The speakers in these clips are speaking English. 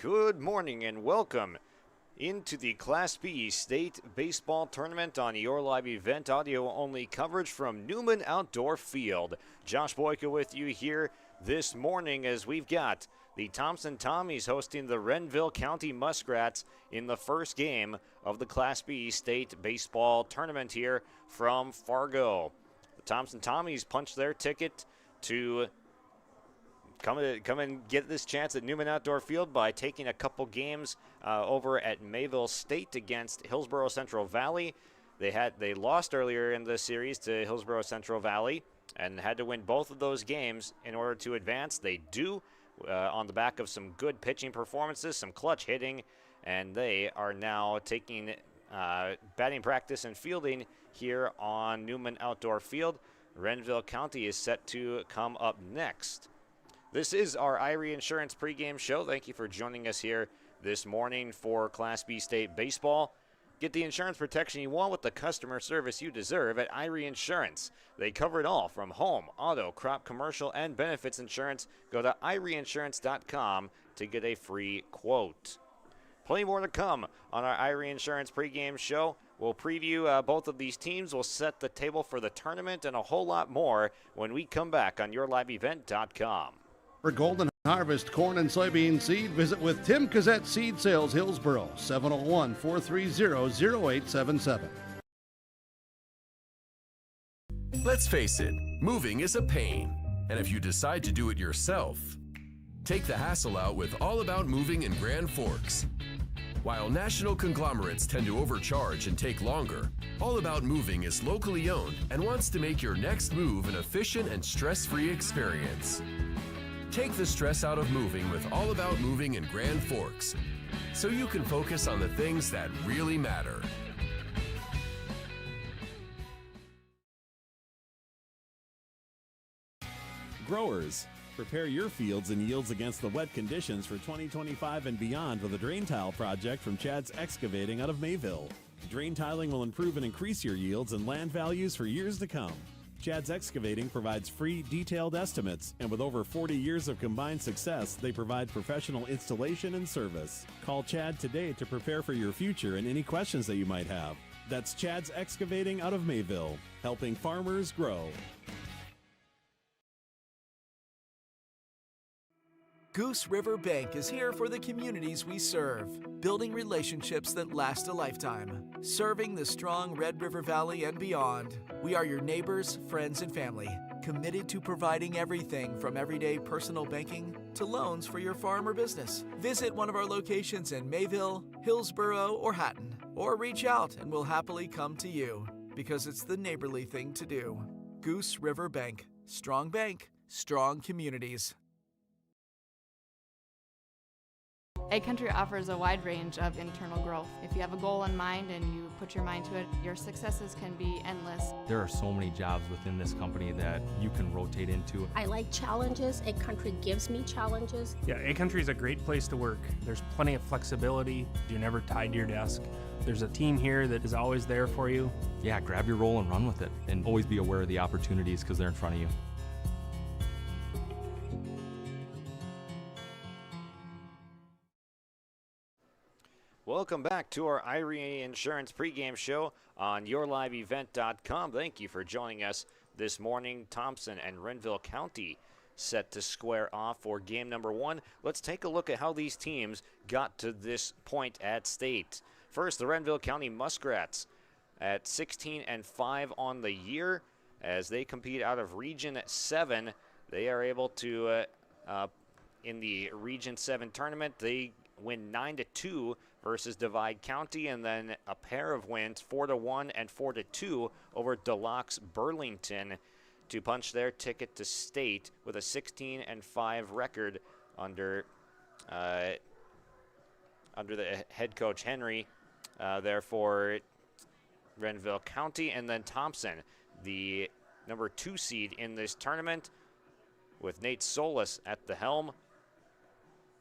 Good morning and welcome into the Class B State Baseball Tournament on your live event audio-only coverage from Newman Outdoor Field. Josh Boyka with you here this morning as we've got the Thompson Tommies hosting the Renville County Muskrats in the first game of the Class B State Baseball Tournament here from Fargo. The Thompson Tommies punched their ticket to come and get this chance at Newman Outdoor Field by taking a couple games over at Mayville State against Hillsborough Central Valley. They lost earlier in the series to Hillsborough Central Valley and had to win both of those games in order to advance. They do on the back of some good pitching performances, some clutch hitting, and they are now taking batting practice and fielding here on Newman Outdoor Field. Renville County is set to come up next. This is our Irie Insurance pregame show. Thank you for joining us here this morning for Class B State Baseball. Get the insurance protection you want with the customer service you deserve at Irie Insurance. They cover it all from home, auto, crop, commercial, and benefits insurance. Go to IrieInsurance.com to get a free quote. Plenty more to come on our Irie Insurance pregame show. We'll preview both of these teams. We'll set the table for the tournament and a whole lot more when we come back on YourLiveEvent.com. For Golden Harvest corn and soybean seed, visit with Tim Cazette Seed Sales, Hillsborough, 701-430-0877. Let's face it, moving is a pain. And if you decide to do it yourself, take the hassle out with All About Moving in Grand Forks. While national conglomerates tend to overcharge and take longer, All About Moving is locally owned and wants to make your next move an efficient and stress-free experience. Take the stress out of moving with All About Moving in Grand Forks, so you can focus on the things that really matter. Growers, prepare your fields and yields against the wet conditions for 2025 and beyond with a drain tile project from Chad's Excavating out of Mayville. Drain tiling will improve and increase your yields and land values for years to come. Chad's Excavating provides free, detailed estimates, and with over 40 years of combined success, they provide professional installation and service. Call Chad today to prepare for your future and any questions that you might have. That's Chad's Excavating out of Mayville, helping farmers grow. Goose River Bank is here for the communities we serve, building relationships that last a lifetime. Serving the strong Red River Valley and beyond, we are your neighbors, friends, and family, committed to providing everything from everyday personal banking to loans for your farm or business. Visit one of our locations in Mayville, Hillsborough, or Hatton, or reach out and we'll happily come to you, because it's the neighborly thing to do. Goose River Bank, strong communities. Ag Country offers a wide range of internal growth. If you have a goal in mind and you put your mind to it, your successes can be endless. There are so many jobs within this company that you can rotate into. I like challenges. Ag Country gives me challenges. Yeah, Ag Country is a great place to work. There's plenty of flexibility. You're never tied to your desk. There's a team here that is always there for you. Yeah, grab your role and run with it, and always be aware of the opportunities because they're in front of you. Welcome back to our Irie Insurance pregame show on YourLiveEvent.com. Thank you for joining us this morning. Thompson and Renville County set to square off for game number one. Let's take a look at how these teams got to this point at state. First, the Renville County Muskrats at 16-5 on the year as they compete out of Region 7. They are able to, in the Region 7 tournament, they win 9-2 versus Divide County, and then a pair of wins, 4-1 and 4-2 over Deluxe Burlington to punch their ticket to state with a 16-5 record under the head coach Henry there for Renville County. And then Thompson, the number 2 seed in this tournament, with Nate Solis at the helm.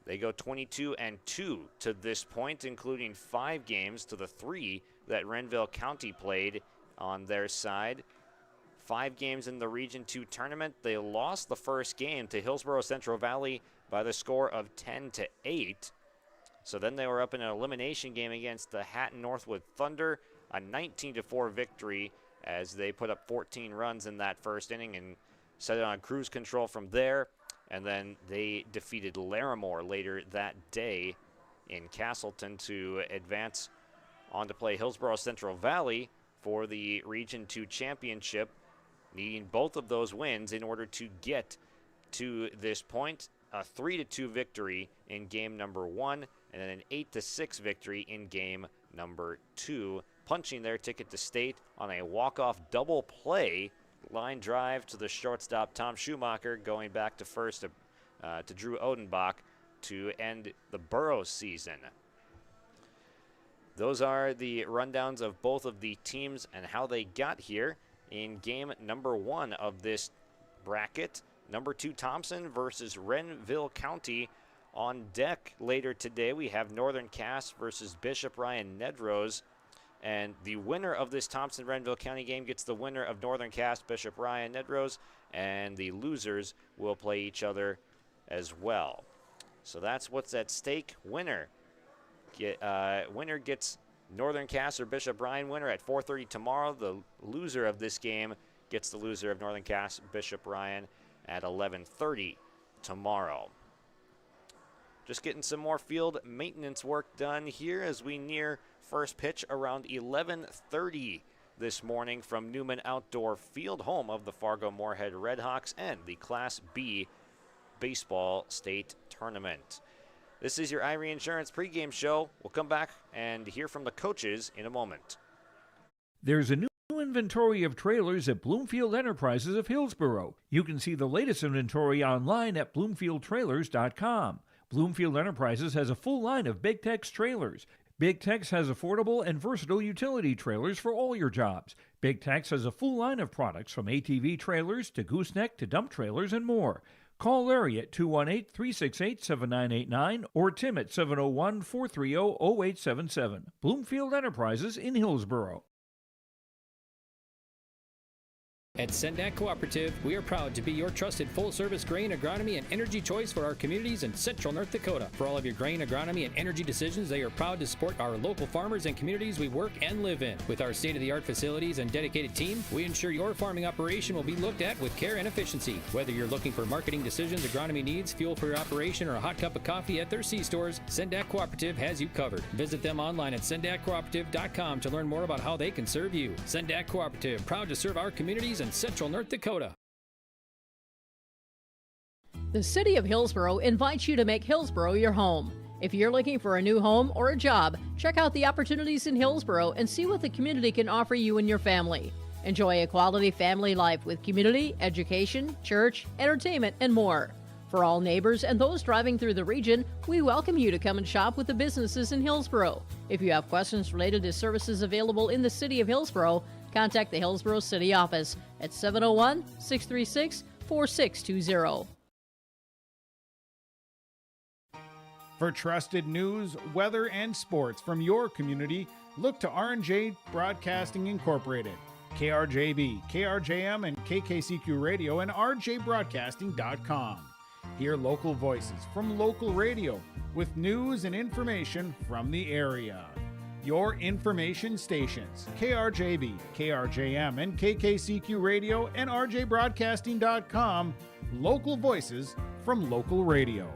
They go 22-2 to this point, including 5 games to the 3 that Renville County played on their side. 5 games in the Region 2 tournament. They lost the first game to Hillsborough Central Valley by the score of 10-8. So then they were up in an elimination game against the Hatton Northwood Thunder, a 19-4 victory as they put up 14 runs in that first inning and set it on cruise control from there. And then they defeated Larimore later that day in Castleton to advance on to play Hillsborough Central Valley for the Region 2 championship, needing both of those wins in order to get to this point. A 3-2 victory in game number 1 and then an 8-6 victory in game number 2, punching their ticket to state on a walk-off double play line drive to the shortstop Tom Schumacher, going back to first to Drew Odenbach to end the Burroughs season. Those are the rundowns of both of the teams and how they got here in game number 1 of this bracket. Number 2 Thompson versus Renville County on deck later today. We have Northern Cass versus Bishop Ryan Nedrose. And the winner of this Thompson-Renville County game gets the winner of Northern Cass, Bishop Ryan Nedrose, and the losers will play each other as well. So that's what's at stake. Winner gets Northern Cass or Bishop Ryan winner at 4:30 tomorrow. The loser of this game gets the loser of Northern Cass, Bishop Ryan, at 11:30 tomorrow. Just getting some more field maintenance work done here as we near first pitch around 11:30 this morning from Newman Outdoor Field, home of the Fargo-Moorhead Redhawks and the Class B Baseball State Tournament. This is your Irie Insurance pregame show. We'll come back and hear from the coaches in a moment. There's a new inventory of trailers at Bloomfield Enterprises of Hillsborough. You can see the latest inventory online at bloomfieldtrailers.com. Bloomfield Enterprises has a full line of Big Tex trailers. Big Tex has affordable and versatile utility trailers for all your jobs. Big Tex has a full line of products from ATV trailers to gooseneck to dump trailers and more. Call Larry at 218-368-7989 or Tim at 701-430-0877. Bloomfield Enterprises in Hillsborough. At Sendak Cooperative, we are proud to be your trusted full-service grain, agronomy, and energy choice for our communities in central North Dakota. For all of your grain, agronomy, and energy decisions, they are proud to support our local farmers and communities we work and live in. With our state-of-the-art facilities and dedicated team, we ensure your farming operation will be looked at with care and efficiency. Whether you're looking for marketing decisions, agronomy needs, fuel for your operation, or a hot cup of coffee at their C-stores, Sendak Cooperative has you covered. Visit them online at sendakcooperative.com to learn more about how they can serve you. Sendak Cooperative, proud to serve our communities in central North Dakota. The City of Hillsborough invites you to make Hillsborough your home. If you're looking for a new home or a job, check out the opportunities in Hillsborough and see what the community can offer you and your family. Enjoy a quality family life with community, education, church, entertainment, and more. For all neighbors and those driving through the region, we welcome you to come and shop with the businesses in Hillsborough. If you have questions related to services available in the City of Hillsborough, contact the Hillsborough City Office at 701-636-4620. For trusted news, weather, and sports from your community, look to R&J Broadcasting Incorporated, KRJB, KRJM, and KKCQ Radio, and rjbroadcasting.com. Hear local voices from local radio with news and information from the area. Your information stations, KRJB, KRJM, and KKCQ Radio, and rjbroadcasting.com, local voices from local radio.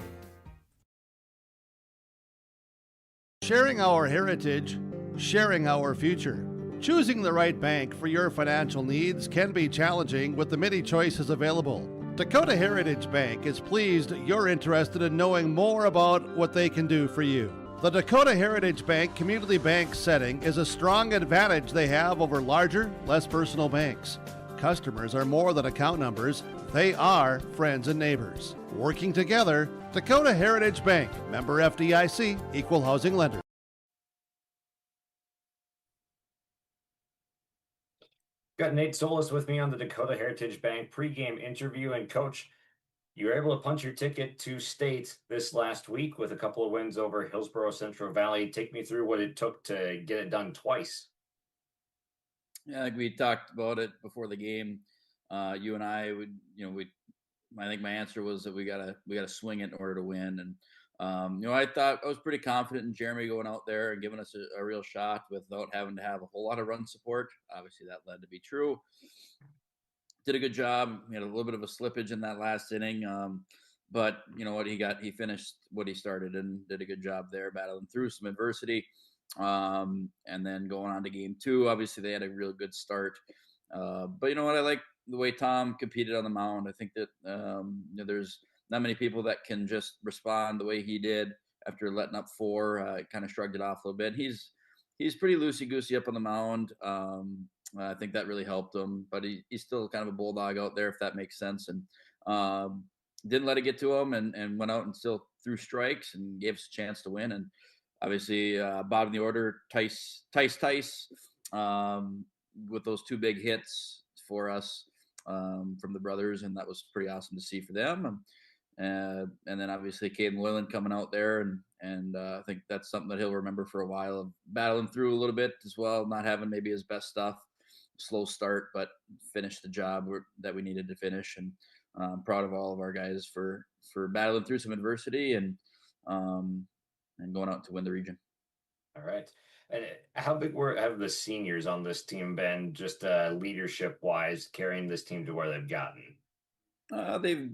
Sharing our heritage, sharing our future. Choosing the right bank for your financial needs can be challenging with the many choices available. Dakota Heritage Bank is pleased you're interested in knowing more about what they can do for you. The Dakota Heritage Bank community bank setting is a strong advantage they have over larger, less personal banks. Customers are more than account numbers, they are friends and neighbors. Working together, Dakota Heritage Bank, member FDIC, equal housing lender. Got Nate Solis with me on the Dakota Heritage Bank pregame interview. And Coach, you were able to punch your ticket to state this last week with a couple of wins over Hillsborough Central Valley. Take me through what it took to get it done twice. Yeah, like we talked about it before the game. You and I would, I think my answer was that we gotta swing it in order to win. And I thought I was pretty confident in Jeremy going out there and giving us a real shot without having to have a whole lot of run support. Obviously, that led to be true. Did a good job. He had a little bit of a slippage in that last inning. But you know what, he finished what he started and did a good job there, battling through some adversity. And then going on to game 2, obviously they had a real good start. But you know what, I like the way Tom competed on the mound. I think that there's not many people that can just respond the way he did after letting up 4. Kind of shrugged it off a little bit. He's pretty loosey-goosey up on the mound. I think that really helped him, but he's still kind of a bulldog out there, if that makes sense. And didn't let it get to him, and went out and still threw strikes and gave us a chance to win. And obviously, bottom of the order, Tice, with those 2 big hits for us from the brothers, and that was pretty awesome to see for them. And then obviously Caden Loyland coming out there, and I think that's something that he'll remember for a while, of battling through a little bit as well, not having maybe his best stuff, slow start, but finished the job that we needed to finish. And proud of all of our guys for battling through some adversity and going out to win the region. All right. And how big have the seniors on this team been, just leadership wise, carrying this team to where they've gotten? They've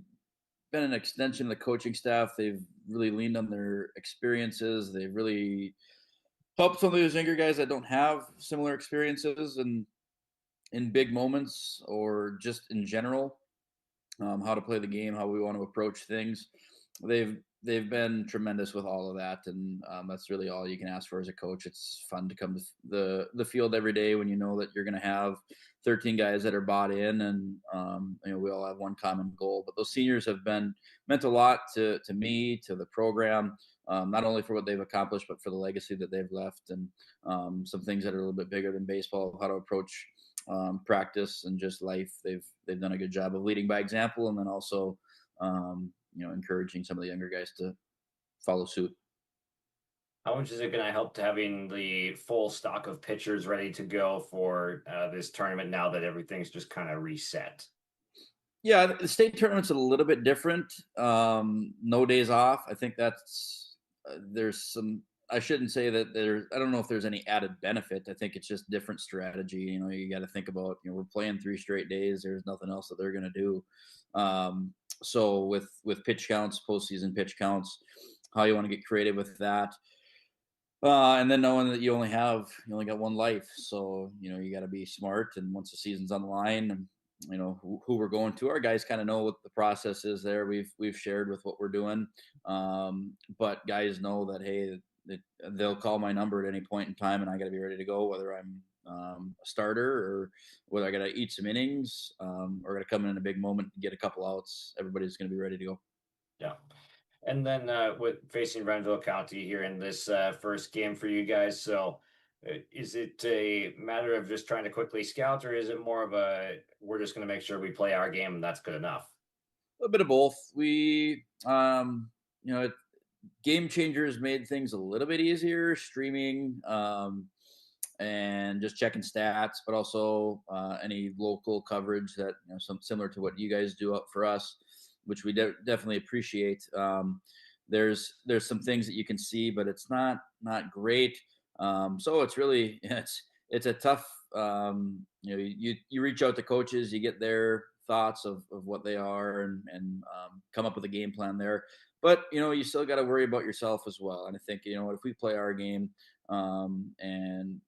been an extension of the coaching staff. They've really leaned on their experiences. They've really helped some of those younger guys that don't have similar experiences and in big moments or just in general, how to play the game, how we want to approach things. They've been tremendous with all of that, and that's really all you can ask for as a coach. It's fun to come to the field every day when you know that you're going to have 13 guys that are bought in, and we all have one common goal. But those seniors have meant a lot to me, to the program, not only for what they've accomplished, but for the legacy that they've left, and some things that are a little bit bigger than baseball, how to approach practice and just life. They've done a good job of leading by example, and then also encouraging some of the younger guys to follow suit. How much is it going to help to having the full stock of pitchers ready to go for this tournament now that everything's just kind of reset? Yeah, the state tournament's a little bit different. No days off. I think that's there's some. I shouldn't say that I don't know if there's any added benefit. I think it's just different strategy. You got to think about, we're playing 3 straight days. There's nothing else that they're going to do. So with pitch counts, postseason pitch counts, how you want to get creative with that. And then knowing that you only got one life. So, you got to be smart. And once the season's on the line, and who we're going to, our guys kind of know what the process is there. We've shared with what we're doing. But guys know that, hey, they'll call my number at any point in time, and I got to be ready to go, whether I'm a starter or whether I got to eat some innings or got to come in a big moment and get a couple outs. Everybody's going to be ready to go. Yeah. And then with facing Renville County here in this first game for you guys, so is it a matter of just trying to quickly scout, or is it more of we're just going to make sure we play our game and that's good enough? A little bit of both. We, Game Changers made things a little bit easier, streaming and just checking stats, but also any local coverage that some similar to what you guys do up for us, which we definitely appreciate. There's some things that you can see, but it's not great. So it's really it's a tough. You reach out to coaches, you get their thoughts of what they are, and come up with a game plan there. But, you still got to worry about yourself as well. And I think, if we play our game and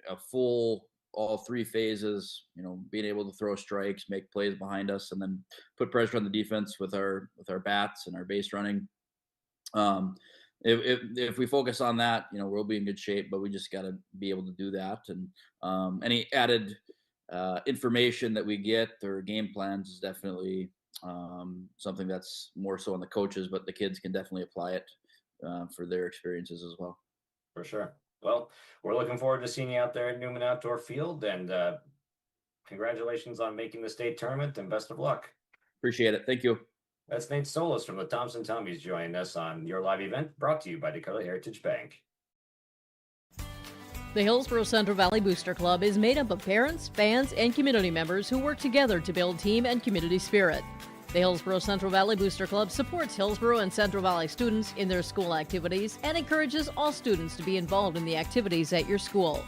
a full all 3 phases, being able to throw strikes, make plays behind us, and then put pressure on the defense with our bats and our base running. If we focus on that, we'll be in good shape, but we just got to be able to do that. And any added information that we get or game plans is definitely something that's more so on the coaches, but the kids can definitely apply it for their experiences as well. For sure. Well, we're looking forward to seeing you out there at Newman Outdoor Field, and congratulations on making the state tournament, and best of luck. Appreciate it. Thank you. That's Nate Solis from the Thompson Tommies joining us on your live event, brought to you by Dakota Heritage Bank. The Hillsborough Central Valley Booster Club is made up of parents, fans, and community members who work together to build team and community spirit. The Hillsborough Central Valley Booster Club supports Hillsborough and Central Valley students in their school activities and encourages all students to be involved in the activities at your school.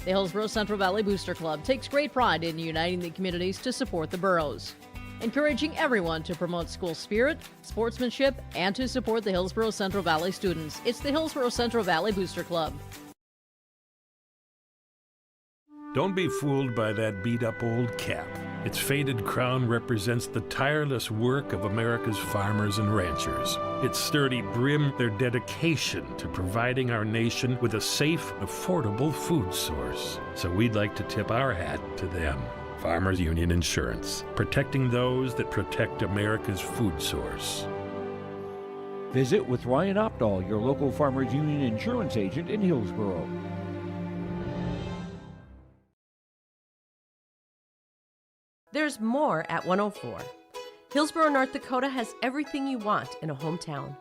The Hillsborough Central Valley Booster Club takes great pride in uniting the communities to support the boroughs, encouraging everyone to promote school spirit, sportsmanship, and to support the Hillsborough Central Valley students. It's the Hillsborough Central Valley Booster Club. Don't be fooled by that beat-up old cap. Its faded crown represents the tireless work of America's farmers and ranchers. Its sturdy brim, their dedication to providing our nation with a safe, affordable food source. So we'd like to tip our hat to them. Farmers Union Insurance, protecting those that protect America's food source. Visit with Ryan Opdahl, your local Farmers Union insurance agent in Hillsborough. There's more at 104. Hillsborough, North Dakota has everything you want in a hometown.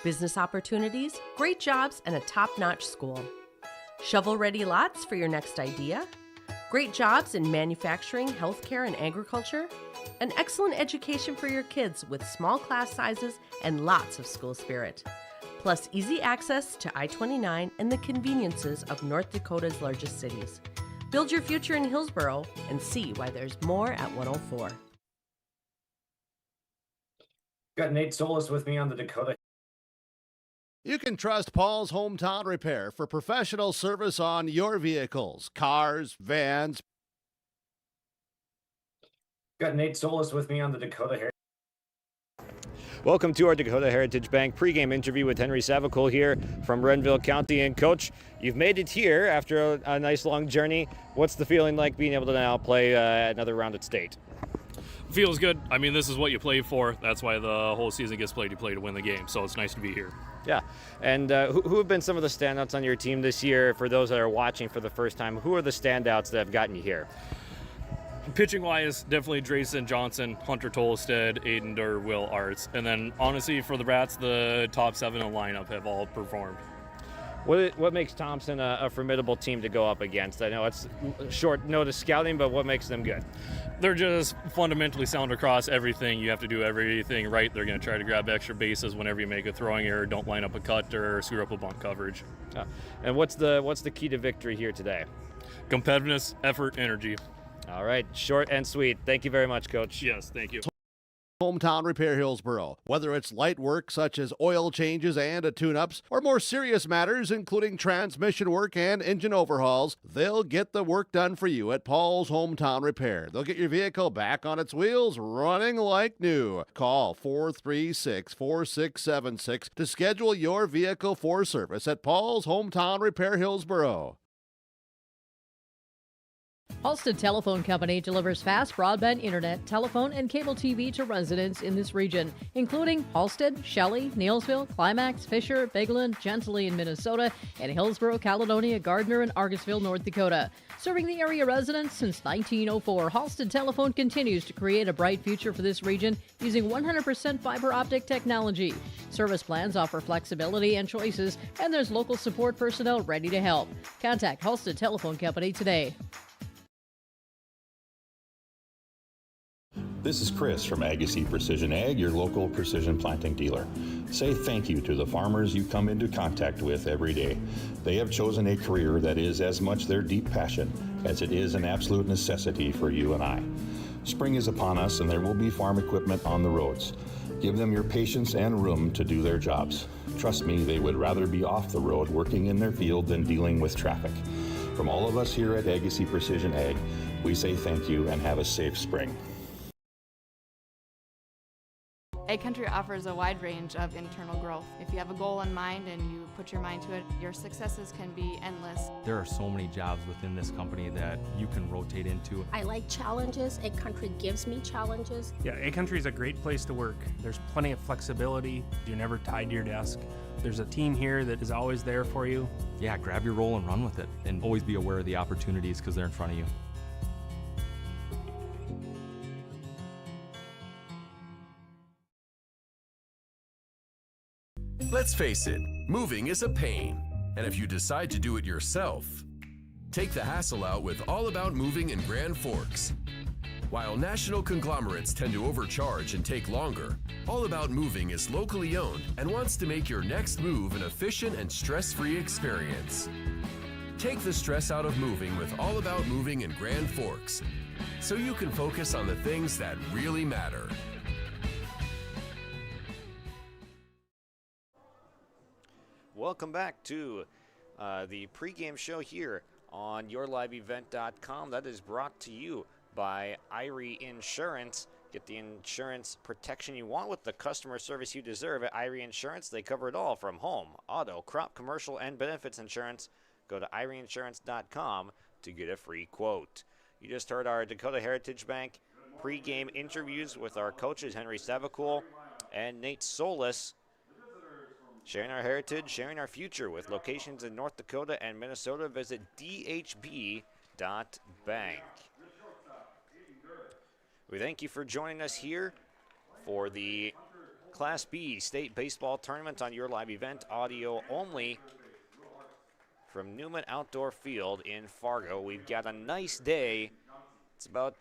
Business opportunities, great jobs, and a top-notch school. Shovel-ready lots for your next idea. Great jobs in manufacturing, healthcare, and agriculture. An excellent education for your kids with small class sizes and lots of school spirit. Plus easy access to I-29 and the conveniences of North Dakota's largest cities. Build your future in Hillsborough and see why there's more at 104. Got Nate Solis with me on the Dakota. You can trust Paul's Hometown Repair for professional service on your vehicles, cars, vans. Got Nate Solis with me on the Dakota Heritage. Welcome to our Dakota Heritage Bank pregame interview with Henry Savicole here from Renville County. And Coach, you've made it here after a nice long journey. What's the feeling like being able to now play another round at state? Feels good. I mean, this is what you play for. That's why the whole season gets played. You play to win the game, so it's nice to be here. Yeah. And who have been some of the standouts on your team this year? For those that are watching for the first time, who are the standouts that have gotten you here? Pitching-wise, definitely Drayson Johnson, Hunter Tolstead, Aiden Durr, Will Arts. And then, honestly, for the Brats, the top 7 in the lineup have all performed. What makes Thompson a formidable team to go up against? I know it's short notice scouting, but what makes them good? They're just fundamentally sound across everything. You have to do everything right. They're going to try to grab extra bases whenever you make a throwing error. Don't line up a cut or screw up a bunt coverage. And what's the key to victory here today? Competitiveness, effort, energy. All right, short and sweet. Thank you very much, Coach. Yes, thank you. Hometown Repair Hillsborough. Whether it's light work such as oil changes and tune-ups, or more serious matters including transmission work and engine overhauls, they'll get the work done for you at Paul's Hometown Repair. They'll get your vehicle back on its wheels, running like new. Call 436-4676 to schedule your vehicle for service at Paul's Hometown Repair Hillsborough. Halstead Telephone Company delivers fast broadband internet, telephone, and cable TV to residents in this region, including Halstead, Shelley, Neilsville, Climax, Fisher, Bigland, Gentilly in Minnesota, and Hillsborough, Caledonia, Gardner, and Argosville, North Dakota. Serving the area residents since 1904, Halstead Telephone continues to create a bright future for this region using 100% fiber optic technology. Service plans offer flexibility and choices, and there's local support personnel ready to help. Contact Halstead Telephone Company today. This is Chris from Agassiz Precision Ag, your local precision planting dealer. Say thank you to the farmers you come into contact with every day. They have chosen a career that is as much their deep passion as it is an absolute necessity for you and I. Spring is upon us and there will be farm equipment on the roads. Give them your patience and room to do their jobs. Trust me, they would rather be off the road working in their field than dealing with traffic. From all of us here at Agassiz Precision Ag, we say thank you and have a safe spring. Ag Country offers a wide range of internal growth. If you have a goal in mind and you put your mind to it, your successes can be endless. There are so many jobs within this company that you can rotate into. I like challenges. Ag Country gives me challenges. Yeah, Ag Country is a great place to work. There's plenty of flexibility. You're never tied to your desk. There's a team here that is always there for you. Yeah, grab your role and run with it. And always be aware of the opportunities because they're in front of you. Let's face it, moving is a pain. And if you decide to do it yourself, take the hassle out with All About Moving in Grand Forks. While national conglomerates tend to overcharge and take longer, All About Moving is locally owned and wants to make your next move an efficient and stress-free experience. Take the stress out of moving with All About Moving in Grand Forks, so you can focus on the things that really matter. Welcome back to the pregame show here on yourliveevent.com. That is brought to you by Irie Insurance. Get the insurance protection you want with the customer service you deserve at Irie Insurance. They cover it all from home, auto, crop, commercial, and benefits insurance. Go to IrieInsurance.com to get a free quote. You just heard our Dakota Heritage Bank pregame interviews with our coaches Henry Savacool and Nate Solis. Sharing our heritage, sharing our future with locations in North Dakota and Minnesota. Visit dhb.bank. We thank you for joining us here for the Class B State Baseball Tournament on Your Live Event, audio only from Newman Outdoor Field in Fargo. We've got a nice day. It's about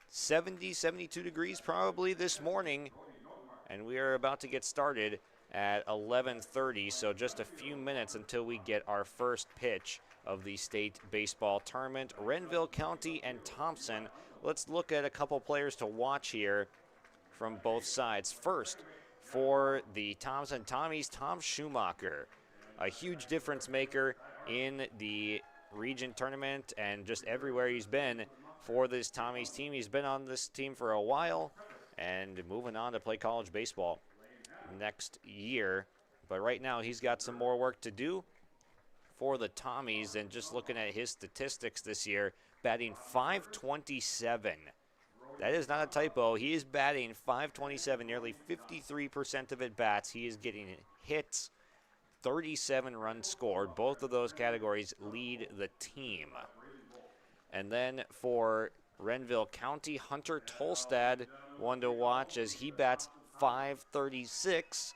70, 72 degrees probably this morning, and we are about to get started at 11:30, so just a few minutes until we get our first pitch of the state baseball tournament. Renville County and Thompson. Let's look at a couple players to watch here from both sides. First, for the Thompson Tommies, Tom Schumacher, a huge difference maker in the region tournament and just everywhere he's been for this Tommies team. He's been on this team for a while and moving on to play college baseball next year, but right now he's got some more work to do for the Tommies. And just looking at his statistics this year, batting .527. That is not a typo. He is batting .527, nearly 53% of at bats. He is getting hits, 37 runs scored. Both of those categories lead the team. And then for Renville County, Hunter Tolstad, one to watch as he bats .536.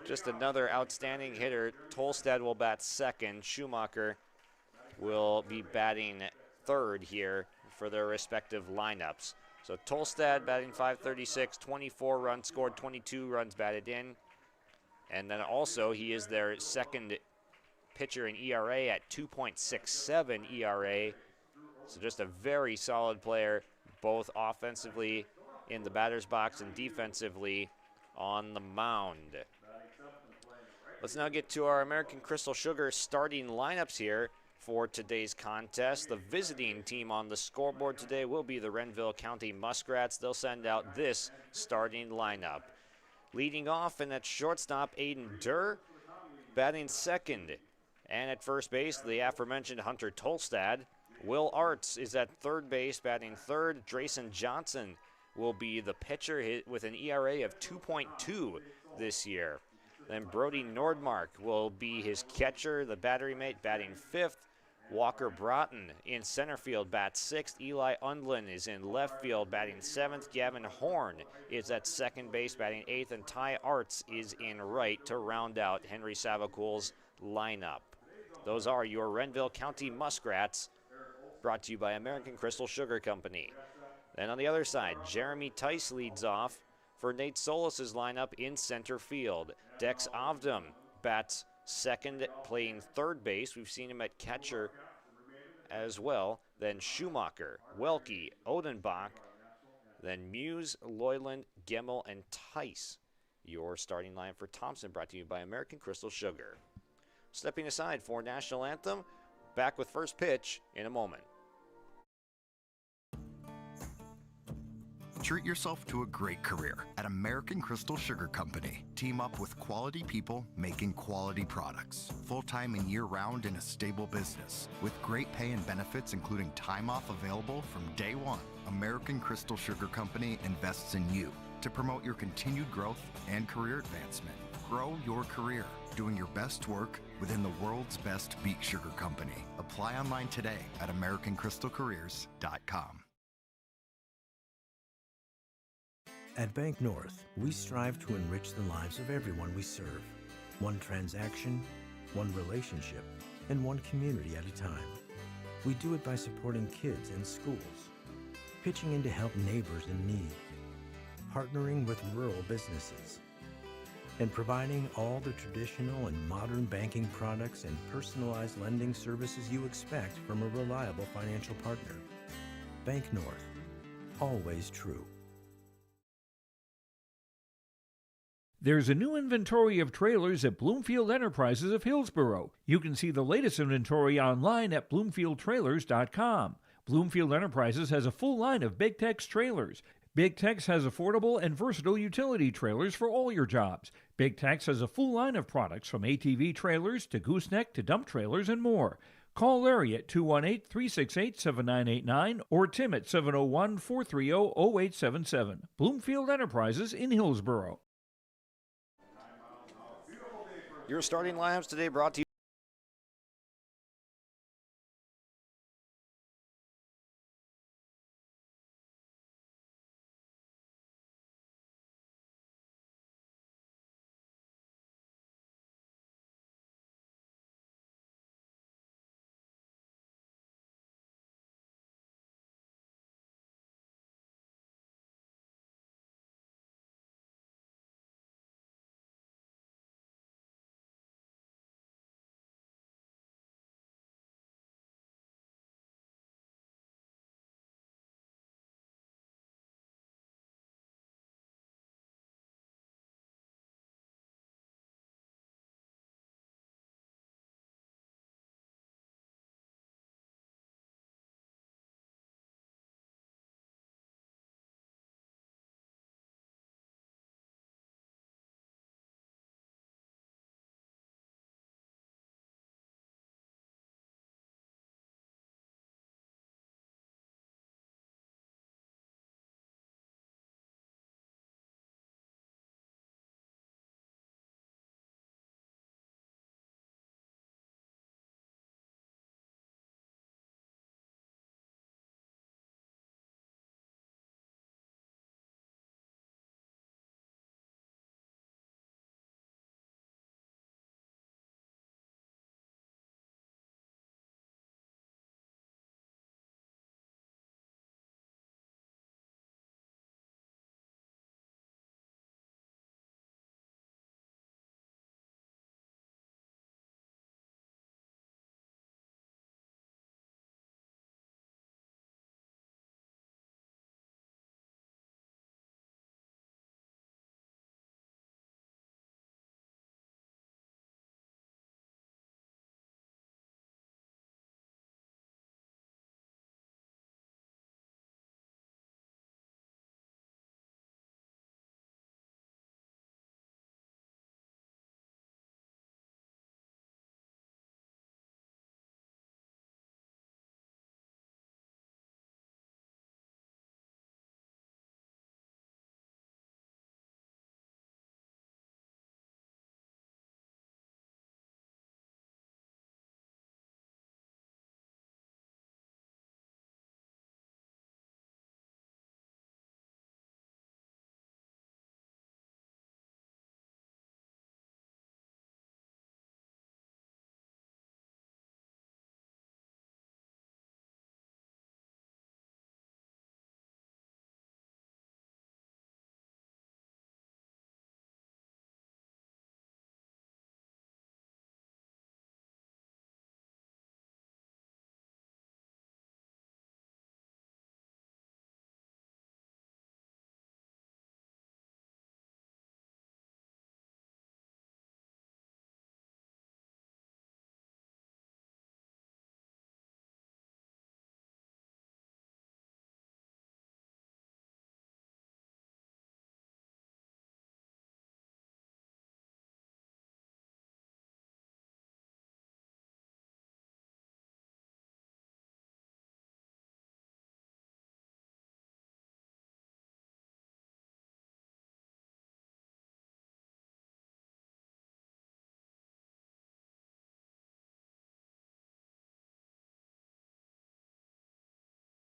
Just another outstanding hitter. Tolstad will bat second. Schumacher will be batting third here for their respective lineups. So Tolstad batting .536, 24 runs scored, 22 runs batted in. And then also he is their second pitcher in ERA at 2.67 ERA. So just a very solid player, both offensively in the batter's box and defensively on the mound. Let's now get to our American Crystal Sugar starting lineups here for today's contest. The visiting team on the scoreboard today will be the Renville County Muskrats. They'll send out this starting lineup. Leading off and at shortstop, Aiden Durr. Batting second and at first base, the aforementioned Hunter Tolstad. Will Arts is at third base, batting third. Drayson Johnson will be the pitcher with an ERA of 2.2 this year. Then Brody Nordmark will be his catcher, the battery mate, batting fifth. Walker Broughton in center field bats sixth. Eli Undlin is in left field batting seventh. Gavin Horn is at second base batting eighth. And Ty Arts is in right to round out Henry Savacool's lineup. Those are your Renville County Muskrats, brought to you by American Crystal Sugar Company. Then on the other side, Jeremy Tice leads off for Nate Solis' lineup in center field. Dex Avdam bats second, playing third base. We've seen him at catcher as well. Then Schumacher, Welke, Odenbach, then Muse, Loyland, Gemmel, and Tice. Your starting line for Thompson, brought to you by American Crystal Sugar. Stepping aside for National Anthem, back with first pitch in a moment. Treat yourself to a great career at American Crystal Sugar Company. Team up with quality people making quality products. Full-time and year-round in a stable business. With great pay and benefits including time off available from day one. American Crystal Sugar Company invests in you to promote your continued growth and career advancement. Grow your career, doing your best work within the world's best beet sugar company. Apply online today at AmericanCrystalCareers.com. At Bank North, we strive to enrich the lives of everyone we serve. One transaction, one relationship, and one community at a time. We do it by supporting kids in schools, pitching in to help neighbors in need, partnering with rural businesses, and providing all the traditional and modern banking products and personalized lending services you expect from a reliable financial partner. Bank North, always true. There's a new inventory of trailers at Bloomfield Enterprises of Hillsborough. You can see the latest inventory online at bloomfieldtrailers.com. Bloomfield Enterprises has a full line of Big Tex trailers. Big Tex has affordable and versatile utility trailers for all your jobs. Big Tex has a full line of products from ATV trailers to gooseneck to dump trailers and more. Call Larry at 218-368-7989 or Tim at 701-430-0877. Bloomfield Enterprises in Hillsborough. Your starting lineups today brought to you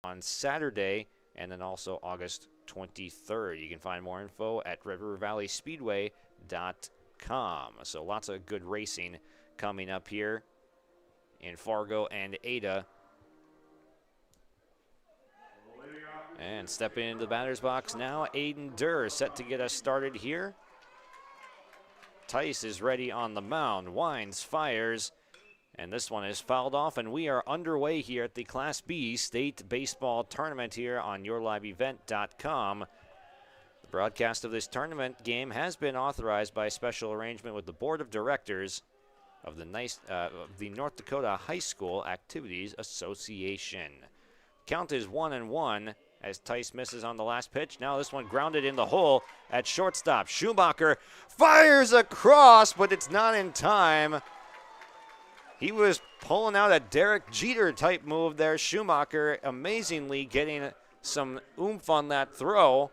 on Saturday and then also August 23rd. You can find more info at rivervalleyspeedway.com. So lots of good racing coming up here in Fargo and Ada. And stepping into the batter's box now, Aiden Durr set to get us started here. Tice is ready on the mound. Wines fires, and this one is fouled off, and we are underway here at the Class B State Baseball Tournament here on YourLiveEvent.com. The broadcast of this tournament game has been authorized by special arrangement with the Board of Directors of the North Dakota High School Activities Association. Count is 1-1 as Tice misses on the last pitch. Now this one grounded in the hole at shortstop. Schumacher fires across, but it's not in time. He was pulling out a Derek Jeter type move there. Schumacher amazingly getting some oomph on that throw.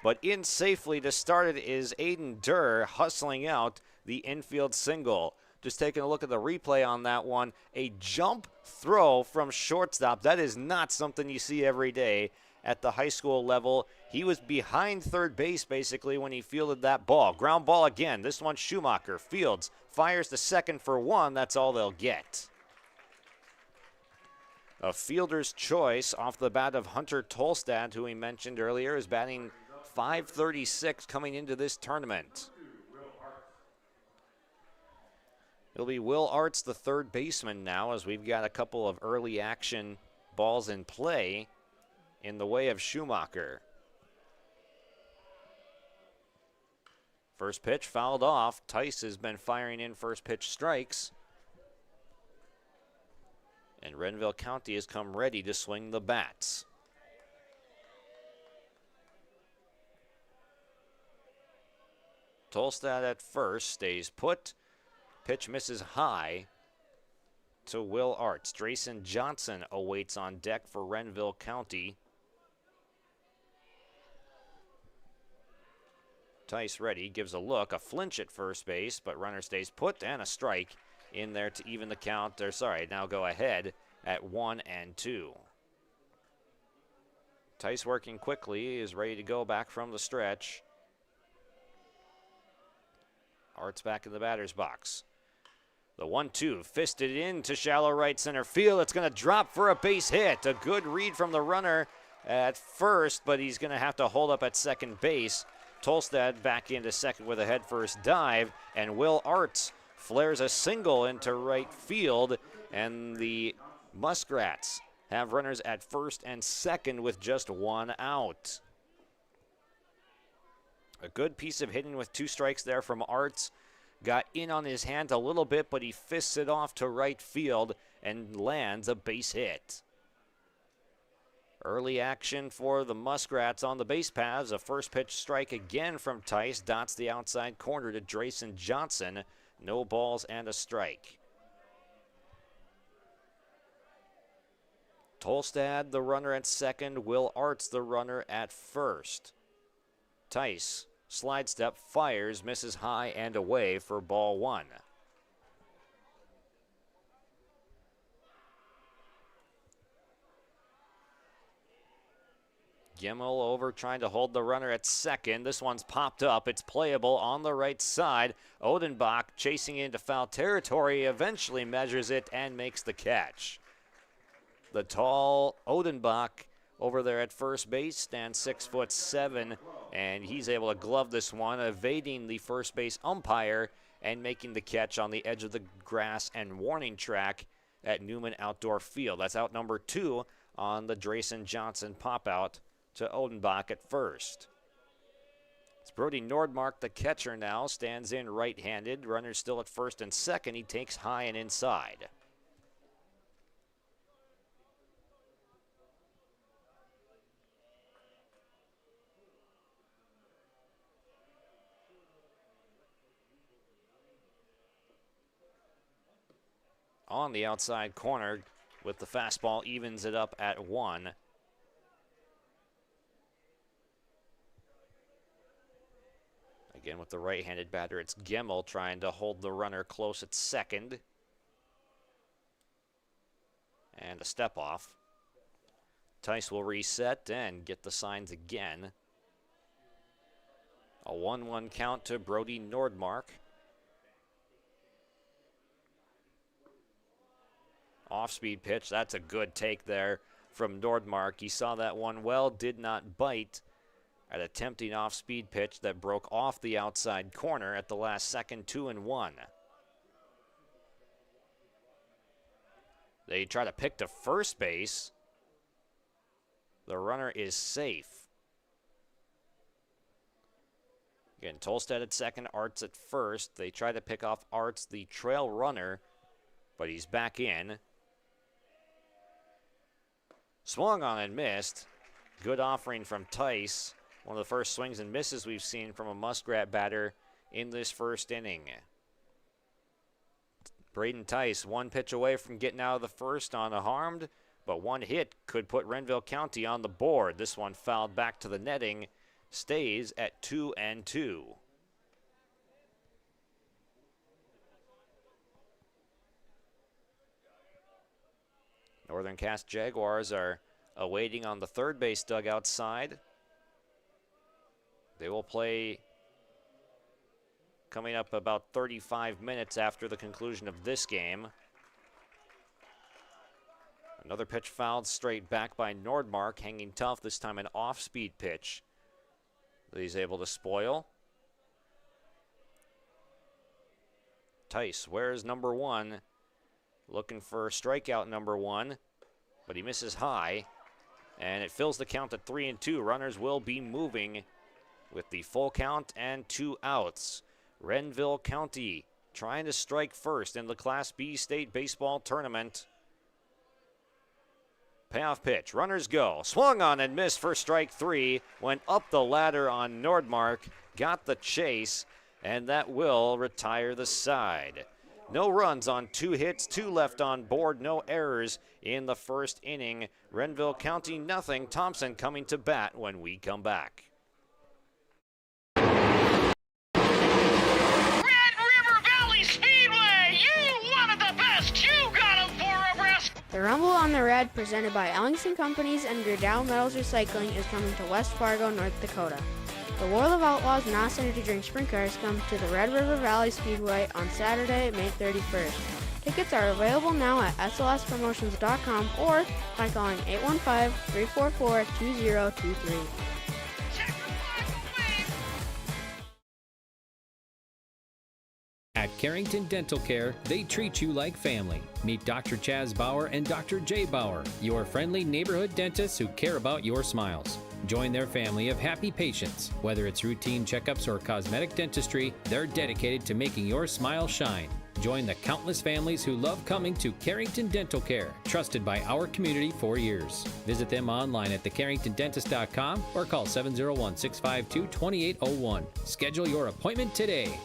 But in safely to start it is Aiden Durr hustling out the infield single. Just taking a look at the replay on that one. A jump throw from shortstop. That is not something you see every day at the high school level. He was behind third base basically when he fielded that ball. Ground ball again. This one Schumacher fields. Fires to second for one. That's all they'll get. A fielder's choice off the bat of Hunter Tolstad, who we mentioned earlier, is batting .536 coming into this tournament. It'll be Will Arts, the third baseman now, as we've got a couple of early action balls in play in the way of Schumacher. First pitch fouled off. Tice has been firing in first pitch strikes. And Renville County has come ready to swing the bats. Tolstad at first, stays put. Pitch misses high to Will Arts. Drayson Johnson awaits on deck for Renville County. Tice ready, gives a look, a flinch at first base, but runner stays put, and a strike in there to even the count. Now go ahead at 1-2. Tice working quickly, is ready to go back from the stretch. Arts back in the batter's box. The 1-2 fisted into shallow right center field. It's going to drop for a base hit. A good read from the runner at first, but he's going to have to hold up at second base. Tolstad back into second with a headfirst dive, and Will Arts flares a single into right field, and the Muskrats have runners at first and second with just one out. A good piece of hitting with two strikes there from Arts. Got in on his hand a little bit, but he fists it off to right field and lands a base hit. Early action for the Muskrats on the base paths. A first pitch strike again from Tice. Dots the outside corner to Drayson Johnson. No balls and a strike. Tolstad, the runner at second. Will Arts, the runner at first. Tice, slide step, fires, misses high and away for ball one. Gimmel over trying to hold the runner at second. This one's popped up. It's playable on the right side. Odenbach chasing into foul territory, eventually measures it and makes the catch. The tall Odenbach over there at first base stands 6'7", and he's able to glove this one, evading the first base umpire and making the catch on the edge of the grass and warning track at Newman Outdoor Field. That's out number 2 on the Drayson Johnson pop-out to Odenbach at first. It's Brody Nordmark, the catcher now, stands in right-handed. Runner still at first and second. He takes high and inside. On the outside corner with the fastball, evens it up at 1. Again with the right-handed batter, it's Gimmel trying to hold the runner close at second. And a step off. Tice will reset and get the signs again. A 1-1 count to Brody Nordmark. Off-speed pitch, that's a good take there from Nordmark. He saw that one well, did not bite at attempting off-speed pitch that broke off the outside corner at the last second, 2-1. They try to pick to first base. The runner is safe. Again, Tolstad at second, Arts at first. They try to pick off Arts, the trail runner, but he's back in. Swung on and missed. Good offering from Tice. One of the first swings and misses we've seen from a Muskrat batter in this first inning. Braden Tice, one pitch away from getting out of the first unharmed, but one hit could put Renville County on the board. This one fouled back to the netting, stays at 2-2. Northern Cass Jaguars are awaiting on the third base dugout side. They will play coming up about 35 minutes after the conclusion of this game. Another pitch fouled straight back by Nordmark, hanging tough, this time an off-speed pitch that he's able to spoil. Tice, where's number one? Looking for strikeout number one, but he misses high, and it fills the count at 3-2. Runners will be moving with the full count and 2 outs. Renville County trying to strike first in the Class B state baseball tournament. Payoff pitch, runners go. Swung on and missed for strike 3. Went up the ladder on Nordmark, got the chase, and that will retire the side. No runs on 2 hits, 2 left on board, no errors in the first inning. Renville County nothing. Thompson coming to bat when we come back. The Rumble on the Red, presented by Ellingson Companies and Gerdau Metals Recycling, is coming to West Fargo, North Dakota. The World of Outlaws and Austin Drink Sprint Cars come to the Red River Valley Speedway on Saturday, May 31st. Tickets are available now at slspromotions.com or by calling 815-344-2023. At Carrington Dental Care, they treat you like family. Meet Dr. Chaz Bauer and Dr. Jay Bauer, your friendly neighborhood dentists who care about your smiles. Join their family of happy patients. Whether it's routine checkups or cosmetic dentistry, they're dedicated to making your smile shine. Join the countless families who love coming to Carrington Dental Care, trusted by our community for years. Visit them online at thecarringtondentist.com or call 701-652-2801. Schedule your appointment today.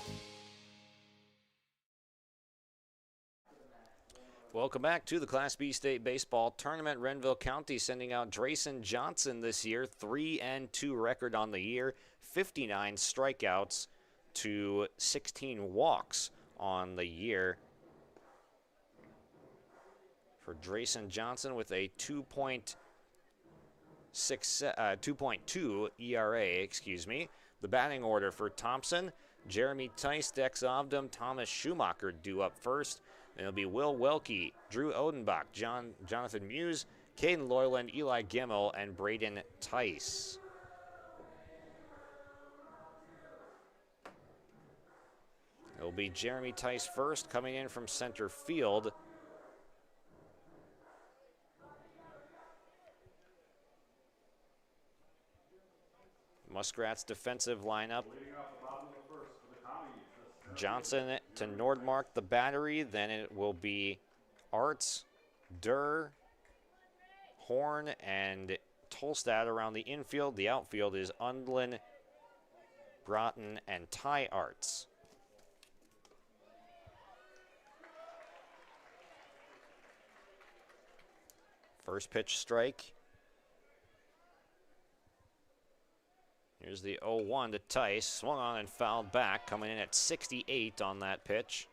Welcome back to the Class B State Baseball Tournament. Renville County sending out Drayson Johnson this year. 3-2 record on the year. 59 strikeouts to 16 walks on the year. For Drayson Johnson with a 2.2 ERA, The batting order for Thompson: Jeremy Tice, Dex Ovdom, Thomas Schumacher due up first. It'll be Will Welke, Drew Odenbach, Jonathan Muse, Caden Loyland, Eli Gimmel, and Braden Tice. It'll be Jeremy Tice first, coming in from center field. Muskrat's defensive lineup: Johnson to Nordmark, the battery. Then it will be Arts, Durr, Horn, and Tolstad around the infield. The outfield is Undlin, Broughton, and Ty Arts. First pitch strike. Here's the 0-1 to Tice. Swung on and fouled back, coming in at 68 on that pitch.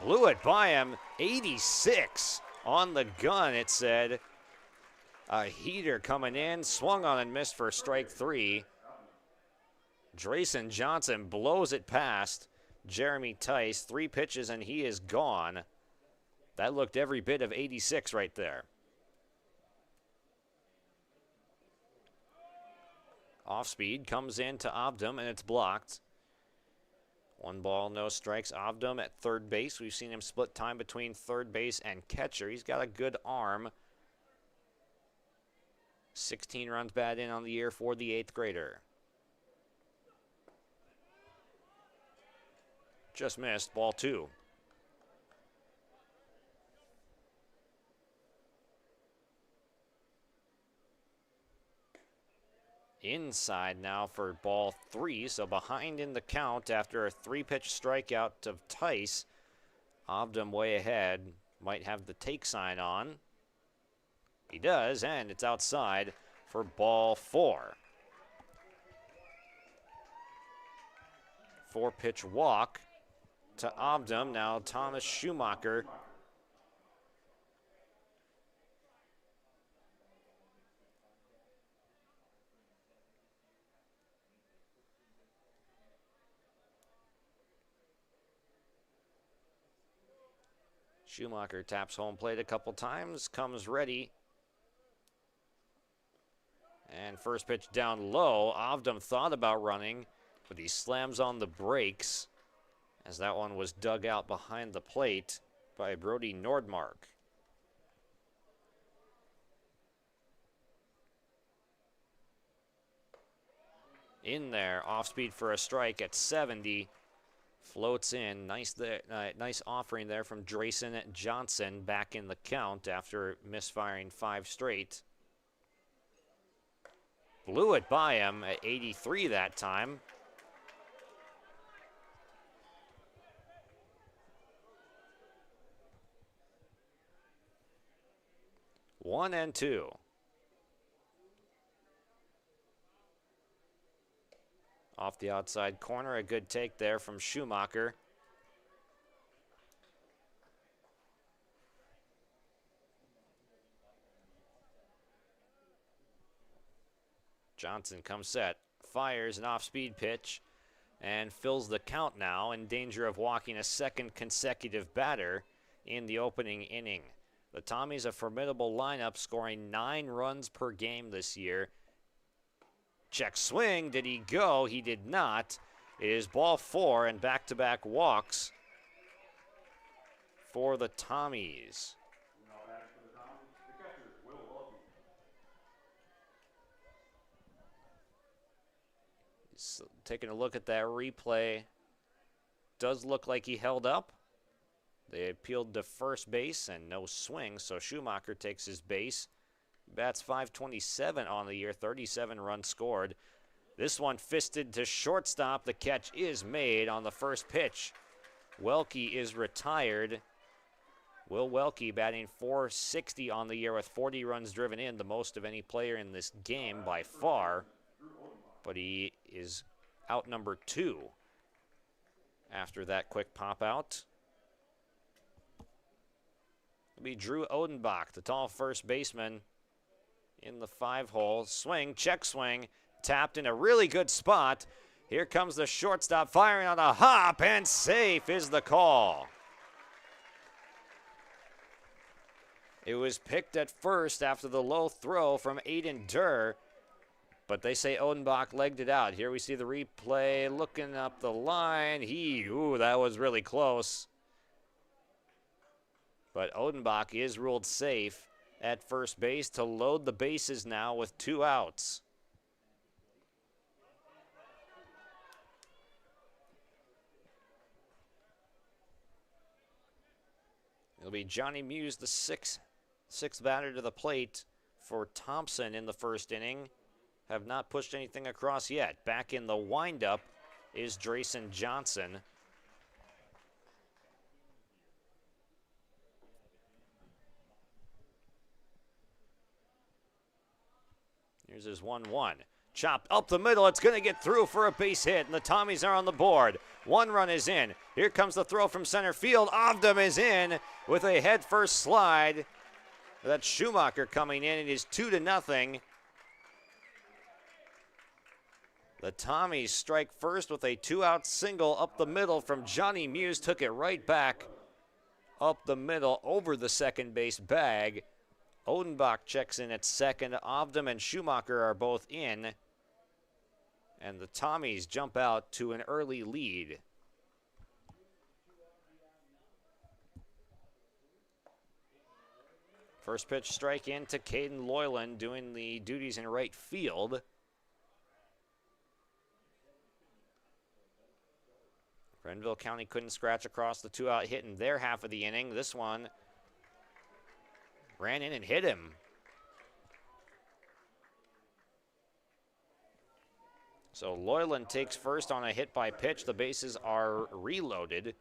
Blew it by him. 86 on the gun, it said. A heater coming in. Swung on and missed for strike 3. Drayson Johnson blows it past Jeremy Tice. 3 pitches and he is gone. That looked every bit of 86 right there. Off speed comes into Obdam and it's blocked. 1 ball, no strikes. Obdam at third base. We've seen him split time between third base and catcher. He's got a good arm. 16 runs batted in on the year for the 8th grader. Just missed, ball 2. Inside now for ball 3, so behind in the count after a 3-pitch strikeout of Tice. Obdam way ahead, might have the take sign on. He does, and it's outside for ball 4. 4-pitch walk to Obdam. Now Thomas Schumacher. Schumacher taps home plate a couple times, comes ready. And first pitch down low. Obdam thought about running, but he slams on the brakes as that one was dug out behind the plate by Brody Nordmark. In there, off speed for a strike at 70. Floats in. Nice offering there from Drayson Johnson back in the count after misfiring 5 straight. Blew it by him at 83 that time. One and 2. Off the outside corner, a good take there from Schumacher. Johnson comes set, fires an off-speed pitch, and fills the count now, in danger of walking a second consecutive batter in the opening inning. The Tommies, a formidable lineup, scoring 9 runs per game this year. Check swing, did he go? He did not. It is ball 4 and back-to-back walks for the Tommies. So taking a look at that replay, does look like he held up. They appealed to first base and no swing, so Schumacher takes his base. Bats .527 on the year, 37 runs scored. This one fisted to shortstop. The catch is made on the first pitch. Welke is retired. Will Welke batting .460 on the year with 40 runs driven in, the most of any player in this game by far. But he is out number 2 after that quick pop out. It'll be Drew Odenbach, the tall first baseman, in the 5-hole. Swing, check swing, tapped in a really good spot. Here comes the shortstop firing on a hop, and safe is the call. It was picked at first after the low throw from Aiden Durr, but they say Odenbach legged it out. Here we see the replay, looking up the line. That was really close. But Odenbach is ruled safe at first base to load the bases now with 2 outs. It'll be Johnny Muse, the sixth batter to the plate for Thompson in the first inning. Have not pushed anything across yet. Back in the windup is Drayson Johnson. Here's his 1-1. Chopped up the middle. It's going to get through for a base hit, and the Tommies are on the board. 1 run is in. Here comes the throw from center field. Obdam is in with a head-first slide. That's Schumacher coming in. It is 2-0. The Tommies strike first with a 2-out single up the middle from Johnny Muse. Took it right back up the middle over the second base bag. Odenbach checks in at second. Ovdam and Schumacher are both in. And the Tommies jump out to an early lead. First pitch strike in to Caden Loyland doing the duties in right field. Renville County couldn't scratch across the 2-out hit in their half of the inning. This one ran in and hit him. So Loyland takes first on a hit by pitch. The bases are reloaded.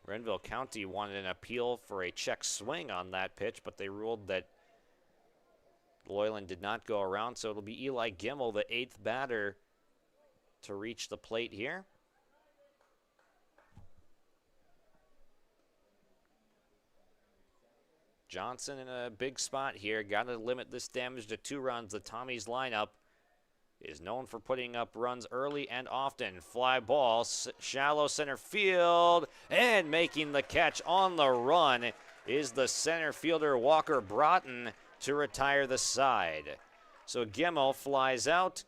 Renville County wanted an appeal for a check swing on that pitch, but they ruled that Loyland did not go around, so it'll be Eli Gimmel, the 8th batter, to reach the plate here. Johnson in a big spot here. Got to limit this damage to 2 runs. The Tommies lineup is known for putting up runs early and often. Fly ball, shallow center field, and making the catch on the run is the center fielder Walker Broughton to retire the side. So Gimmel flies out.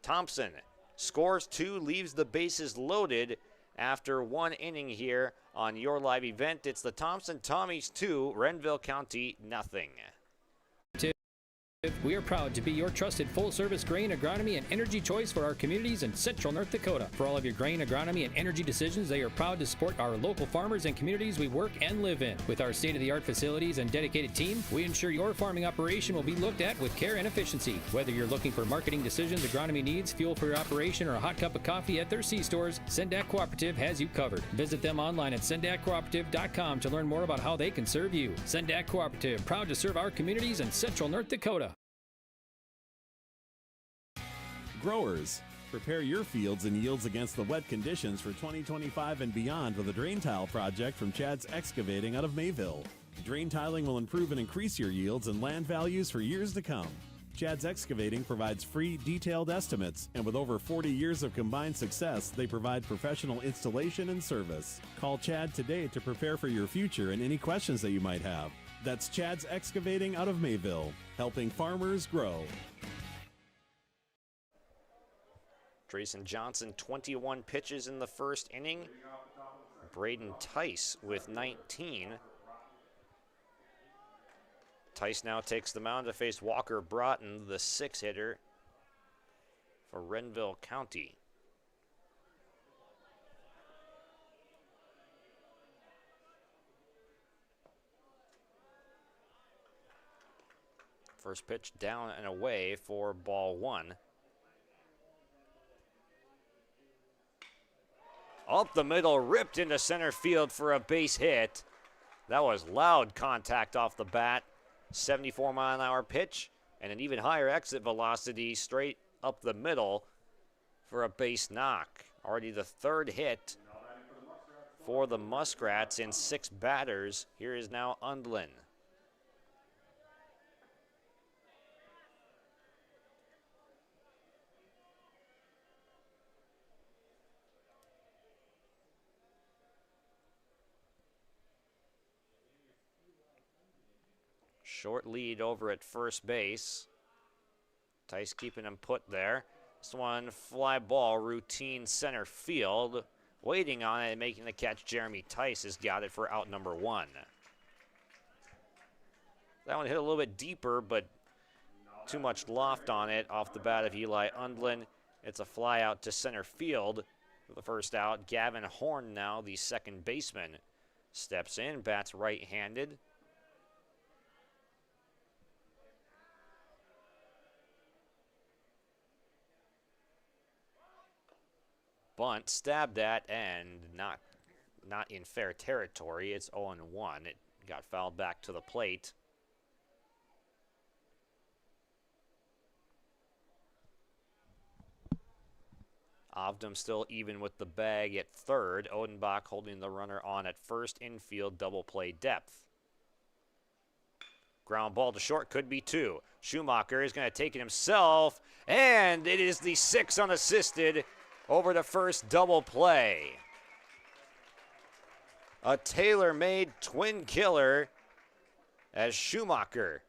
Thompson scores 2, leaves the bases loaded after 1 inning here on your live event. It's the Thompson Tommies 2, Renville County nothing. We are proud to be your trusted full-service grain, agronomy, and energy choice for our communities in central North Dakota. For all of your grain, agronomy, and energy decisions, they are proud to support our local farmers and communities we work and live in. With our state-of-the-art facilities and dedicated team, we ensure your farming operation will be looked at with care and efficiency. Whether you're looking for marketing decisions, agronomy needs, fuel for your operation, or a hot cup of coffee at their C-stores, Sendak Cooperative has you covered. Visit them online at sendakcooperative.com to learn more about how they can serve you. Sendak Cooperative, proud to serve our communities in central North Dakota. Growers, prepare your fields and yields against the wet conditions for 2025 and beyond with a drain tile project from Chad's Excavating out of Mayville. Drain tiling will improve and increase your yields and land values for years to come. Chad's Excavating provides free, detailed estimates, and with over 40 years of combined success, they provide professional installation and service. Call Chad today to prepare for your future and any questions that you might have. That's Chad's Excavating out of Mayville, helping farmers grow. Drayson Johnson, 21 pitches in the first inning. Braden Tice with 19. Tice now takes the mound to face Walker Broughton, the 6-hitter for Renville County. First pitch down and away for ball 1. Up the middle, ripped into center field for a base hit. That was loud contact off the bat. 74-mile-an-hour pitch and an even higher exit velocity straight up the middle for a base knock. Already the 3rd hit for the Muskrats in 6 batters. Here is now Undlin. Short lead over at first base. Tice keeping him put there. This one, fly ball, routine center field. Waiting on it and making the catch, Jeremy Tice has got it for out number 1. That one hit a little bit deeper, but too much loft on it off the bat of Eli Undlin. It's a fly out to center field for the first out. Gavin Horn now, the second baseman, steps in, bats right-handed. Bunt stabbed at and not in fair territory. It's 0-1. It got fouled back to the plate. Ovdam still even with the bag at third. Odenbach holding the runner on at first. Infield double play depth. Ground ball to short, could be 2. Schumacher is going to take it himself, and it is the 6 unassisted over the first double play. A tailor-made twin killer as Schumacher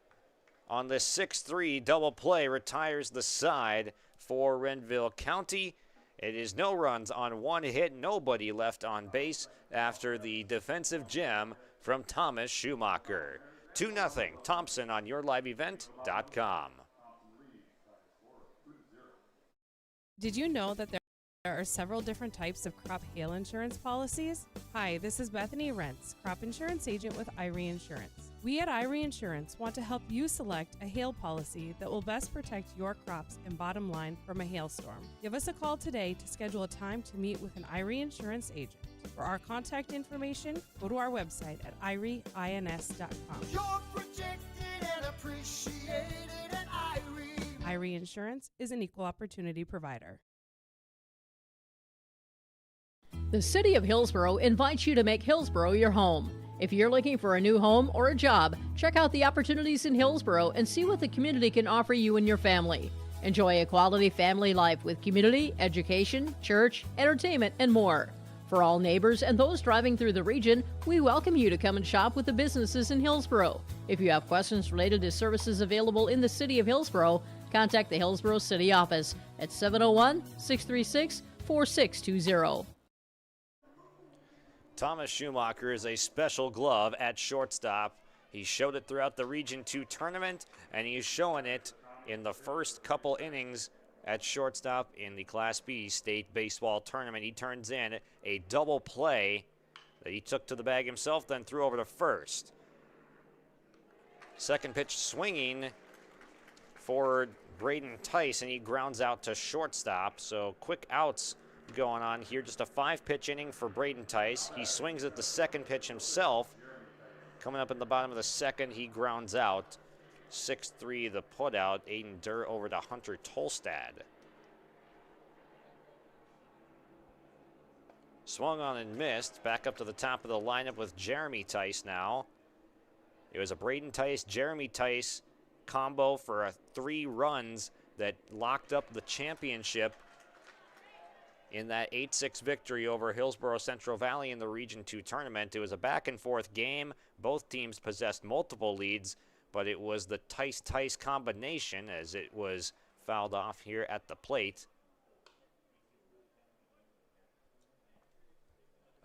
on the 6-3 double play retires the side for Renville County. It is no runs on 1 hit, nobody left on base after the defensive gem from Thomas Schumacher. 2-0 Thompson on yourliveevent.com. Did you know that there are several different types of crop hail insurance policies? Hi, this is Bethany Rentz, crop insurance agent with Irie Insurance. We at Irie Insurance want to help you select a hail policy that will best protect your crops and bottom line from a hailstorm. Give us a call today to schedule a time to meet with an Irie Insurance agent. For our contact information, go to our website at irieins.com. You're protected and appreciated at Irie. Irie Insurance is an equal opportunity provider. The City of Hillsborough invites you to make Hillsborough your home. If you're looking for a new home or a job, check out the opportunities in Hillsborough and see what the community can offer you and your family. Enjoy a quality family life with community, education, church, entertainment, and more. For all neighbors and those driving through the region, we welcome you to come and shop with the businesses in Hillsborough. If you have questions related to services available in the City of Hillsborough, contact the Hillsborough City Office at 701-636-4620. Thomas Schumacher is a special glove at shortstop. He showed it throughout the Region 2 tournament, and he's showing it in the first couple innings at shortstop in the Class B state baseball tournament. He turns in a double play that he took to the bag himself, then threw over to first. Second pitch swinging for Braden Tice, and he grounds out to shortstop. So quick outs going on here. Just a 5-pitch inning for Braden Tice. He swings at the second pitch himself. Coming up in the bottom of the second, he grounds out. 6-3 the putout. Aiden Durr over to Hunter Tolstad. Swung on and missed. Back up to the top of the lineup with Jeremy Tice now. It was a Braden Tice, Jeremy Tice combo for 3 runs that locked up the championship in that 8-6 victory over Hillsborough Central Valley in the Region 2 tournament. It was a back-and-forth game. Both teams possessed multiple leads, but it was the Tice-Tice combination as it was fouled off here at the plate.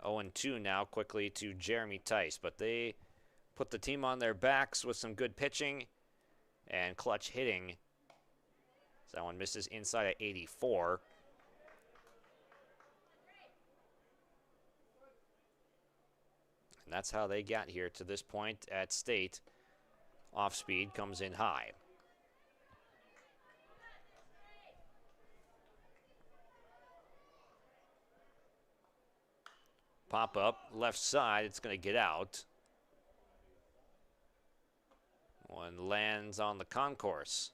0-2 now quickly to Jeremy Tice, but they put the team on their backs with some good pitching and clutch hitting. So that one misses inside at 84. And that's how they got here to this point at state. Off speed comes in high. Pop up, left side, it's going to get out. One lands on the concourse.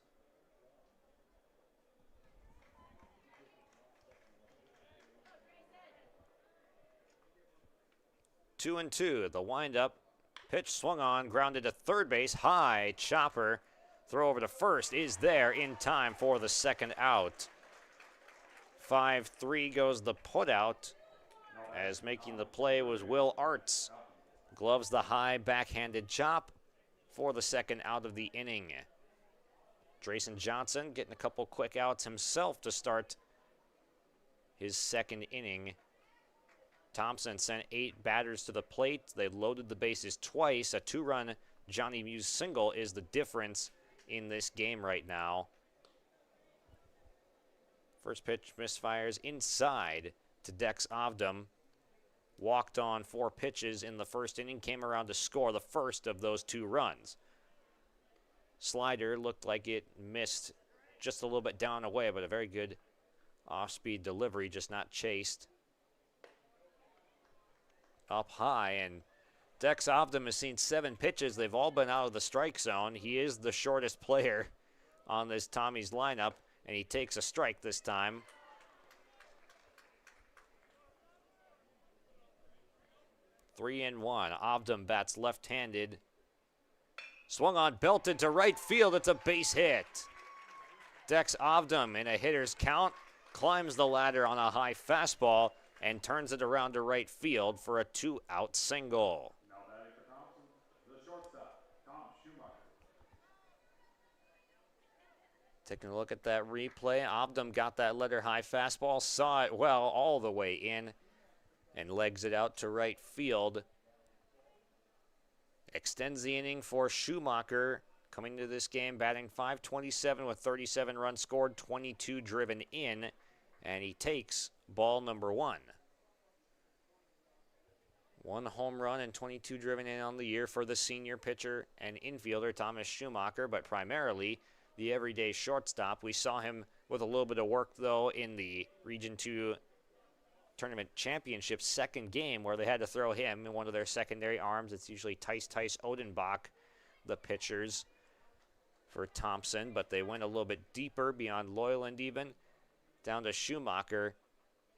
Two and two, the windup. Pitch swung on, grounded to third base, high chopper. Throw over to first is there in time for the second out. 5-3 goes the putout, as making the play was Will Arts. Gloves the high backhanded chop for the second out of the inning. Drayson Johnson getting a couple quick outs himself to start his second inning. Thompson sent 8 batters to the plate. They loaded the bases twice. A 2-run Johnny Muse single is the difference in this game right now. First pitch misfires inside to Dex Ovdam. Walked on 4 pitches in the first inning, came around to score the first of those 2 runs. Slider looked like it missed just a little bit down away, but a very good off-speed delivery, just not chased. Up high, and Dex Ovdam has seen 7 pitches. They've all been out of the strike zone. He is the shortest player on this Tommy's lineup, and he takes a strike this time. Three and one. Ovdam bats left-handed. Swung on, belted to right field. It's a base hit. Dex Ovdam in a hitter's count climbs the ladder on a high fastball and turns it around to right field for a 2-out single. Taking a look at that replay, Ovdam got that letter high fastball, saw it well all the way in, and legs it out to right field. Extends the inning for Schumacher, coming to this game batting .527 with 37 runs scored, 22 driven in, and he takes ball number 1. 1 home run and 22 driven in on the year for the senior pitcher and infielder Thomas Schumacher, but primarily the everyday shortstop. We saw him with a little bit of work, though, in the Region 2 Tournament Championship second game where they had to throw him in one of their secondary arms. It's usually Tice Odenbach, the pitchers for Thompson, but they went a little bit deeper beyond Loyland even, down to Schumacher.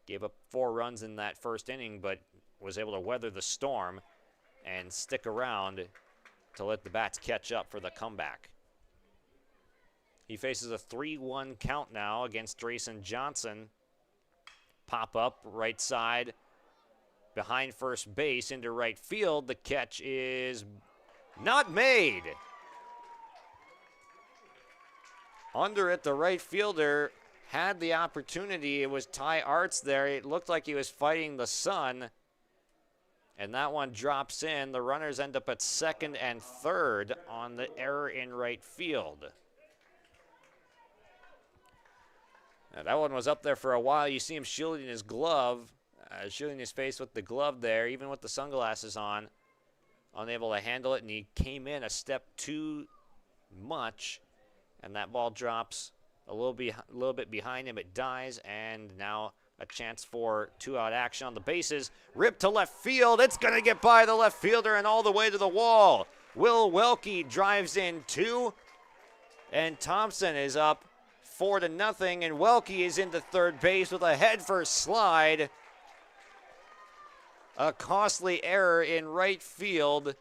Gave up 4 runs in that first inning, but was able to weather the storm and stick around to let the bats catch up for the comeback. He faces a 3-1 count now against Drayson Johnson. Pop up right side behind first base into right field. The catch is not made. Under it, the right fielder had the opportunity. It was Ty Arts there. It looked like he was fighting the sun. And that one drops in. The runners end up at second and third on the error in right field. Now, that one was up there for a while. You see him shielding his glove, shielding his face with the glove there, even with the sunglasses on, unable to handle it, and he came in a step too much, and that ball drops a little bit behind him. It dies, and now a chance for 2-out action on the bases. Ripped to left field. It's going to get by the left fielder and all the way to the wall. Will Welke drives in 2, and Thompson is up 4-0, and Welke is into third base with a head-first slide. A costly error in right field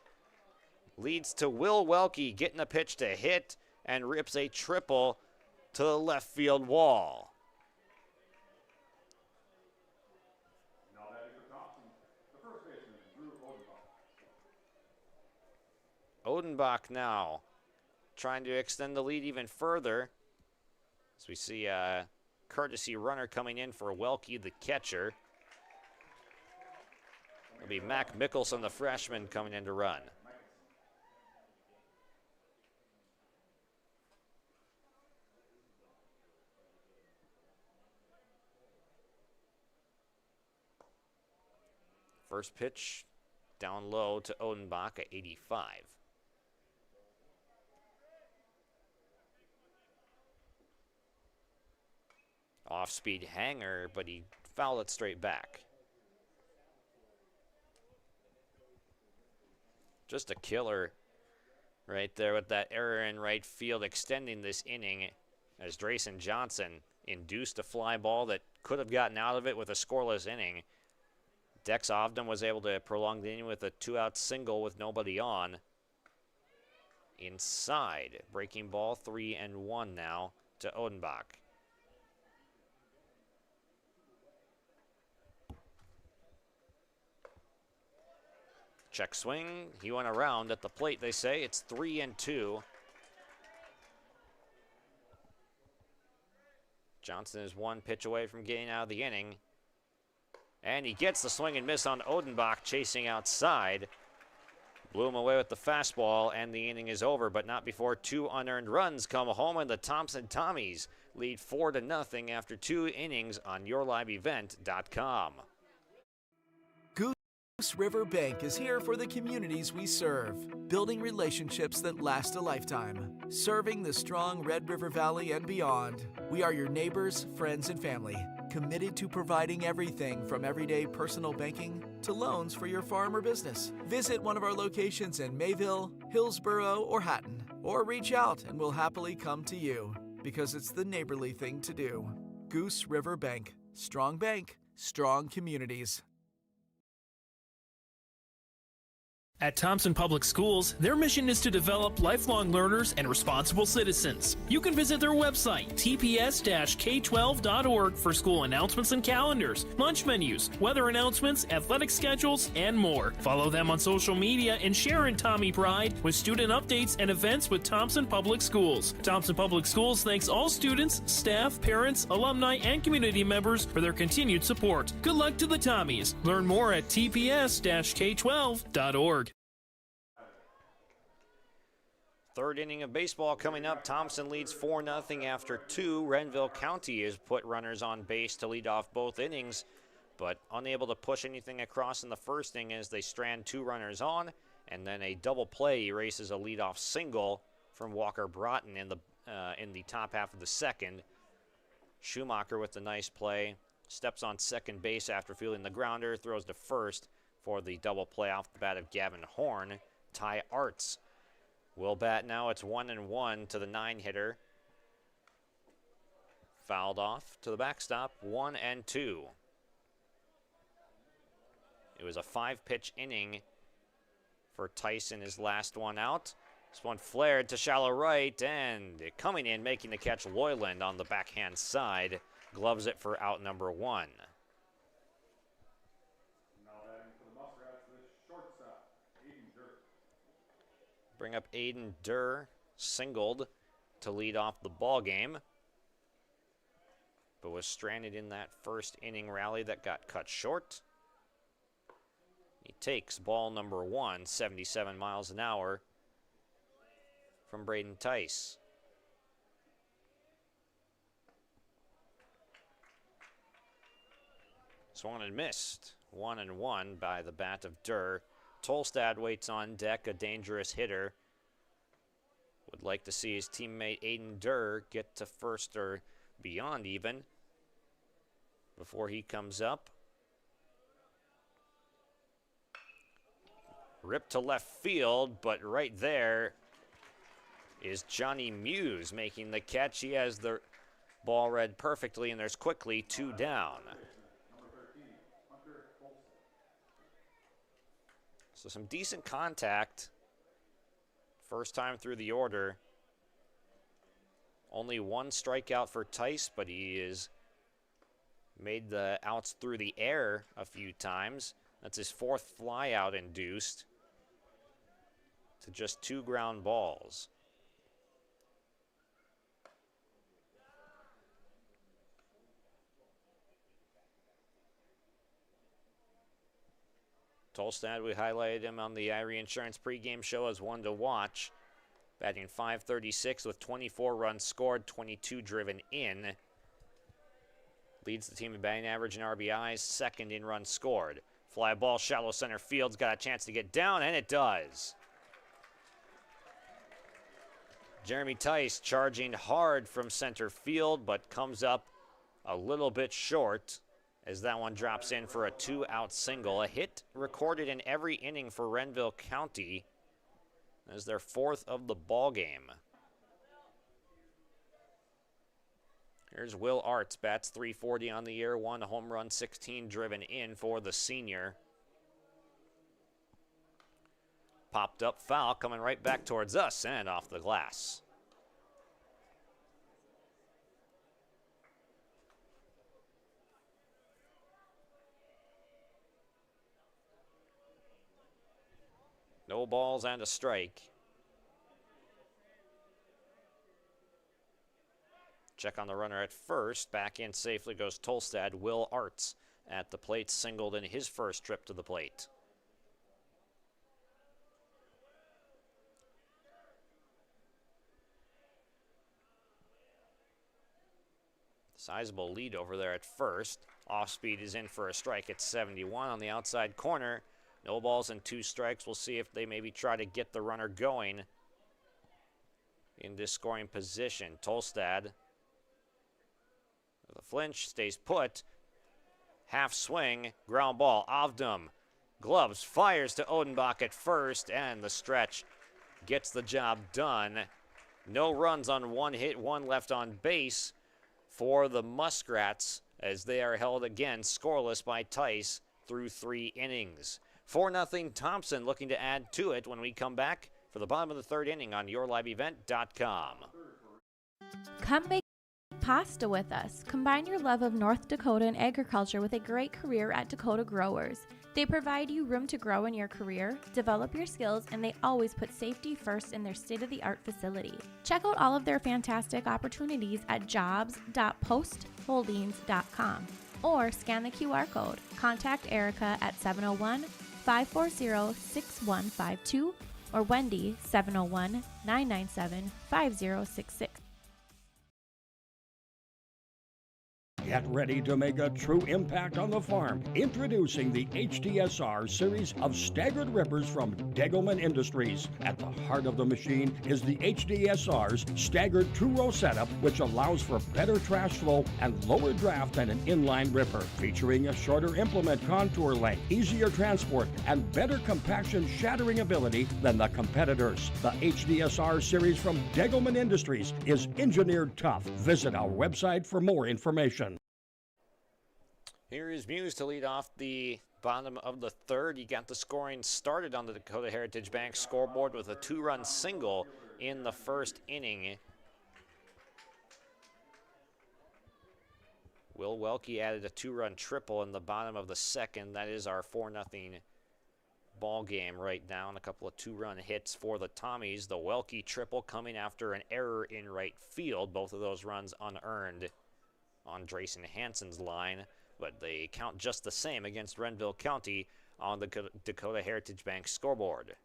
leads to Will Welke getting a pitch to hit and rips a triple to the left field wall. Odenbach now trying to extend the lead even further. So we see a courtesy runner coming in for Welke, the catcher. It'll be Mac Mickelson, the freshman, coming in to run. First pitch down low to Odenbach at 85. Off-speed hanger, but he fouled it straight back. Just a killer right there with that error in right field, extending this inning as Drayson Johnson induced a fly ball that could have gotten out of it with a scoreless inning. Dex Ovdam was able to prolong the inning with a 2-out single with nobody on. Inside, breaking ball, 3-1 now to Odenbach. Check swing. He went around at the plate, they say. It's 3-2. Johnson is 1 pitch away from getting out of the inning. And he gets the swing and miss on Odenbach, chasing outside. Blew him away with the fastball, and the inning is over, but not before 2 unearned runs come home, and the Thompson Tommies lead 4-0 after 2 innings on YourLiveEvent.com. Goose River Bank is here for the communities we serve, building relationships that last a lifetime. Serving the strong Red River Valley and beyond, we are your neighbors, friends, and family, committed to providing everything from everyday personal banking to loans for your farm or business. Visit one of our locations in Mayville, Hillsborough, or Hatton, or reach out and we'll happily come to you, because it's the neighborly thing to do. Goose River Bank, strong communities. At Thompson Public Schools, their mission is to develop lifelong learners and responsible citizens. You can visit their website, tps-k12.org, for school announcements and calendars, lunch menus, weather announcements, athletic schedules, and more. Follow them on social media and share in Tommy Pride with student updates and events with Thompson Public Schools. Thompson Public Schools thanks all students, staff, parents, alumni, and community members for their continued support. Good luck to the Tommies. Learn more at tps-k12.org. Third inning of baseball coming up. Thompson leads 4-0 after 2. Renville County has put runners on base to lead off both innings, but unable to push anything across in the first inning as they strand 2 runners on, and then a double play erases a leadoff single from Walker Broughton in the top half of the second. Schumacher with the nice play, steps on second base after fielding the grounder, throws to first for the double play off the bat of Gavin Horn. Ty Arts will bat now. It's 1-1 to the 9-hitter. Fouled off to the backstop, 1-2. It was a 5-pitch inning for Tyson, his last one out. This one flared to shallow right, and coming in, making the catch, Loyland on the backhand side. Gloves it for out number 1. Bring up Aiden Durr, singled to lead off the ball game, but was stranded in that first inning rally that got cut short. He takes ball number 1, 77 miles an hour from Braden Tice. Swung and missed. 1-1 by the bat of Durr. Tolstad waits on deck, a dangerous hitter. Would like to see his teammate Aiden Durr get to first or beyond even before he comes up. Ripped to left field, but right there is Johnny Muse making the catch. He has the ball read perfectly, and there's quickly 2 down. So some decent contact. First time through the order. Only 1 strikeout for Tice, but he has made the outs through the air a few times. That's his 4th flyout induced to just 2 ground balls. Tolstad, we highlighted him on the Irie Insurance pregame show as one to watch. Batting .536 with 24 runs scored, 22 driven in. Leads the team in batting average and RBIs, 2nd in runs scored. Fly ball, shallow center field's got a chance to get down, and it does. Jeremy Tice charging hard from center field, but comes up a little bit short as that one drops in for a 2-out single. A hit recorded in every inning for Renville County as their 4th of the ball game. Here's Will Arts, bats .340 on the year, 1 home run, 16 driven in for the senior. Popped up foul, coming right back towards us and off the glass. No balls and a strike. Check on the runner at first. Back in safely goes Tolstad. Will Arts at the plate, singled in his first trip to the plate. Sizable lead over there at first. Off speed is in for a strike at 71 on the outside corner. No balls and 2 strikes. We'll see if they maybe try to get the runner going in this scoring position. Tolstad with a flinch, stays put. Half swing, ground ball. Avdum gloves, fires to Odenbach at first, and the stretch gets the job done. No runs on 1 hit, 1 left on base for the Muskrats as they are held again scoreless by Tice through 3 innings. 4-0 Thompson looking to add to it when we come back for the bottom of the third inning on yourliveevent.com. Come make pasta with us. Combine your love of North Dakota and agriculture with a great career at Dakota Growers. They provide you room to grow in your career, develop your skills, and they always put safety first in their state-of-the-art facility. Check out all of their fantastic opportunities at jobs.postholdings.com or scan the QR code. Contact Erica at 701-540-6152 or Wendy 701-997-5066. Get ready to make a true impact on the farm. Introducing the HDSR series of staggered rippers from Degelman Industries. At the heart of the machine is the HDSR's staggered two-row setup, which allows for better trash flow and lower draft than an inline ripper. Featuring a shorter implement contour length, easier transport, and better compaction shattering ability than the competitors. The HDSR series from Degelman Industries is engineered tough. Visit our website for more information. Here is Muse to lead off the bottom of the third. He got the scoring started on the Dakota Heritage Bank scoreboard with a two-run single in the first inning. Will Welke added a two-run triple in the bottom of the second. That is our 4-0 ball game right now. And a couple of two-run hits for the Tommies. The Welke triple coming after an error in right field. Both of those runs unearned on Drayson Hansen's line, but they count just the same against Renville County on the Dakota Heritage Bank scoreboard.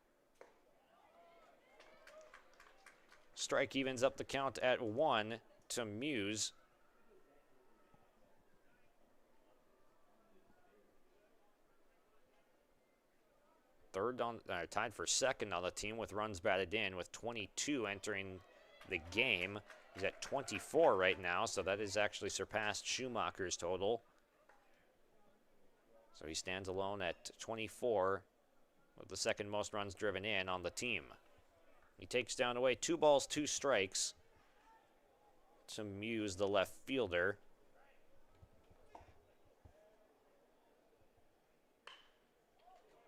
Strike evens up the count at 1 to Muse. Tied for second on the team with runs batted in, with 22 entering the game. He's at 24 right now, so that has actually surpassed Schumacher's total. So he stands alone at 24 with the second most runs driven in on the team. He takes down away 2 balls, 2 strikes to Muse, the left fielder.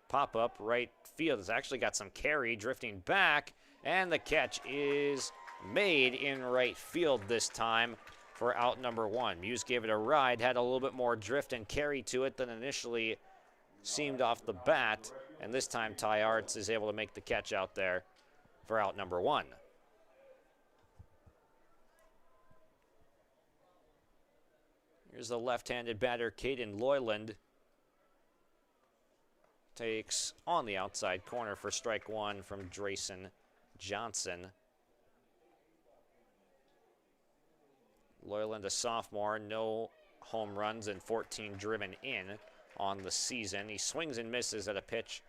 Pop up right field has actually got some carry drifting back, and the catch is made in right field this time for out number 1. Muse gave it a ride, had a little bit more drift and carry to it than initially seemed off the bat, and this time Ty Arts is able to make the catch out there for out number 1. Here's the left-handed batter, Caden Loyland. Takes on the outside corner for strike 1 from Drayson Johnson. Loyland, a sophomore, no home runs and 14 driven in on the season. He swings and misses at a pitch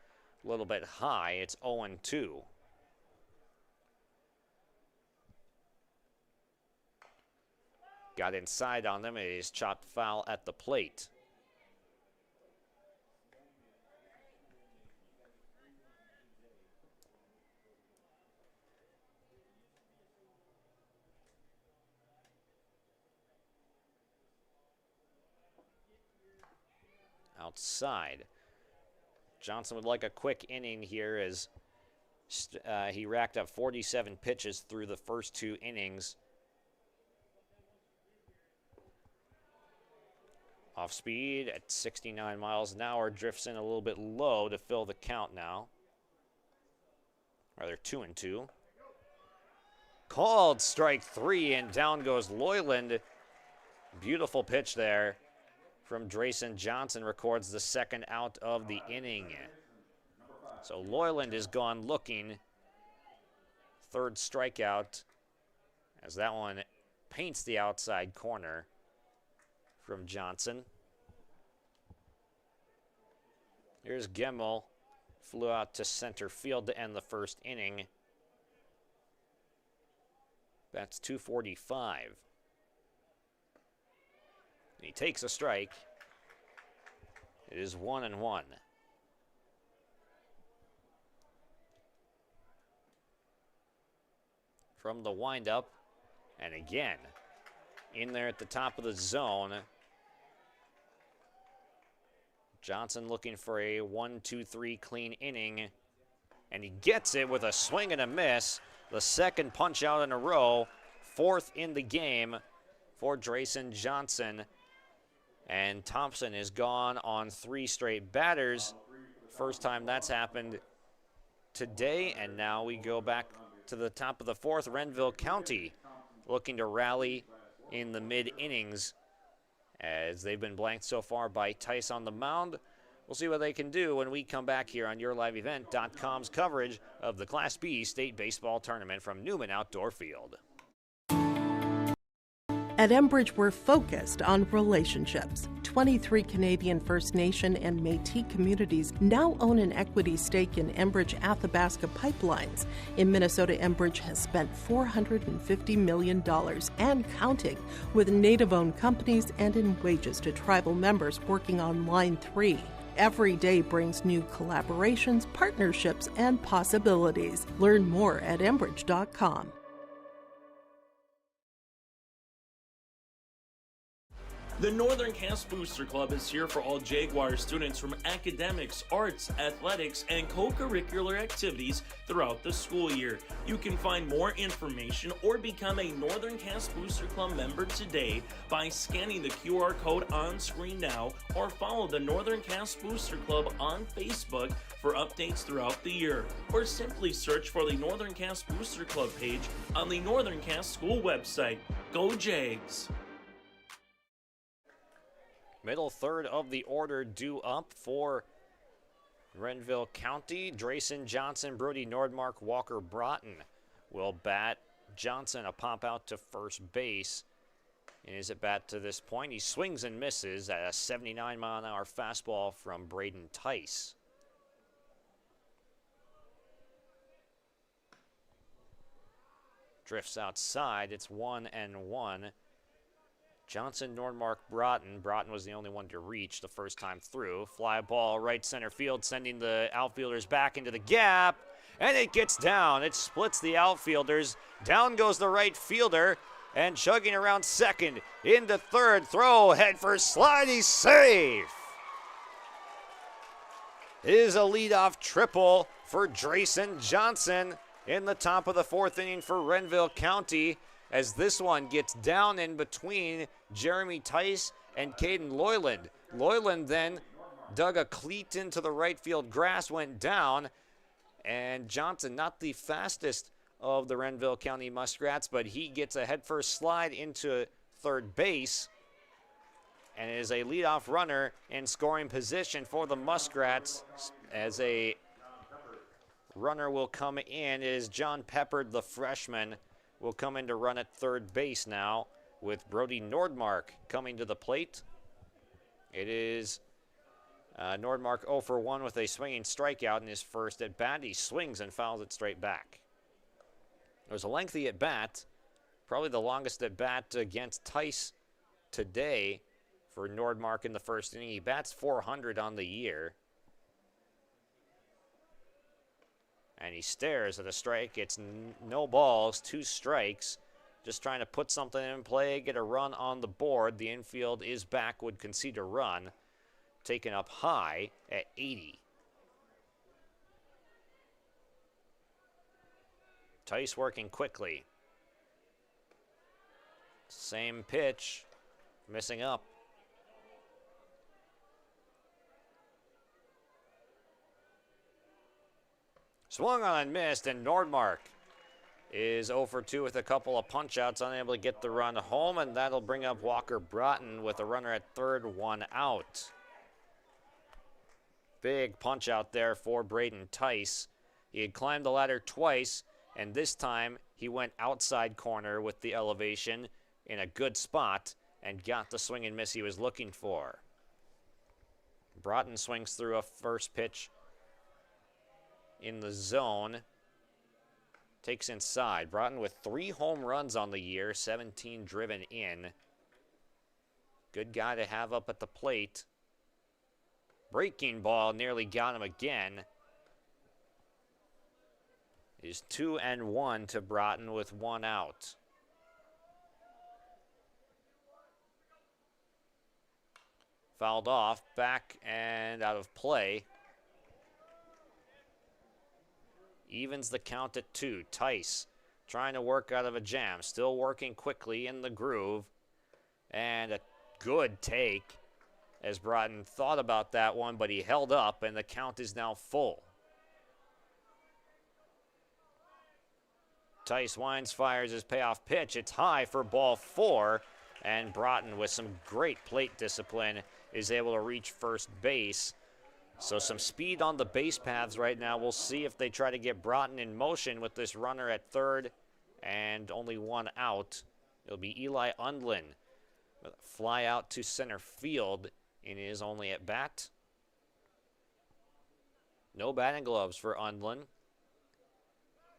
a little bit high. It's 0-2. Got inside on them. It is chopped foul at the plate. Outside. Johnson would like a quick inning here as he racked up 47 pitches through the first 2 innings. Off speed at 69 miles an hour, drifts in a little bit low to fill the count now. Rather 2-2. Called strike 3, and down goes Loyland. Beautiful pitch there from Drayson Johnson, records the second out of the inning. So Loyland is gone looking. Third strikeout as that one paints the outside corner from Johnson. Here's Gemmel. Flew out to center field to end the first inning. That's 245. He takes a strike. It is 1-1. From the windup, and again, in there at the top of the zone. Johnson looking for a 1-2-3 clean inning, and he gets it with a swing and a miss. The second punch out in a row, fourth in the game for Drayson Johnson. And Thompson is gone on 3 straight batters. First time that's happened today, and now we go back to the top of the fourth. Renville County looking to rally in the mid-innings as they've been blanked so far by Tice on the mound. We'll see what they can do when we come back here on YourLiveEvent.com's coverage of the Class B State Baseball Tournament from Newman Outdoor Field. At Enbridge, we're focused on relationships. 23 Canadian First Nation and Métis communities now own an equity stake in Enbridge Athabasca Pipelines. In Minnesota, Enbridge has spent $450 million and counting with Native-owned companies and in wages to tribal members working on Line 3. Every day brings new collaborations, partnerships, and possibilities. Learn more at Enbridge.com. The Northern Cast Booster Club is here for all Jaguar students from academics, arts, athletics, and co-curricular activities throughout the school year. You can find more information or become a Northern Cast Booster Club member today by scanning the QR code on screen now, or follow the Northern Cast Booster Club on Facebook for updates throughout the year, or simply search for the Northern Cast Booster Club page on the Northern Cast School website. Go Jags! Middle third of the order due up for Renville County. Drayson Johnson, Brody Nordmark, Walker Broughton will bat. Johnson a pop out to first base. In his at bat to this point, he swings and misses at a 79-mile-an-hour fastball from Braden Tice. Drifts outside. It's 1-1. Johnson, Nordmark, Broughton. Broughton was the only one to reach the first time through. Fly ball right center field, sending the outfielders back into the gap. And it gets down. It splits the outfielders. Down goes the right fielder. And chugging around second. Into third. Throw. Head first slide. He's safe. It is a leadoff triple for Drayson Johnson in the top of the fourth inning for Renville County, as this one gets down in between Jeremy Tice and Caden Loyland. Loyland then dug a cleat into the right field grass, went down, and Johnson, not the fastest of the Renville County Muskrats, but he gets a headfirst slide into third base and is a leadoff runner in scoring position for the Muskrats. As a runner will come in, it is John Peppard, the freshman, will come in to run at third base now, with Brody Nordmark coming to the plate. It is Nordmark 0 for 1 with a swinging strikeout in his first at bat. He swings and fouls it straight back. It was a lengthy at bat, probably the longest at bat against Tice today for Nordmark in the first inning. He bats .400 on the year. And he stares at a strike. It's no balls, 2 strikes. Just trying to put something in play, get a run on the board. The infield is back, would concede a run. Taken up high at 80. Tice working quickly. Same pitch, missing up. Swung on and missed, and Nordmark is 0 for 2 with a couple of punch-outs, unable to get the run home, and that'll bring up Walker Broughton with a runner at third, 1 out. Big punch-out there for Braden Tice. He had climbed the ladder twice, and this time he went outside corner with the elevation in a good spot and got the swing and miss he was looking for. Broughton swings through a first pitch in the zone. Takes inside. Broughton with 3 home runs on the year, 17 driven in. Good guy to have up at the plate. Breaking ball nearly got him again. It is 2-1 to Broughton with 1 out. Fouled off, back and out of play. Evens the count at 2. Tice trying to work out of a jam, still working quickly in the groove. And a good take as Broughton thought about that one, but he held up, and the count is now full. Tice winds, fires his payoff pitch. It's high for ball 4, and Broughton, with some great plate discipline, is able to reach first base. So some speed on the base paths right now. We'll see if they try to get Broughton in motion with this runner at third and only one out. It'll be Eli Undlin. Fly out to center field in his only at bat. No batting gloves for Undlin.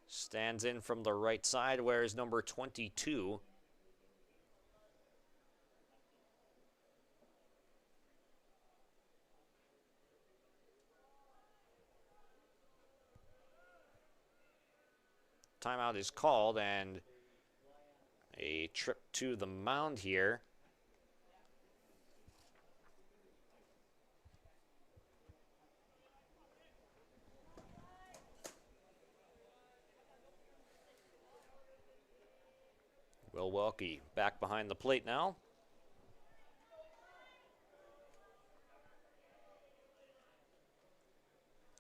Stands in from the right side, wears number 22. Timeout is called, and a trip to the mound here. Will Welke back behind the plate now.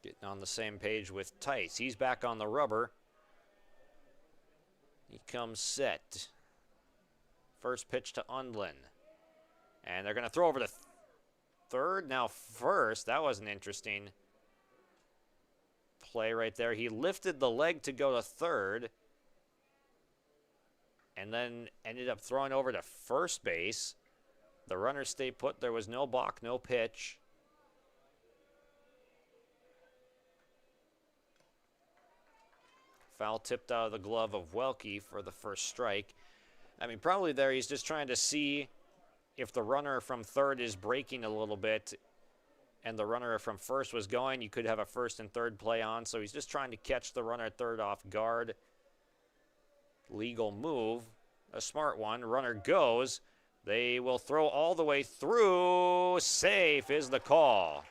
Getting on the same page with Tice. He's back on the rubber. He comes set. First pitch to Undlin. And they're going to throw over to third. Now first. That was an interesting play right there. He lifted the leg to go to third. And then ended up throwing over to first base. The runner stayed put. There was no balk, no pitch. Foul tipped out of the glove of Welke for the first strike. I mean, probably there he's just trying to see if the runner from third is breaking a little bit and the runner from first was going. You could have a first and third play on. So he's just trying to catch the runner at third off guard. Legal move, a smart one. Runner goes. They will throw all the way through. Safe is the call.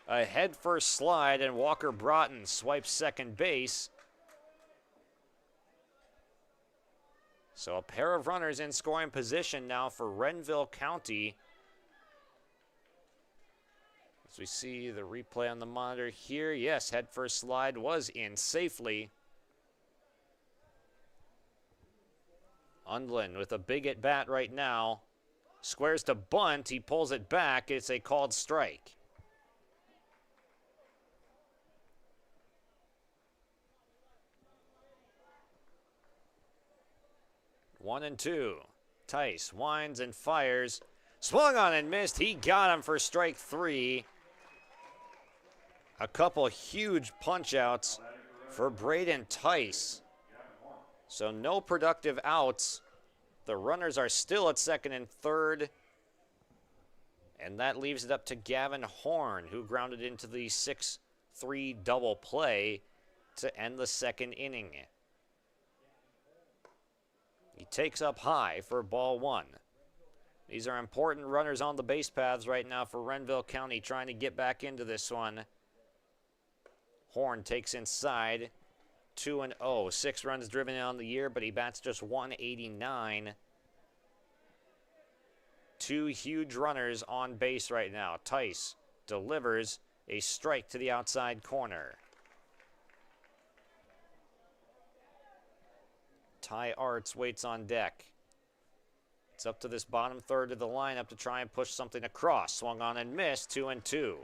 A head-first slide, and Walker Broughton swipes second base. So a pair of runners in scoring position now for Renville County. As we see the replay on the monitor here, yes, head-first slide was in safely. Undlin with a big at bat right now. Squares to bunt. He pulls it back. It's a called strike. One and two. Tice winds and fires. Swung on and missed. He got him for strike 3. A couple huge punch-outs for Braden Tice. So no productive outs. The runners are still at second and third. And that leaves it up to Gavin Horn, who grounded into the 6-3 double play to end the second inning. He takes up high for ball 1. These are important runners on the base paths right now for Renville County, trying to get back into this one. Horn takes inside. 2-0. 6 runs driven in on the year, but he bats just 189. 2 huge runners on base right now. Tice delivers a strike to the outside corner. Ty Arts waits on deck. It's up to this bottom third of the lineup to try and push something across. Swung on and missed. 2-2.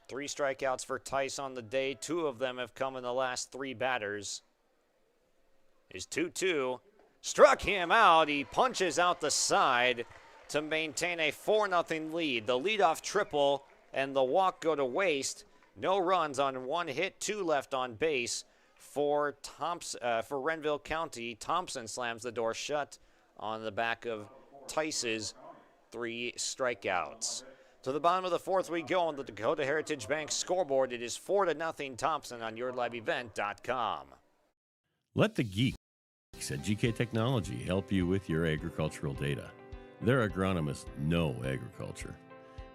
Three strikeouts for Tice on the day. 2 of them have come in the last 3 batters. His 2-2 struck him out. He punches out the side to maintain a 4-0 lead. The leadoff triple and the walk go to waste. No runs on 1 hit, 2 left on base for Renville County. Thompson slams the door shut on the back of Tice's 3 strikeouts. To the bottom of the 4th we go on the Dakota Heritage Bank scoreboard. It is 4-0 Thompson on YourLiveEvent.com. Let the geek at GK Technology help you with your agricultural data. Their agronomists know agriculture.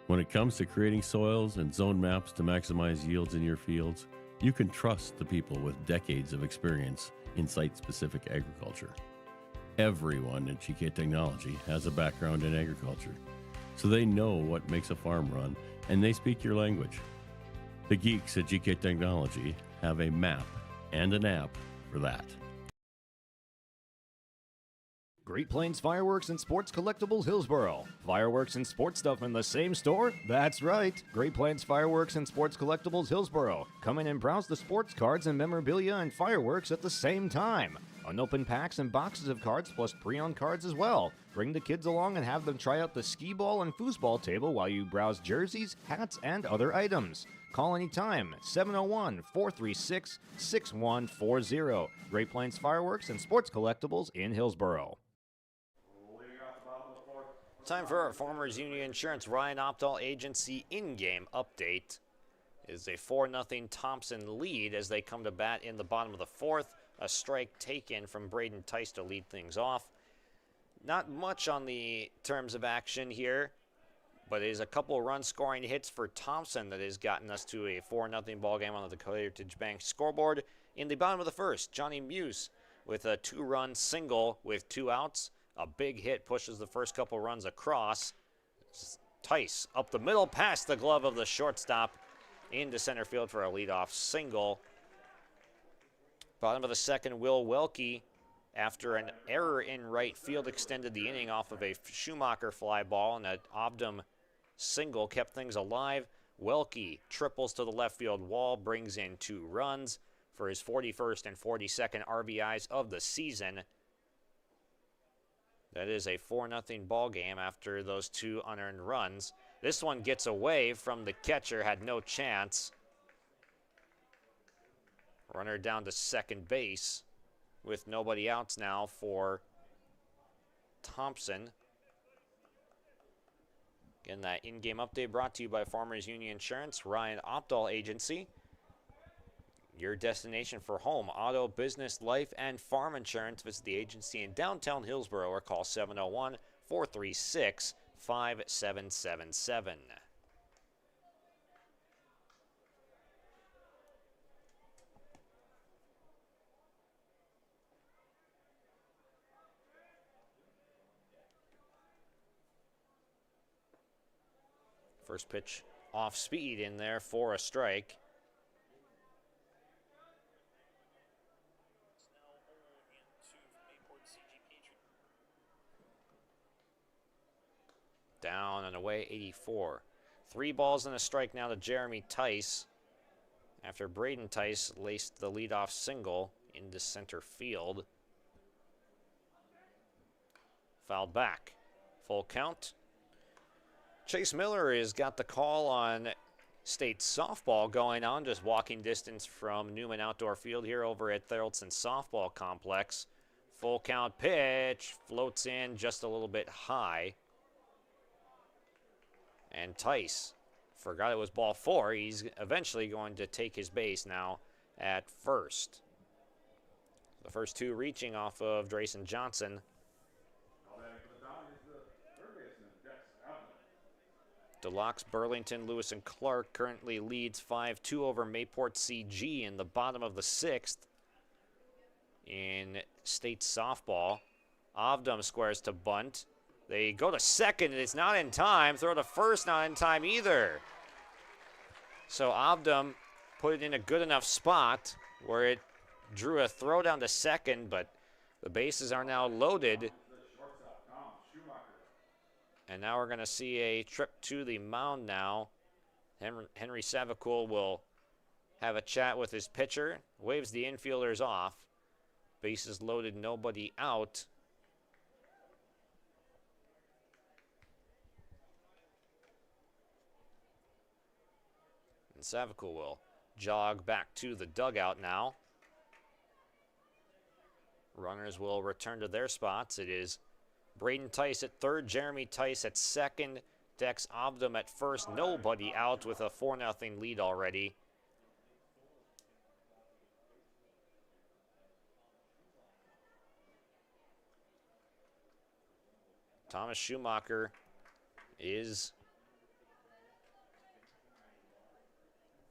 When it comes to creating soils and zone maps to maximize yields in your fields, you can trust the people with decades of experience in site-specific agriculture. Everyone at GK Technology has a background in agriculture, so they know what makes a farm run, and they speak your language. The geeks at GK Technology have a map and an app for that. Great Plains Fireworks and Sports Collectibles Hillsboro. Fireworks and sports stuff in the same store? That's right. Great Plains Fireworks and Sports Collectibles Hillsboro. Come in and browse the sports cards and memorabilia and fireworks at the same time. Unopened packs and boxes of cards plus pre-owned cards as well. Bring the kids along and have them try out the skee ball and foosball table while you browse jerseys, hats, and other items. Call anytime, 701-436-6140. Great Plains Fireworks and Sports Collectibles in Hillsboro. Time for our Farmers Union Insurance Ryan Opdahl Agency in-game update. It is a 4-0 Thompson lead as they come to bat in the bottom of the fourth. A strike taken from Braden Tice to lead things off. Not much on the terms of action here, but it is a couple of run-scoring hits for Thompson that has gotten us to a 4-0 ball game on the Dakota Heritage Bank scoreboard. In the bottom of the first, Johnny Muse with a 2-run single with 2 outs. A big hit pushes the first couple runs across. Tice up the middle past the glove of the shortstop into center field for a leadoff single. Bottom of the second, Will Welke, after an error in right field, extended the inning off of a Schumacher fly ball, and an Obdam single kept things alive. Welke triples to the left field wall, brings in 2 runs for his 41st and 42nd RBIs of the season. That is a 4-0 ball game after those 2 unearned runs. This one gets away from the catcher, had no chance. Runner down to second base with nobody outs now for Thompson. Again, that in-game update brought to you by Farmers Union Insurance, Ryan Opdahl Agency. Your destination for home, auto, business, life, and farm insurance. Visit the agency in downtown Hillsboro or call 701-436-5777. First pitch off speed in there for a strike. Down and away, 84. 3 balls and a strike now to Jeremy Tice after Braden Tice laced the leadoff single into center field. Fouled back. Full count. Chase Miller has got the call on state softball going on, just walking distance from Newman Outdoor Field here over at Thoroldson Softball Complex. Full count pitch, floats in just a little bit high. And Tice forgot it was ball 4. He's eventually going to take his base now at first. The first 2 reaching off of Drayson Johnson. Deluxe, Burlington, Lewis, and Clark currently leads 5-2 over Mayport CG in the bottom of the 6th in state softball. Obdam squares to bunt. They go to second, and it's not in time. Throw to first, not in time either. So Obdam put it in a good enough spot where it drew a throw down to second, but the bases are now loaded. And now we're going to see a trip to the mound now. Henry Savicul will have a chat with his pitcher. Waves the infielders off. Bases loaded, nobody out. And Savicul will jog back to the dugout now. Runners will return to their spots. It is Braden Tice at third, Jeremy Tice at second, Dex Obdam at first. Nobody out with a 4-0 lead already. Thomas Schumacher is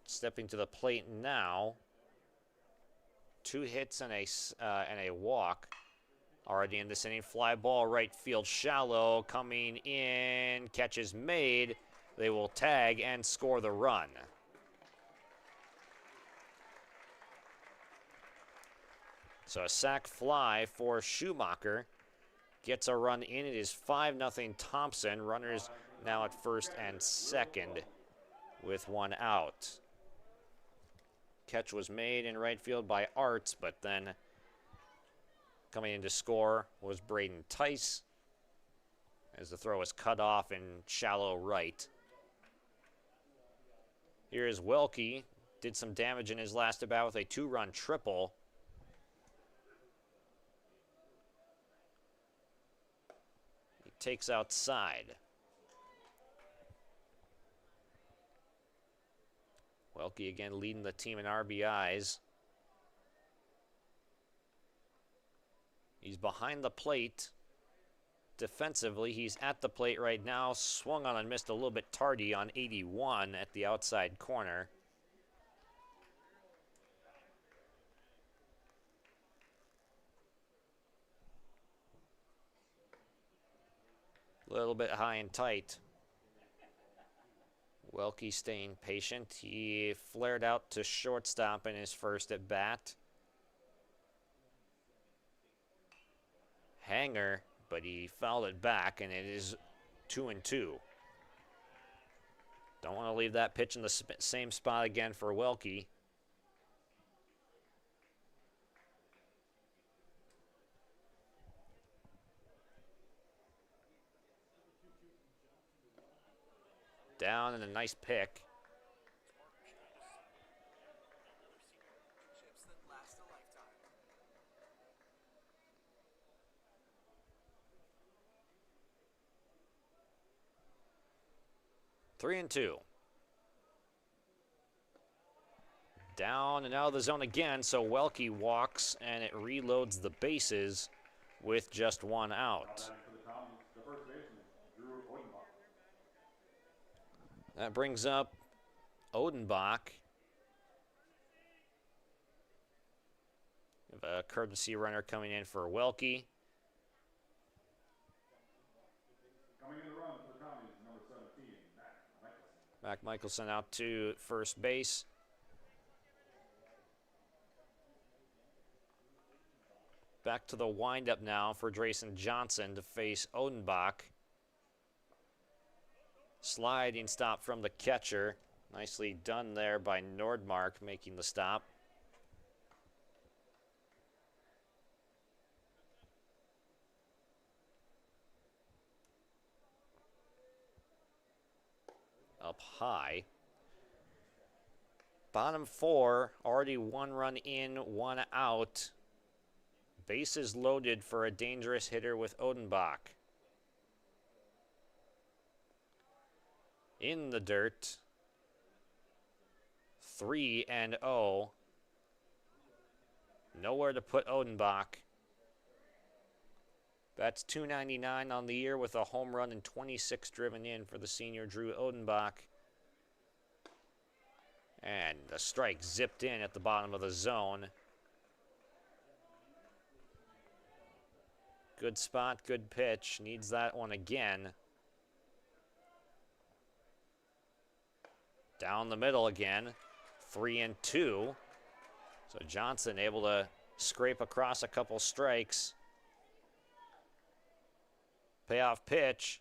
stepping to the plate now. 2 hits and a walk. Already in this inning, fly ball right field shallow, coming in, catch is made. They will tag and score the run. So a sac fly for Schumacher gets a run in. It is 5-0 Thompson. Runners now at first and second with 1 out. Catch was made in right field by Arts, but then coming in to score was Braden Tice as the throw is cut off in shallow right. Here is Welke. Did some damage in his last at-bat with a 2-run triple. He takes outside. Welke again leading the team in RBIs. He's behind the plate. Defensively, he's at the plate right now. Swung on and missed a little bit tardy on 81 at the outside corner. A little bit high and tight. Welke staying patient. He flared out to shortstop in his first at bat. Hanger, but he fouled it back, and it is 2-2. Don't want to leave that pitch in the same spot again for Welke. Down and a nice pick. Three and 2. Down and out of the zone again, so Welke walks and it reloads the bases with just 1 out. That brings up Odenbach. We have a courtesy runner coming in for Welke. Coming in the run for the Commies, number 17, Mac Michelson. Mac Michelson out to first base. Back to the windup now for Drayson Johnson to face Odenbach. Sliding stop from the catcher. Nicely done there by Nordmark, making the stop. Up high. Bottom 4, already 1 run in, 1 out. Bases loaded for a dangerous hitter with Odenbach. In the dirt. 3-0. Nowhere to put Odenbach. That's .299 on the year with a home run and 26 driven in for the senior Drew Odenbach. And the strike zipped in at the bottom of the zone. Good spot, good pitch. Needs that one again. Down the middle again. 3-2. So Johnson able to scrape across a couple strikes. Payoff pitch.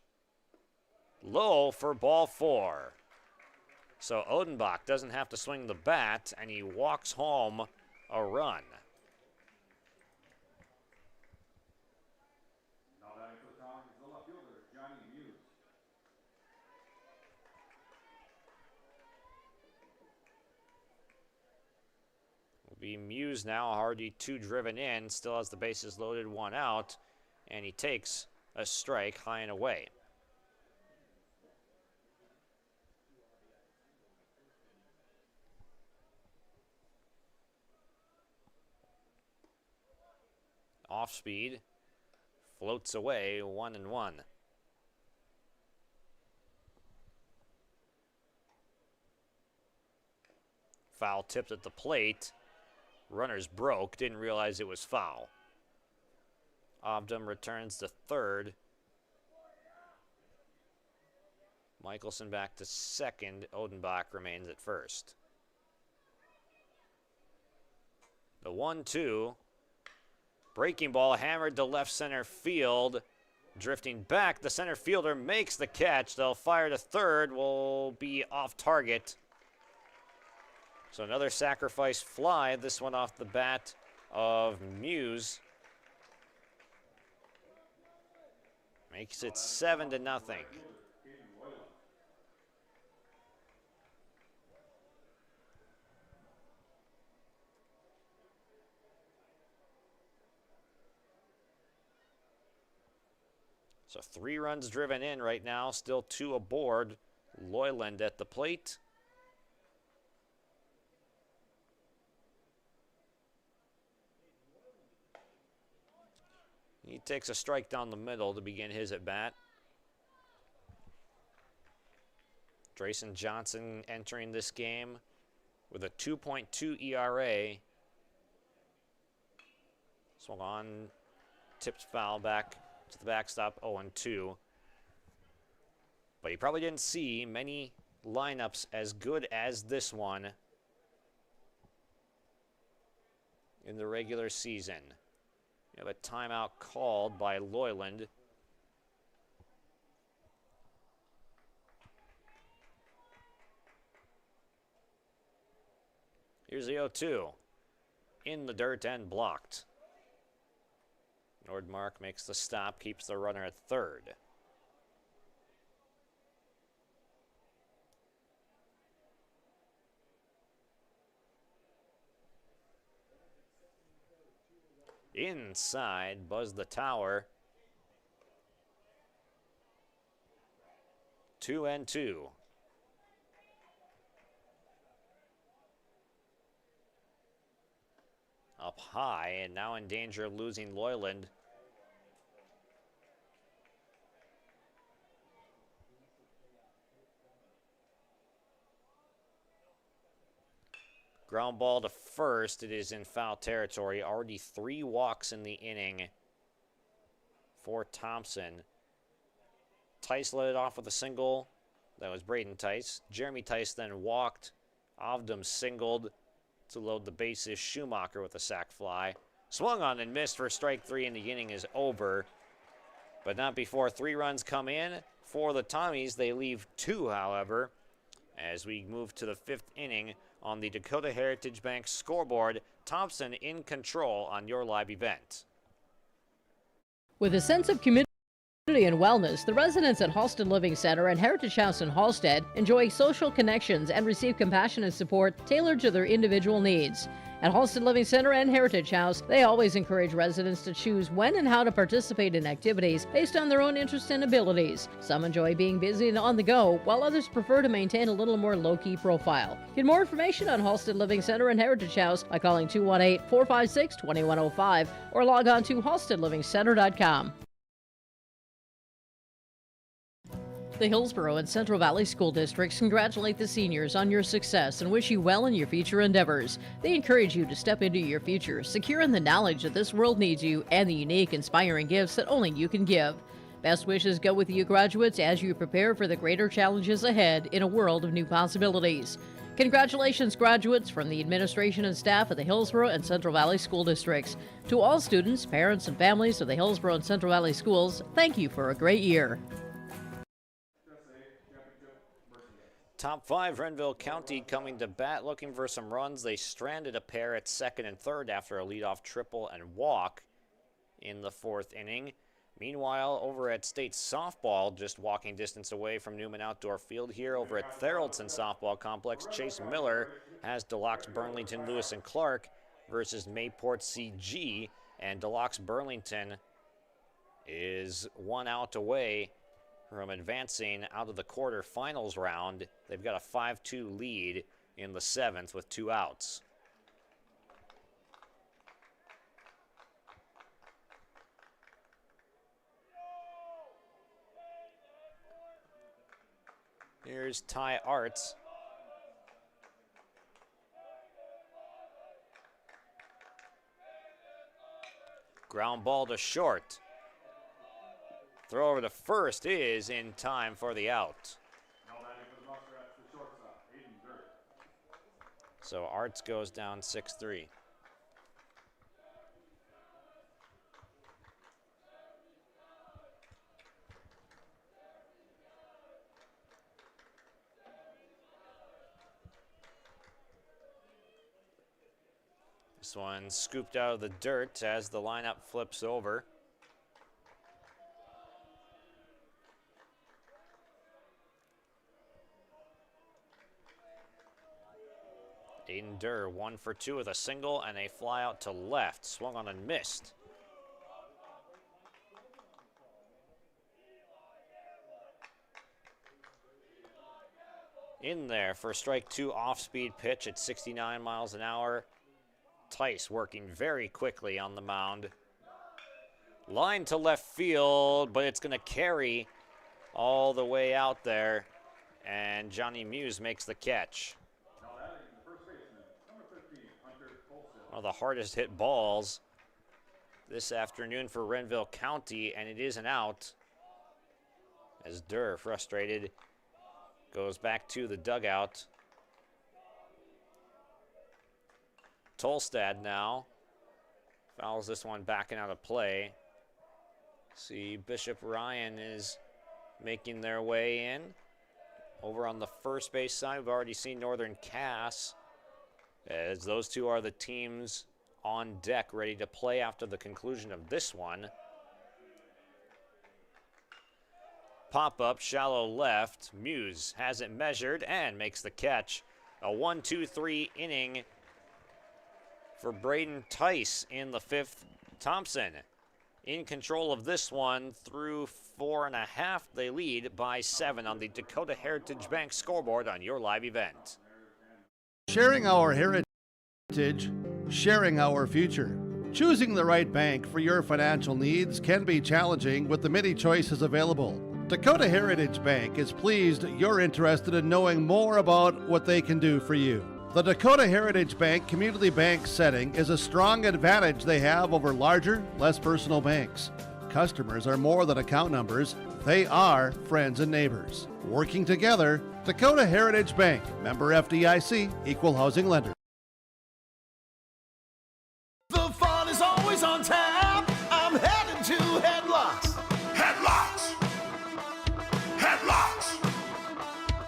Low for ball 4. So Odenbach doesn't have to swing the bat, and he walks home a run. Now batting for the Commies is the left fielder, Johnny Muse. Will be Muse now, already 2 driven in, still has the bases loaded, 1 out, and he takes a strike high and away. Off speed, floats away, 1-1. foul tipped at the plate. Runners broke, didn't realize it was foul. Obdam returns to third. Michelson back to second. Odenbach remains at first. The 1-2. Breaking ball hammered to left center field. Drifting back, the center fielder makes the catch. They'll fire to third, will be off target. So another sacrifice fly, this one off the bat of Muse. Makes it 7-0. So 3 runs driven in right now, still 2 aboard. Loyland at the plate. He takes a strike down the middle to begin his at bat. Drayson Johnson entering this game with a 2.2 ERA. Swung on, tipped foul back to the backstop, 0-2. But he probably didn't see many lineups as good as this one in the regular season. You have a timeout called by Loyland. Here's the 0-2. In the dirt and blocked. Nordmark makes the stop, keeps the runner at third. Inside, Buzz the Tower. 2-2. Up high and now in danger of losing Loyland. Ground ball to first. It is in foul territory. Already 3 walks in the inning for Thompson. Tice led it off with a single. That was Braden Tice. Jeremy Tice then walked. Ovdam singled to load the bases. Schumacher with a sac fly. Swung on and missed for strike 3, and the inning is over. But not before 3 runs come in for the Tommies. They leave 2, however, as we move to the 5th inning. On the Dakota Heritage Bank scoreboard, Thompson in control on your live event. With a sense of community and wellness, the residents at Halsted Living Center and Heritage House in Halsted enjoy social connections and receive compassionate support tailored to their individual needs. At Halsted Living Center and Heritage House, they always encourage residents to choose when and how to participate in activities based on their own interests and abilities. Some enjoy being busy and on the go, while others prefer to maintain a little more low-key profile. Get more information on Halsted Living Center and Heritage House by calling 218-456-2105 or log on to halstedlivingcenter.com. The Hillsborough and Central Valley School Districts congratulate the seniors on your success and wish you well in your future endeavors. They encourage you to step into your future, secure in the knowledge that this world needs you and the unique, inspiring gifts that only you can give. Best wishes go with you graduates as you prepare for the greater challenges ahead in a world of new possibilities. Congratulations, graduates, from the administration and staff of the Hillsborough and Central Valley School Districts. To all students, parents, and families of the Hillsborough and Central Valley Schools, thank you for a great year. Top 5, Renville County coming to bat, looking for some runs. They stranded a pair at second and third after a leadoff triple and walk in the 4th inning. Meanwhile, over at State Softball, just walking distance away from Newman Outdoor Field here, over at Theraldson Softball Complex, Chase Miller has Deluxe, Burlington, Lewis, and Clark versus Mayport CG, and Deluxe Burlington is 1 out away from advancing out of the quarterfinals round. They've got a 5-2 lead in the 7th with 2 outs. Here's Ty Arts. Ground ball to short. Throw over to first is in time for the out. So Arts goes down 6-3. This one scooped out of the dirt as the lineup flips over. Aiden Durr 1 for 2 with a single and a fly out to left. Swung on and missed. In there for strike 2 off-speed pitch at 69 miles an hour. Tice working very quickly on the mound. Line to left field, but it's going to carry all the way out there. And Johnny Muse makes the catch. One of the hardest hit balls this afternoon for Renville County, and it is an out. As Durr, frustrated, goes back to the dugout. Tolstad now fouls this one back and out of play. See, Bishop Ryan is making their way in. Over on the first base side, we've already seen Northern Cass, as those two are the teams on deck ready to play after the conclusion of this one. Pop-up, shallow left. Muse has it measured and makes the catch. A 1-2-3 inning for Braden Tice in the fifth. Thompson in control of this one through 4.5. They lead by 7 on the Dakota Heritage Bank scoreboard on your live event. Sharing our heritage, sharing our future. Choosing the right bank for your financial needs can be challenging with the many choices available. Dakota Heritage Bank is pleased you're interested in knowing more about what they can do for you. The Dakota Heritage Bank community bank setting is a strong advantage they have over larger, less personal banks. Customers are more than account numbers, they are friends and neighbors. Working together, Dakota Heritage Bank, member FDIC, equal housing lender. The fun is always on tap. I'm heading to Headlocks. Headlocks. Headlocks.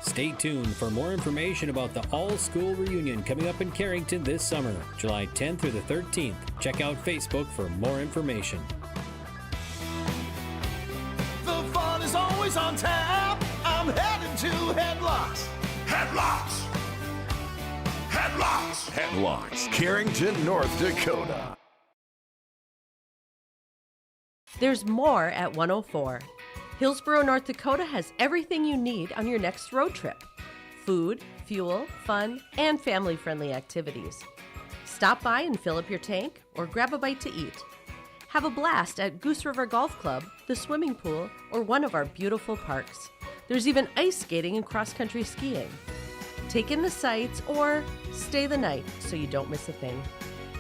Stay tuned for more information about the all-school reunion coming up in Carrington this summer, July 10th through the 13th. Check out Facebook for more information. The fun is always on tap. I'm heading to Headlocks. Headlocks. Headlocks. Headlocks. Carrington, North Dakota. There's more at 104. Hillsborough, North Dakota has everything you need on your next road trip. Food, fuel, fun, and family-friendly activities. Stop by and fill up your tank or grab a bite to eat. Have a blast at Goose River Golf Club, the swimming pool, or one of our beautiful parks. There's even ice skating and cross-country skiing. Take in the sights or stay the night so you don't miss a thing.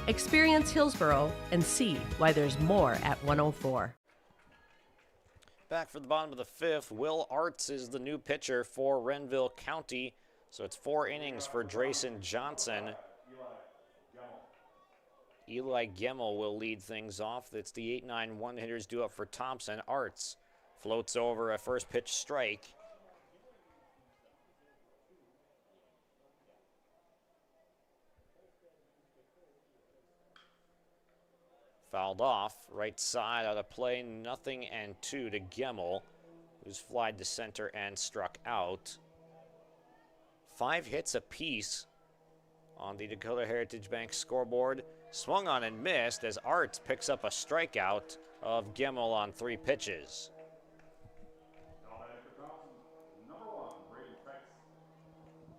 Experience Hillsborough and see why there's more at 104. Back for the bottom of the fifth, Will Arts is the new pitcher for Renville County. So it's 4 innings for Drayson Johnson. Eli Gemmel will lead things off. It's the 8-9 one-hitters due up for Thompson. Arts floats over a first pitch strike. Fouled off, right side out of play, 0-2 to Gemmel, who's flied to center and struck out. 5 hits apiece on the Dakota Heritage Bank scoreboard. Swung on and missed as Arts picks up a strikeout of Gemmel on 3 pitches.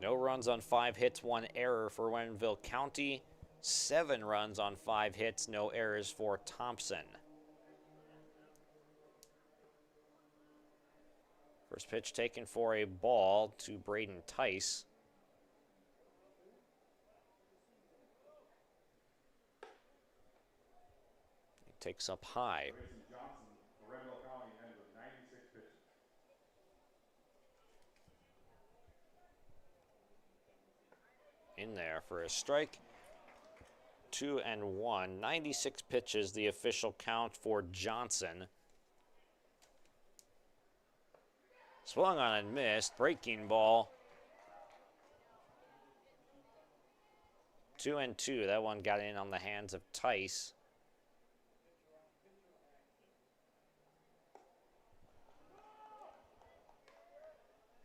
No runs on 5 hits, 1 error for Renville County. 7 runs on 5 hits, no errors for Thompson. First pitch taken for a ball to Braden Tice. takes up high. Johnson for Renville County ended with 96 pitches. In there for a strike. 2-1. 96 pitches, the official count for Johnson. Swung on and missed. Breaking ball. 2-2. That one got in on the hands of Tice.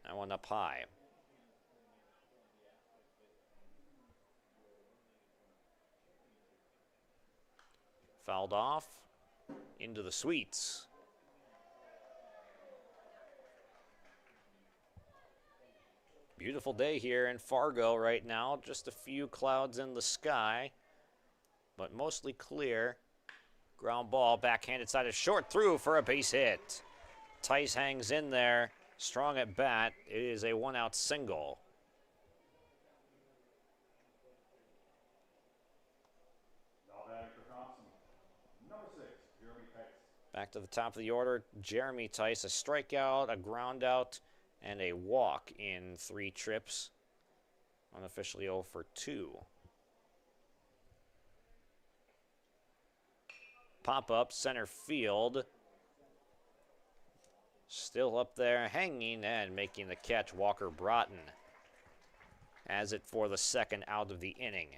That one up high. Fouled off into the sweets. Beautiful day here in Fargo right now. Just a few clouds in the sky, but mostly clear. Ground ball, backhanded side of short through for a base hit. Tice hangs in there, strong at bat. It is a 1-out single. Back to the top of the order, Jeremy Tice, a strikeout, a ground out, and a walk in 3 trips. Unofficially 0 for 2. Pop up, center field. Still up there, hanging and making the catch, Walker Broughton. Has it for the 2nd out of the inning.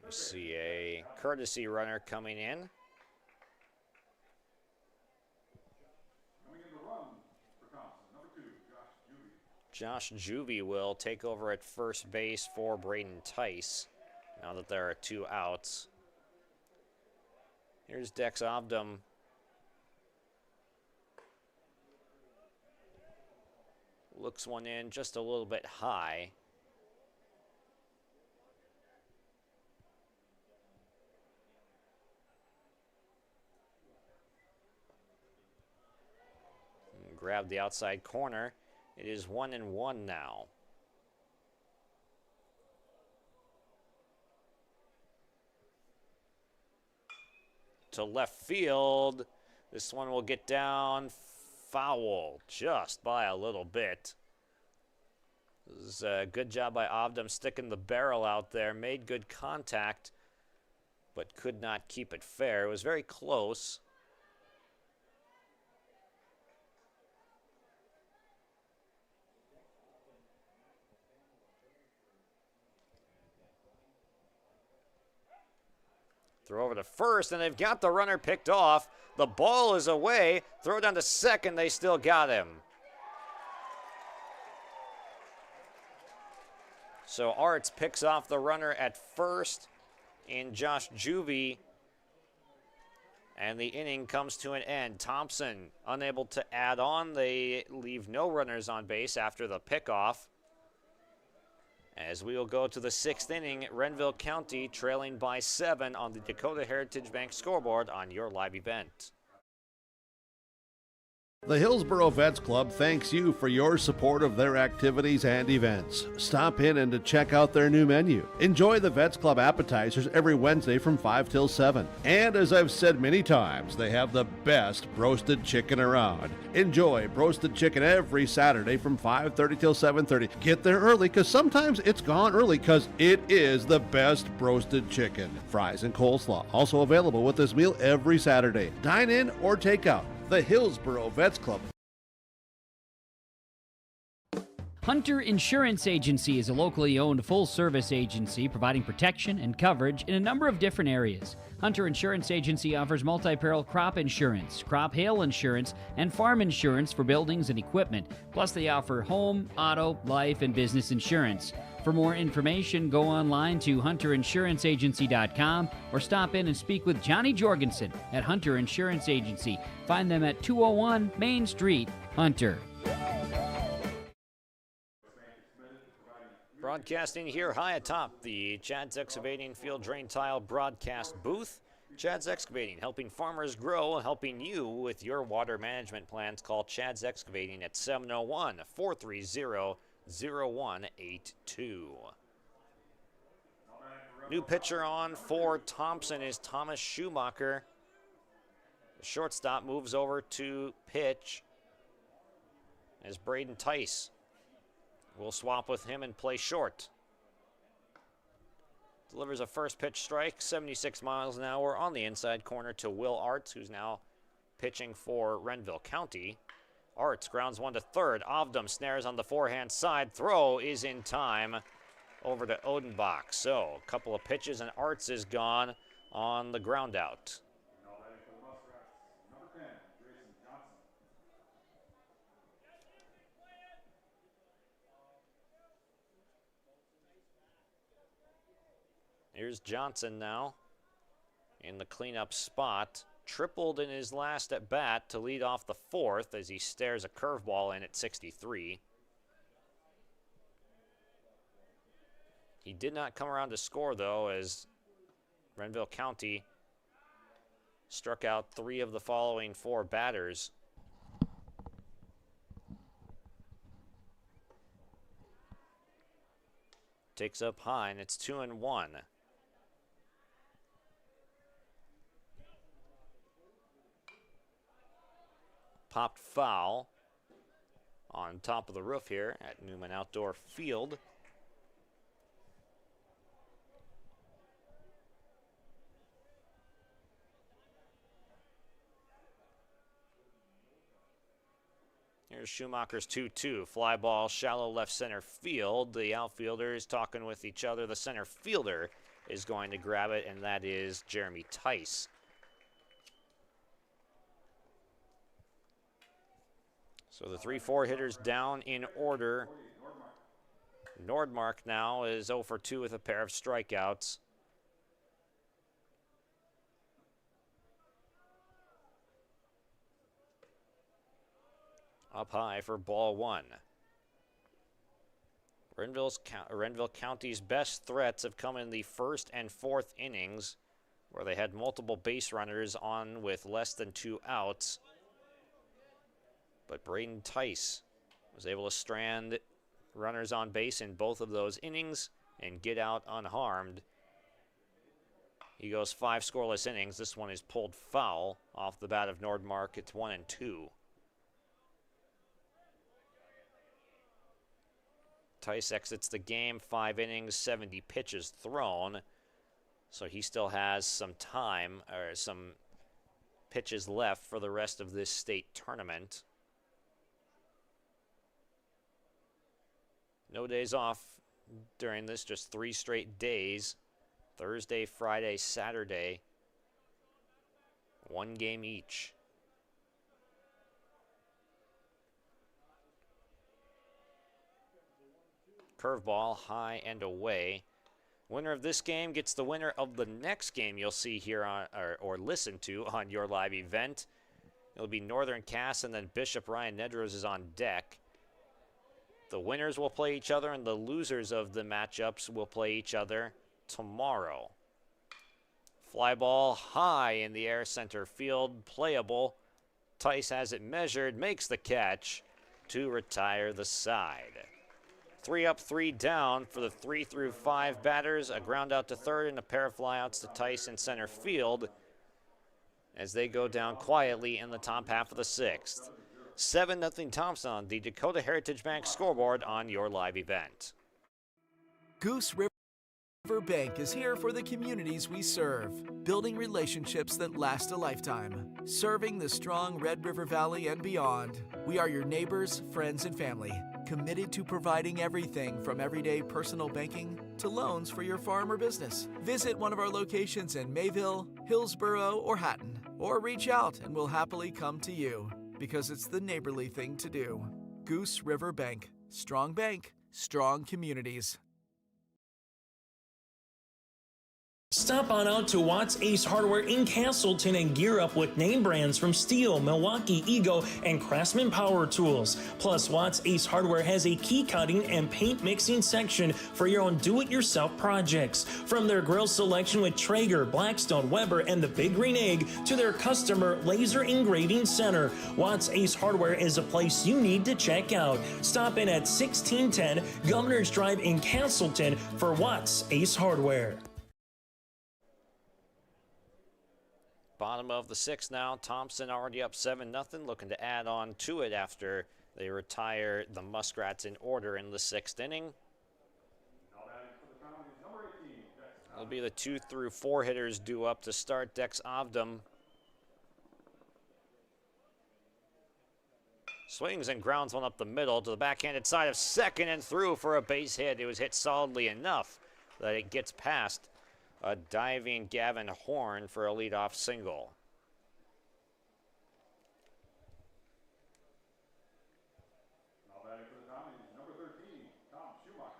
We see a courtesy runner coming in. Coming in the run for Thompson, number 2, Josh Juvie will take over at first base for Braden Tice now that there are 2 outs. Here's Dex Obdam. Looks one in just a little bit high. Grab the outside corner. It is 1-1 now. To left field. This one will get down foul just by a little bit. This is a good job by Obdam sticking the barrel out there. Made good contact, but could not keep it fair. It was very close. Throw over to first, and they've got the runner picked off. The ball is away. Throw down to second. They still got him. So Arts picks off the runner at first in Josh Juvie. And the inning comes to an end. Thompson unable to add on. They leave no runners on base after the pickoff. As we will go to the 6th inning, Renville County trailing by 7 on the Dakota Heritage Bank scoreboard on your live event. The Hillsboro Vets Club thanks you for your support of their activities and events. Stop in and to check out their new menu. Enjoy the Vets Club appetizers every Wednesday from 5 till 7. And as I've said many times, they have the best roasted chicken around. Enjoy roasted chicken every Saturday from 5:30 till 7:30. Get there early because sometimes it's gone early because it is the best roasted chicken. Fries and coleslaw also available with this meal every Saturday. Dine in or take out. The Hillsboro Vets Club. Hunter Insurance Agency is a locally owned full-service agency providing protection and coverage in a number of different areas. Hunter Insurance Agency offers multi-peril crop insurance, crop hail insurance, and farm insurance for buildings and equipment. Plus, they offer home, auto, life, and business insurance. For more information, go online to hunterinsuranceagency.com or stop in and speak with Johnny Jorgensen at Hunter Insurance Agency. Find them at 201 Main Street, Hunter. Broadcasting here high atop the Chad's Excavating Field Drain Tile broadcast booth. Chad's Excavating, helping farmers grow, helping you with your water management plans. Call Chad's Excavating at 701-430-0182. New pitcher on for Thompson is Thomas Schumacher. The shortstop moves over to pitch as Braden Tice will swap with him and play short. Delivers a first pitch strike, 76 miles an hour on the inside corner to Will Arts, who's now pitching for Renville County. Arts grounds one to third. Ovdom snares on the forehand side. Throw is in time over to Odenbach. So a couple of pitches and Arts is gone on the ground out. Here's Johnson now in the cleanup spot. Tripled in his last at bat to lead off the fourth as he stares a curveball in at 63. He did not come around to score, though, as Renville County struck out 3 of the following 4 batters. Takes up high, and it's 2-1. Popped foul on top of the roof here at Newman Outdoor Field. Here's Schumacher's 2-2. Fly ball, shallow left center field. The outfielders talking with each other. The center fielder is going to grab it, and that is Jeremy Tice. So the 3-4 hitters down in order. Nordmark now is 0 for 2 with a pair of strikeouts. Up high for ball 1. Renville County's best threats have come in the first and fourth innings, where they had multiple base runners on with less than 2 outs. But Braden Tice was able to strand runners on base in both of those innings and get out unharmed. He goes 5 scoreless innings. This one is pulled foul off the bat of Nordmark. It's 1-2. Tice exits the game, 5 innings, 70 pitches thrown. So he still has some time, or some pitches left for the rest of this state tournament. No days off during this, just 3 straight days. Thursday, Friday, Saturday. 1 game each. Curveball, high and away. Winner of this game gets the winner of the next game you'll see here on, or listen to on your live event. It'll be Northern Cass, and then Bishop Ryan Nedros is on deck. The winners will play each other, and the losers of the matchups will play each other tomorrow. Fly ball high in the air, center field, playable. Tice has it measured, makes the catch to retire the side. 3 up, 3 down for the 3 through 5 batters. A ground out to third and a pair of flyouts to Tice in center field as they go down quietly in the top half of the 6th. 7-0 Thompson on the Dakota Heritage Bank scoreboard on your live event. Goose River Bank is here for the communities we serve, building relationships that last a lifetime. Serving the strong Red River Valley and beyond, we are your neighbors, friends, and family, committed to providing everything from everyday personal banking to loans for your farm or business. Visit one of our locations in Mayville, Hillsboro, or Hatton, or reach out and we'll happily come to you, because it's the neighborly thing to do. Goose River Bank. Strong bank, strong communities. Stop on out to Watts Ace Hardware in Castleton and gear up with name brands from Steel, Milwaukee, Ego, and Craftsman Power Tools. Plus, Watts Ace Hardware has a key cutting and paint mixing section for your own do-it-yourself projects. From their grill selection with Traeger, Blackstone, Weber, and the Big Green Egg to their customer laser engraving center, Watts Ace Hardware is a place you need to check out. Stop in at 1610 Governor's Drive in Castleton for Watts Ace Hardware. Bottom of the sixth now. Thompson already up 7-0, looking to add on to it after they retire the Muskrats in order in the sixth inning. It'll be the 2 through 4 hitters due up to start. Dex Avdam swings and grounds one up the middle to the backhanded side of second and through for a base hit. It was hit solidly enough that it gets past a diving Gavin Horn for a leadoff single. Now batting for the Tommies, number 13, Tom Schumacher.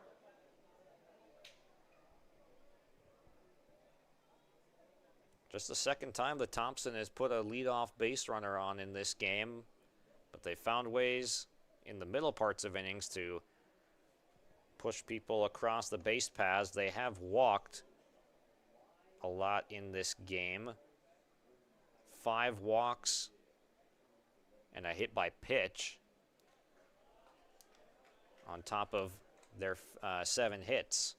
Just the second time that Thompson has put a leadoff base runner on in this game, but they found ways in the middle parts of innings to push people across the base paths. They have walked a lot in this game. 5 walks and a hit by pitch on top of their 7 hits.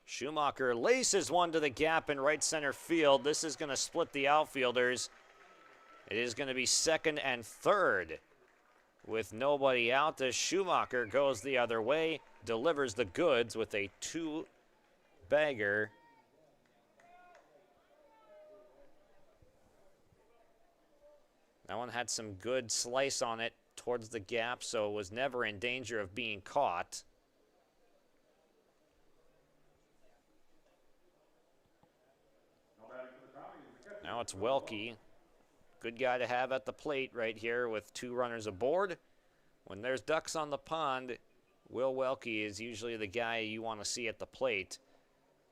Schumacher laces one to the gap in right center field. This is going to split the outfielders. It is going to be second and third with nobody out as Schumacher goes the other way, delivers the goods with a 2-bagger. That one had some good slice on it towards the gap, so it was never in danger of being caught. Now it's Welke. Good guy to have at the plate right here with 2 runners aboard. When there's ducks on the pond, Will Welke is usually the guy you want to see at the plate,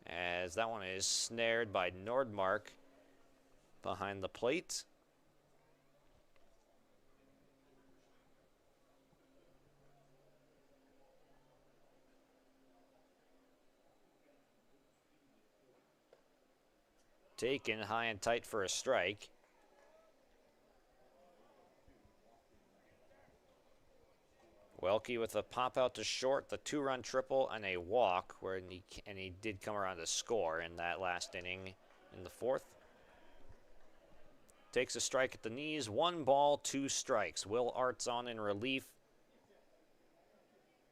as that one is snared by Nordmark behind the plate. Taken high and tight for a strike. Welke with a pop out to short, the 2-run triple and a walk, where he did come around to score in that last inning in the 4th. Takes a strike at the knees, 1 ball, 2 strikes. Will Art's on in relief.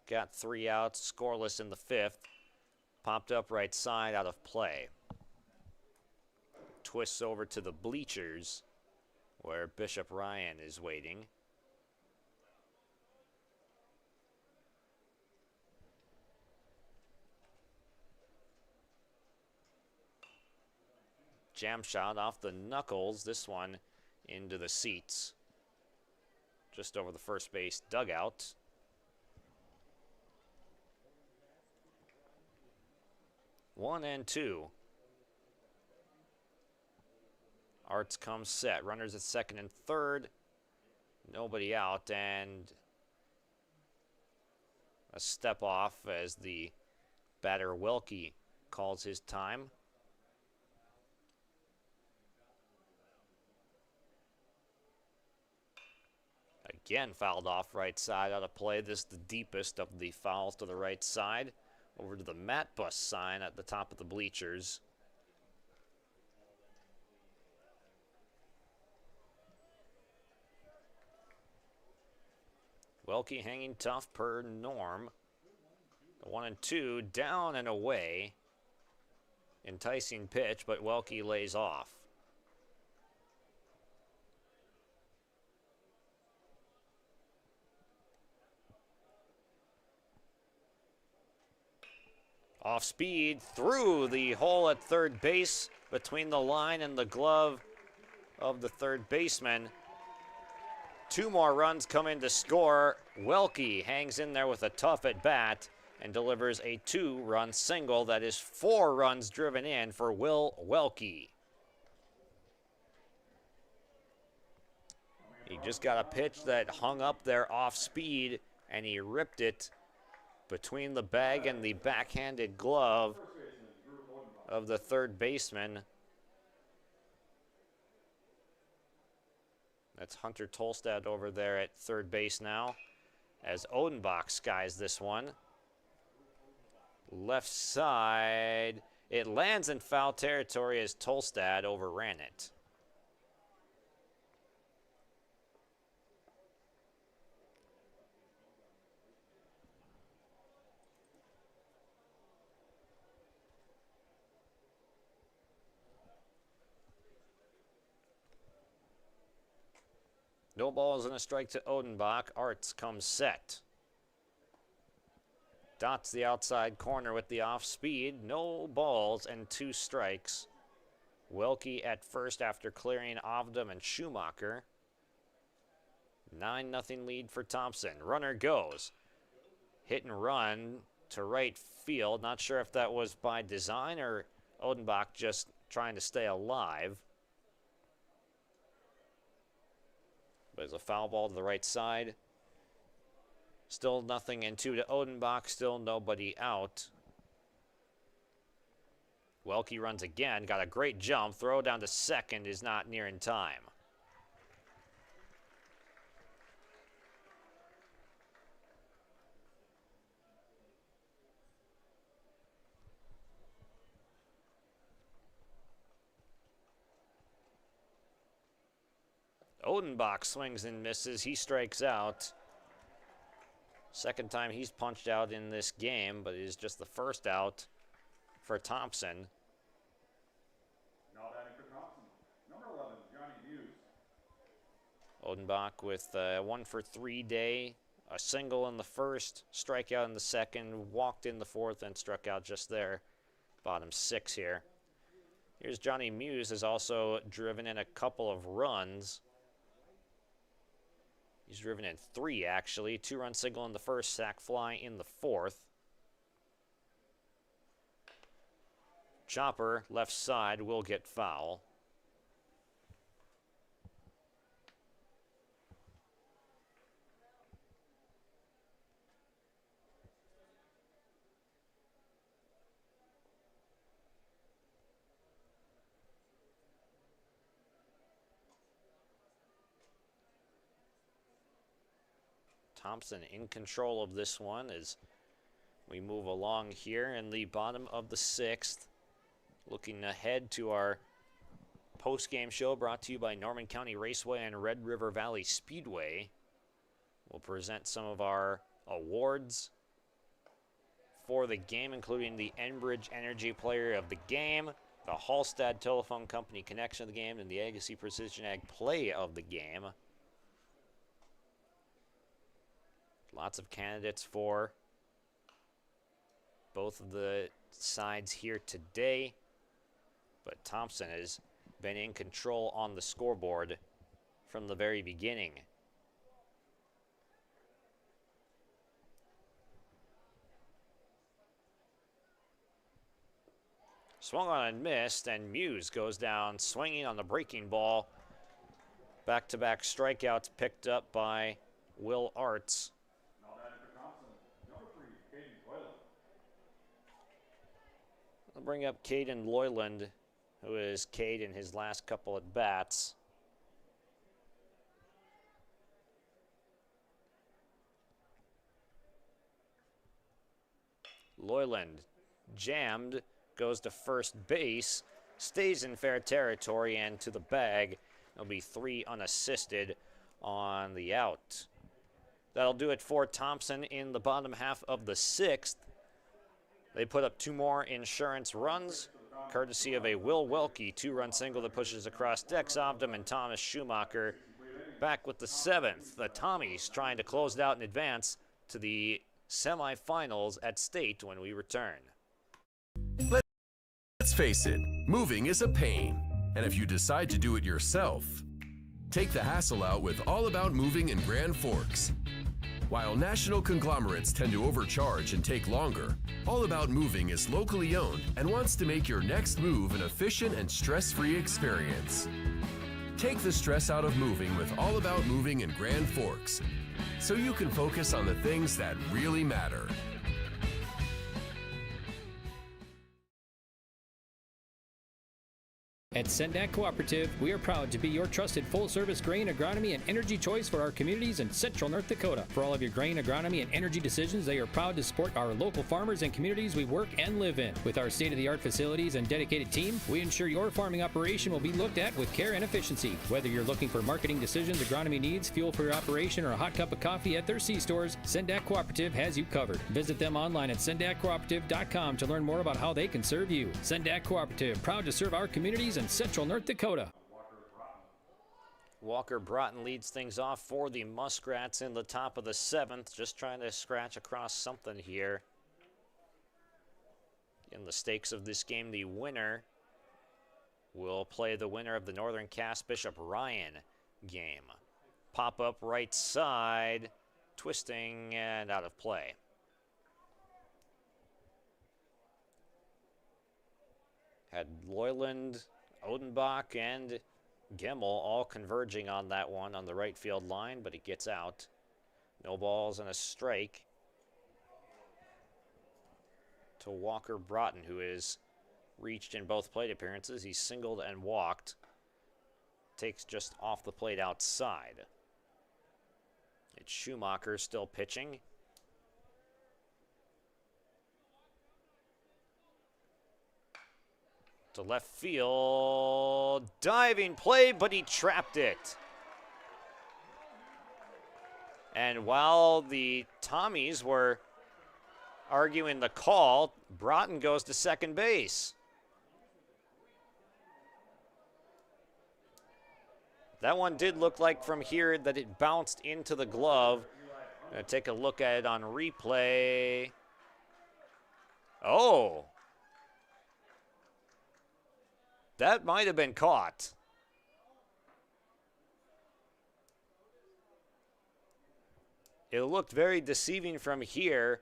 Got 3 outs, scoreless in the 5th. Popped up right side, out of play. Twists over to the bleachers where Bishop Ryan is waiting. Jam shot off the knuckles, this one into the seats. Just over the first base dugout. One and 2. Arts comes set. Runners at second and third. Nobody out, and a step off as the batter Welke calls his time. Again fouled off right side, out of play. This is the deepest of the fouls to the right side. Over to the mat bus sign at the top of the bleachers. Welke hanging tough per norm. The 1 and 2 down and away. Enticing pitch, but Welke lays off. Off speed through the hole at third base between the line and the glove of the third baseman. 2 more runs come in to score. Welke hangs in there with a tough at bat and delivers a 2-run single. That is 4 runs driven in for Will Welke. He just got a pitch that hung up there off speed, and he ripped it between the bag and the backhanded glove of the third baseman. That's Hunter Tolstad over there at third base now. as Odenbach skies this one. Left side. It lands in foul territory as Tolstad overran it. No balls and a strike to Odenbach. Arts comes set. Dots the outside corner with the off speed. No balls and 2 strikes. Welke at first after clearing Avdum and Schumacher. 9-0 lead for Thompson. Runner goes. Hit and run to right field. Not sure if that was by design or Odenbach just trying to stay alive. But it's a foul ball to the right side. Still 0-2 to Odenbach. Still nobody out. Welke runs again. Got a great jump. Throw down to second is not near in time. Odenbach swings and misses. He strikes out. Second time he's punched out in this game, but it is just the first out for Thompson. Now batting for Thompson, number 11, Johnny Hughes. Odenbach with a 1-for-3 day. A single in the first, strikeout in the second, walked in the fourth, and struck out just there. Bottom 6 here. Here's Johnny Muse, has also driven in a couple of runs. He's driven in 3, actually. 2-run single in the first, sac fly in the fourth. Chopper, left side, will get foul. Thompson in control of this one as we move along here in the bottom of the 6th. Looking ahead to our post-game show brought to you by Norman County Raceway and Red River Valley Speedway. We'll present some of our awards for the game, including the Enbridge Energy Player of the Game, the Hallstad Telephone Company Connection of the Game, and the Agassiz Precision Ag Play of the Game. Lots of candidates for both of the sides here today, but Thompson has been in control on the scoreboard from the very beginning. Swung on and missed, and Muse goes down swinging on the breaking ball. Back-to-back strikeouts picked up by Will Arts. I'll bring up Caden Loyland, who is Cade in his last couple at bats. Loyland jammed, goes to first base, stays in fair territory and to the bag. There'll be 3 unassisted on the out. That'll do it for Thompson in the bottom half of the 6th. They put up 2 more insurance runs, courtesy of a Will Welke 2-run single that pushes across Dex Avdum and Thomas Schumacher. Back with the 7th, the Tommies trying to close it out in advance to the semifinals at state when we return. Let's face it, moving is a pain. And if you decide to do it yourself, take the hassle out with All About Moving in Grand Forks. While national conglomerates tend to overcharge and take longer, All About Moving is locally owned and wants to make your next move an efficient and stress-free experience. Take the stress out of moving with All About Moving in Grand Forks, so you can focus on the things that really matter. At Sendak Cooperative, we are proud to be your trusted full-service grain, agronomy, and energy choice for our communities in central North Dakota. For all of your grain, agronomy, and energy decisions, they are proud to support our local farmers and communities we work and live in. With our state-of-the-art facilities and dedicated team, we ensure your farming operation will be looked at with care and efficiency. Whether you're looking for marketing decisions, agronomy needs, fuel for your operation, or a hot cup of coffee at their C-stores, Sendak Cooperative has you covered. Visit them online at sendakcooperative.com to learn more about how they can serve you. Sendak Cooperative, proud to serve our communities in central North Dakota. Walker Broughton leads things off for the Muskrats in the top of the 7th, just trying to scratch across something here. In the stakes of this game, the winner will play the winner of the Northern Cass Bishop Ryan game. Pop up right side, twisting and out of play. Had Loyland, Odenbach, and Gemmel all converging on that one on the right field line, but it gets out. No balls and a strike to Walker Broughton, who is reached in both plate appearances. He singled and walked. Takes just off the plate outside. It's Schumacher still pitching. To left field, diving play, but he trapped it. And while the Tommies were arguing the call, Broughton goes to second base. That one did look like from here that it bounced into the glove. Gonna take a look at it on replay. Oh. That might have been caught. It looked very deceiving from here,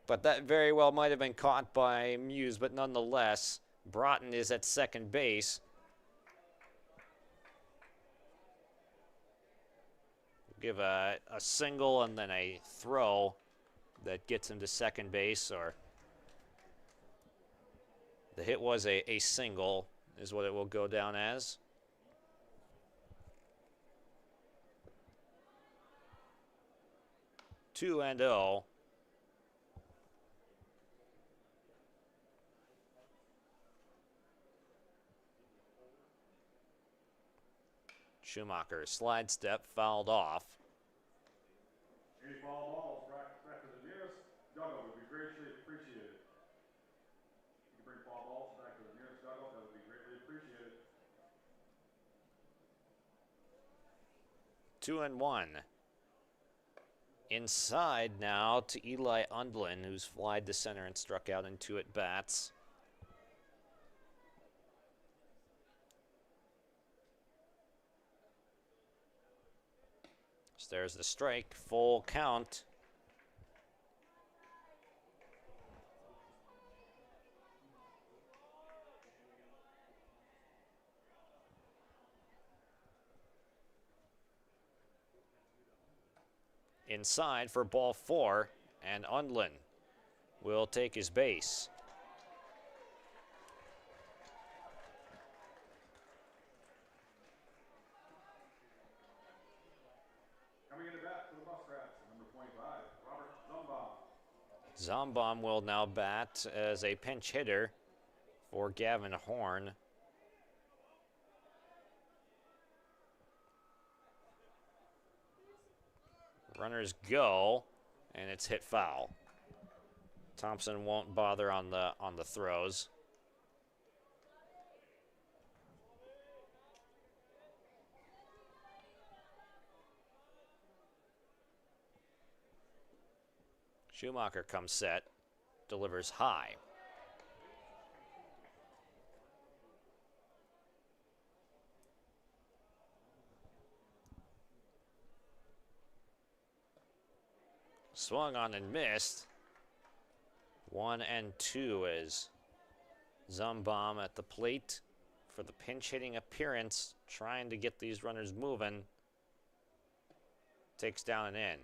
but that very well might have been caught by Muse, but nonetheless, Broughton is at second base. Give a single and then a throw that gets him to second base, or the hit was a single, is what it will go down as. Two and 0. Schumacher slide step fouled off. Any foul balls back to the nearest dugout would be greatly appreciated. You can bring foul balls back to the nearest dugout, that would be greatly appreciated. 2-1. Inside now to Eli Undlin, who's flied to center and struck out in 2 at-bats. So there's the strike, full count. Inside for ball 4, and Undlin will take his base. Coming in to bat for the Muskrats, number 25, Robert Zumbaum. Zombaum will now bat as a pinch hitter for Gavin Horn. Runners go, and it's hit foul. Thompson won't bother on the throws. Schumacher comes set, delivers high. Swung on and missed. 1-2 as Zumbaum at the plate for the pinch hitting appearance, trying to get these runners moving. Takes down and in.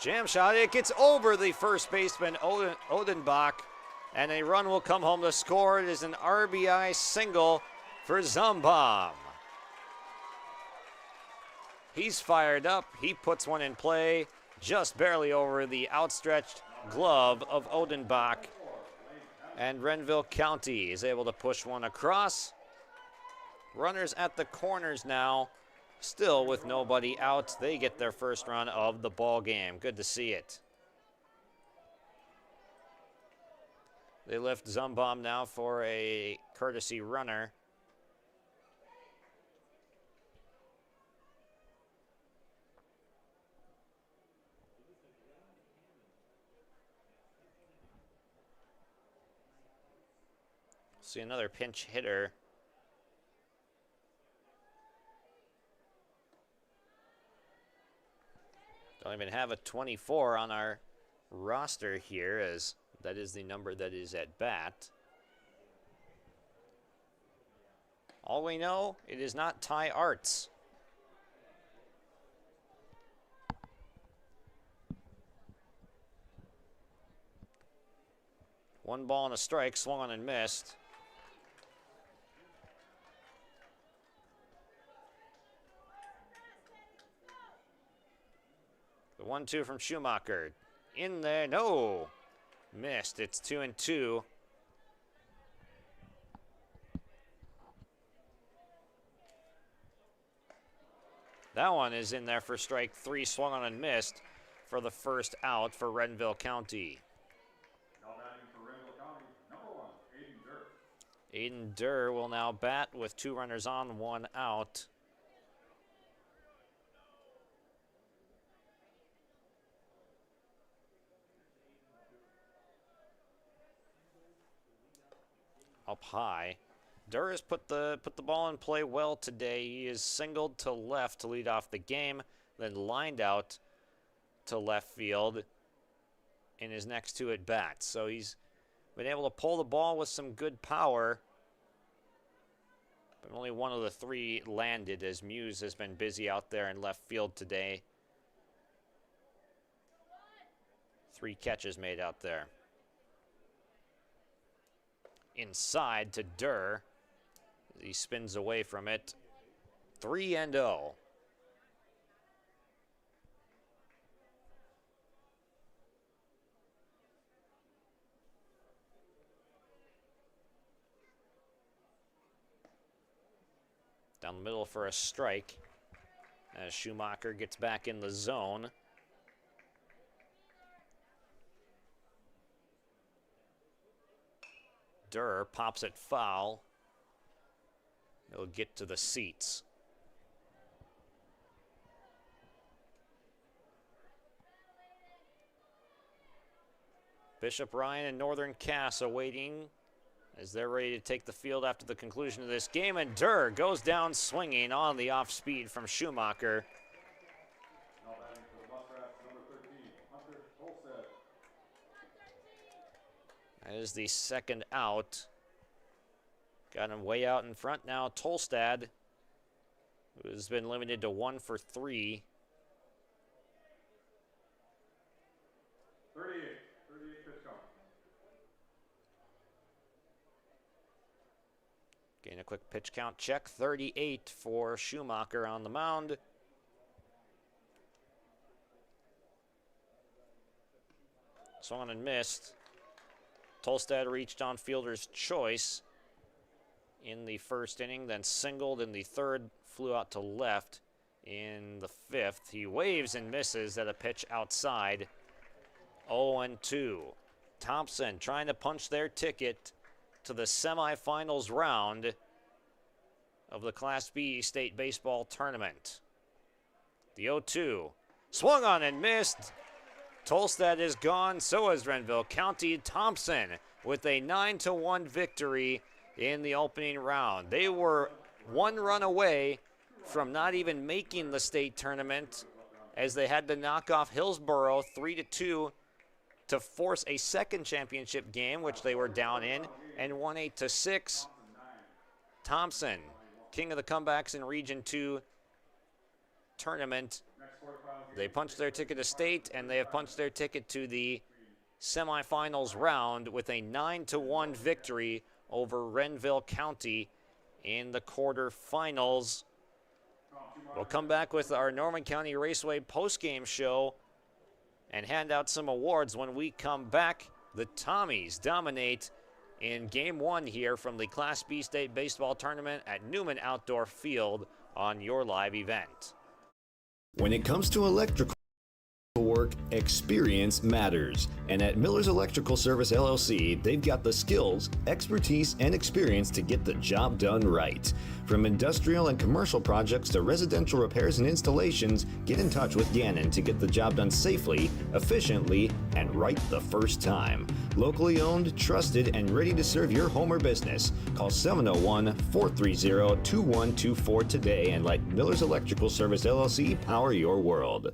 Jam shot, it gets over the first baseman, Odenbach, and a run will come home to score. It is an RBI single for Zumbom. He's fired up. He puts one in play just barely over the outstretched glove of Odenbach. And Renville County is able to push one across. Runners at the corners now, still with nobody out. They get their first run of the ball game. Good to see it. They lift Zumbom now for a courtesy runner. See another pinch hitter. Don't even have a 24 on our roster here, as that is the number that is at bat. All we know, it is not Ty Arts. One ball and a strike, swung on and missed. The 1-2 from Schumacher. In there, no. Missed, it's 2-2. That one is in there for strike 3, swung on and missed for the first out for Renville County. Now batting for Renville County, number 1, Aiden Durr. Aiden Durr will now bat with 2 runners on, 1 out. Up high. Durr has put the ball in play well today. He is singled to left to lead off the game, then lined out to left field in his next 2 at bats. So he's been able to pull the ball with some good power, but only 1 of the 3 landed, as Muse has been busy out there in left field today. 3 catches made out there. Inside to Durr. He spins away from it. 3-0. Down the middle for a strike as Schumacher gets back in the zone. Durr pops it foul. He'll get to the seats. Bishop Ryan and Northern Cass awaiting as they're ready to take the field after the conclusion of this game. And Durr goes down swinging on the off speed from Schumacher. Now batting for the Muskrats, number 13, Hunter Tolstead. That is the second out. Got him way out in front now. Tolstad, who has been limited to 1 for 3. 38 pitch count. Getting a quick pitch count check. 38 for Schumacher on the mound. Swung and missed. Tolstad reached on fielder's choice in the first inning, then singled in the third, flew out to left in the 5th. He waves and misses at a pitch outside. 0-2. Thompson trying to punch their ticket to the semifinals round of the Class B State Baseball Tournament. The 0-2. Swung on and missed. Tolstad is gone, so is Renville County. Thompson with a 9-1 victory in the opening round. They were 1 run away from not even making the state tournament, as they had to knock off Hillsboro 3-2 to force a second championship game, which they were down in, and won 8-6. Thompson, king of the comebacks in Region 2 tournament, They punched their ticket to state, and they have punched their ticket to the semifinals round with a 9-1 victory over Renville County in the quarterfinals. We'll come back with our Norman County Raceway postgame show and hand out some awards when we come back. The Tommies dominate in Game 1 here from the Class B State Baseball Tournament at Newman Outdoor Field on your live event. When it comes to electrical work, experience matters. And at Miller's Electrical Service LLC, they've got the skills, expertise, and experience to get the job done right. From industrial and commercial projects to residential repairs and installations, get in touch with Gannon to get the job done safely, efficiently, and right the first time. Locally owned, trusted, and ready to serve your home or business. Call 701-430-2124 today and let Miller's Electrical Service LLC power your world.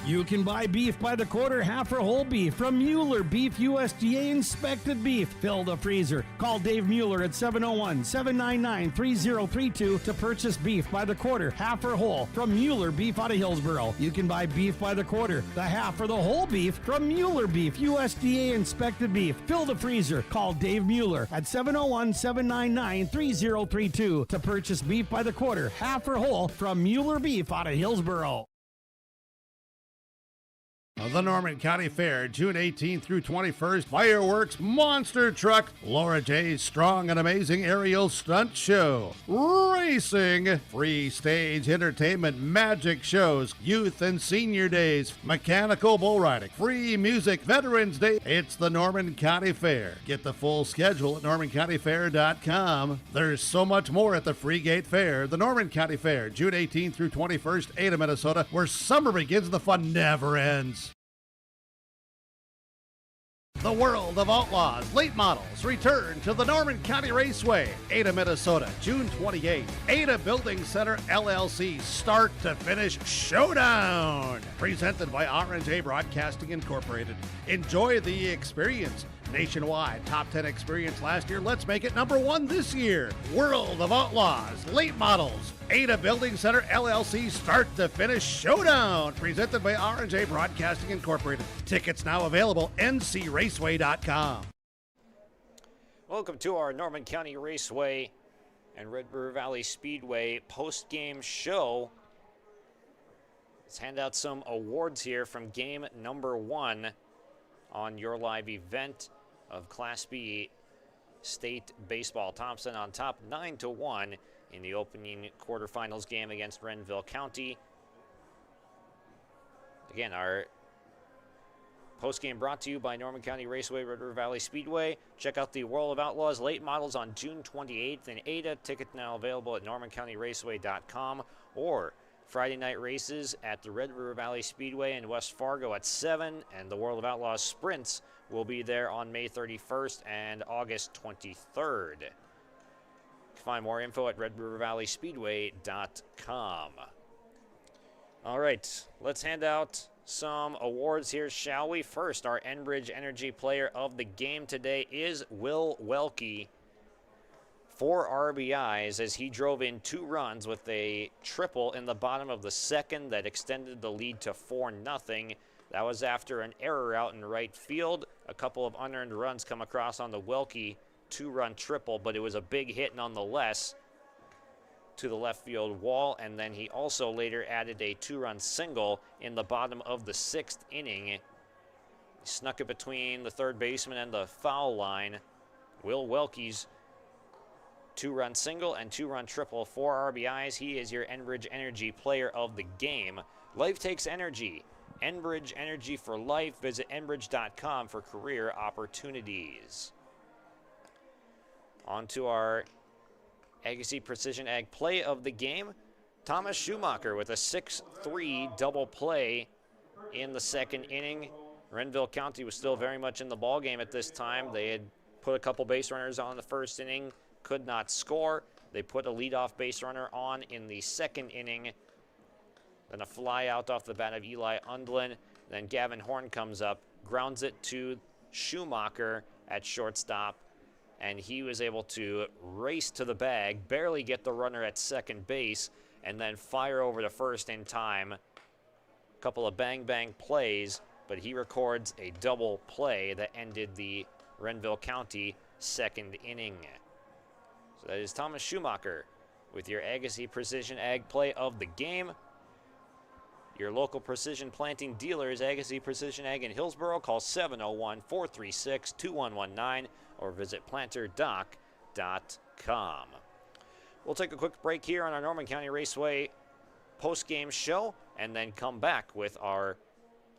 You can buy beef by the quarter, half or whole beef from Mueller Beef, USDA inspected beef. Fill the freezer. Call Dave Mueller at 701-799-3032 to purchase beef by the quarter, half or whole from Mueller Beef out of Hillsboro. You can buy beef by the quarter, the half or the whole beef from Mueller Beef, USDA inspected beef. Fill the freezer. Call Dave Mueller at 701-799-3032 to purchase beef by the quarter, half or whole from Mueller Beef out of Hillsboro. The Norman County Fair, June 18th through 21st. Fireworks, monster truck, Laura J's strong and amazing aerial stunt show. Racing, free stage entertainment, magic shows, youth and senior days, mechanical bull riding, free music, Veterans Day. It's the Norman County Fair. Get the full schedule at normancountyfair.com. There's so much more at the Free Gate Fair. The Norman County Fair, June 18th through 21st, Ada, Minnesota, where summer begins and the fun never ends. The World of Outlaws late models return to the Norman County Raceway, Ada, Minnesota, June 28th. Ada Building Center LLC start to finish showdown. Presented by R&J Broadcasting Incorporated. Enjoy the experience. Nationwide top 10 experience last year. Let's make it number 1 this year. World of Outlaws late models. Ada Building Center LLC start to finish showdown. Presented by R&J Broadcasting Incorporated. Tickets now available. ncraceway.com. Welcome to our Norman County Raceway and Red River Valley Speedway post-game show. Let's hand out some awards here from game number 1 on your live event of Class B State Baseball. Thompson on top 9-1 in the opening quarterfinals game against Renville County. Again, our postgame brought to you by Norman County Raceway, Red River Valley Speedway. Check out the World of Outlaws late models on June 28th in Ada. Tickets now available at normancountyraceway.com, or Friday night races at the Red River Valley Speedway in West Fargo at 7, and the World of Outlaws sprints will be there on May 31st and August 23rd. You can find more info at redrivervalleyspeedway.com. All right, let's hand out some awards here, shall we? First, our Enbridge Energy Player of the Game today is Will Welke. 4 RBIs as he drove in 2 runs with a triple in the bottom of the second that extended the lead to 4-0. That was after an error out in right field. A couple of unearned runs come across on the Welke 2-run triple, but it was a big hit nonetheless to the left field wall. And then he also later added a 2-run single in the bottom of the 6th inning. He snuck it between the third baseman and the foul line. Will Welke's 2-run single and 2-run triple, 4 RBIs. He is your Enbridge Energy Player of the Game. Life takes energy. Enbridge Energy for life. Visit enbridge.com for career opportunities. On to our Agassi Precision Ag Play of the Game. Thomas Schumacher with a 6-3 double play in the second inning. Renville County was still very much in the ballgame at this time. They had put a couple base runners on the first inning, could not score. They put a leadoff base runner on in the second inning. Then a fly out off the bat of Eli Undlin. Then Gavin Horn comes up, grounds it to Schumacher at shortstop. and he was able to race to the bag, barely get the runner at second base, and then fire over to first in time. A couple of bang-bang plays, but he records a double play that ended the Renville County second inning. So that is Thomas Schumacher with your Agassi Precision Ag play of the game. Your local precision planting dealers, Agassi Precision Ag in Hillsboro. Call 701-436-2119 or visit planterdoc.com. We'll take a quick break here on our Norman County Raceway post-game show and then come back with our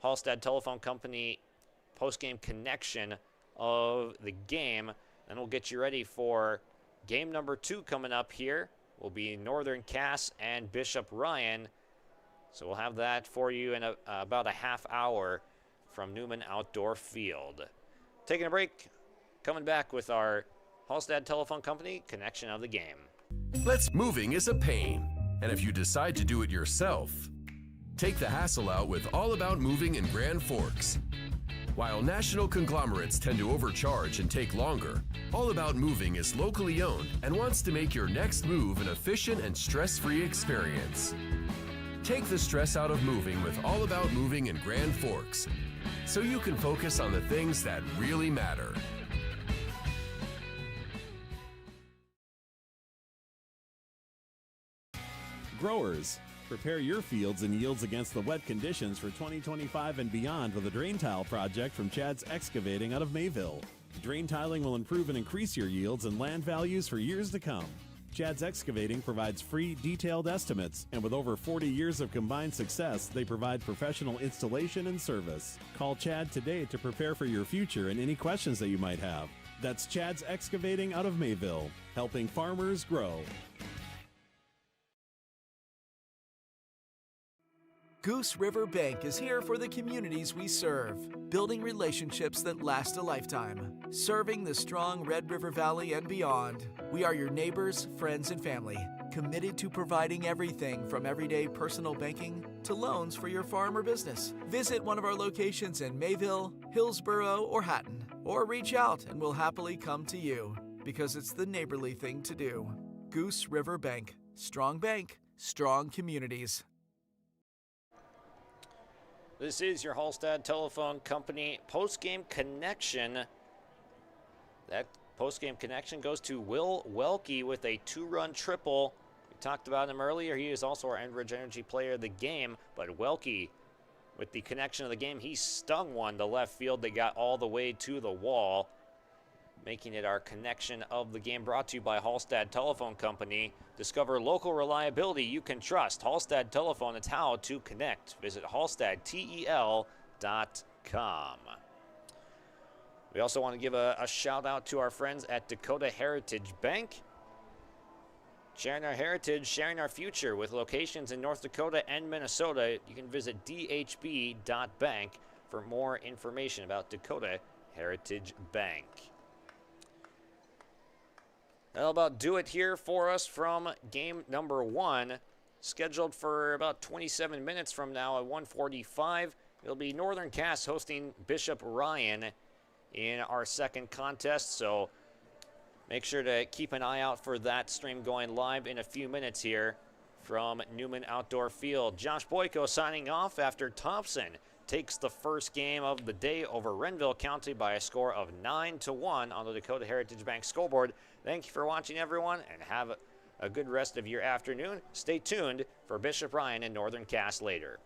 Hallstatt Telephone Company post-game connection of the game. Then we'll get you ready for game number 2 coming up here. Will be Northern Cass and Bishop Ryan. So we'll have that for you in about a half hour from Newman Outdoor Field. Taking a break, coming back with our Hallstatt Telephone Company connection of the game. Moving is a pain, and if you decide to do it yourself, take the hassle out with All About Moving in Grand Forks. While national conglomerates tend to overcharge and take longer, All About Moving is locally owned and wants to make your next move an efficient and stress-free experience. Take the stress out of moving with All About Moving in Grand Forks, so you can focus on the things that really matter. Growers, prepare your fields and yields against the wet conditions for 2025 and beyond with a drain tile project from Chad's Excavating out of Mayville. Drain tiling will improve and increase your yields and land values for years to come. Chad's Excavating provides free, detailed estimates, and with over 40 years of combined success, they provide professional installation and service. Call Chad today to prepare for your future and any questions that you might have. That's Chad's Excavating out of Mayville, helping farmers grow. Goose River Bank is here for the communities we serve, building relationships that last a lifetime, serving the strong Red River Valley and beyond. We are your neighbors, friends, and family, committed to providing everything from everyday personal banking to loans for your farm or business. Visit one of our locations in Mayville, Hillsboro, or Hatton, or reach out and we'll happily come to you, because it's the neighborly thing to do. Goose River Bank, strong communities. This is your Hallstatt Telephone Company post-game connection. That post-game connection goes to Will Welke with a 2-run triple. We talked about him earlier. He is also our Enbridge Energy Player of the Game. But Welke, with the connection of the game, he stung one to left field. They got all the way to the wall, making it our connection of the game, brought to you by Hallstatt Telephone Company. Discover local reliability you can trust. Hallstatt Telephone, it's how to connect. Visit hallstattel.com. We also want to give a shout out to our friends at Dakota Heritage Bank. Sharing our heritage, sharing our future with locations in North Dakota and Minnesota. You can visit dhb.bank for more information about Dakota Heritage Bank. That'll about do it here for us from game number 1. Scheduled for about 27 minutes from now at 1:45. It'll be Northern Cass hosting Bishop Ryan in our second contest. So make sure to keep an eye out for that stream going live in a few minutes here from Newman Outdoor Field. Josh Boyko signing off after Thompson takes the first game of the day over Renville County by a score of 9-1 on the Dakota Heritage Bank scoreboard. Thank you for watching, everyone, and have a good rest of your afternoon. Stay tuned for Bishop Ryan and Northern Cass later.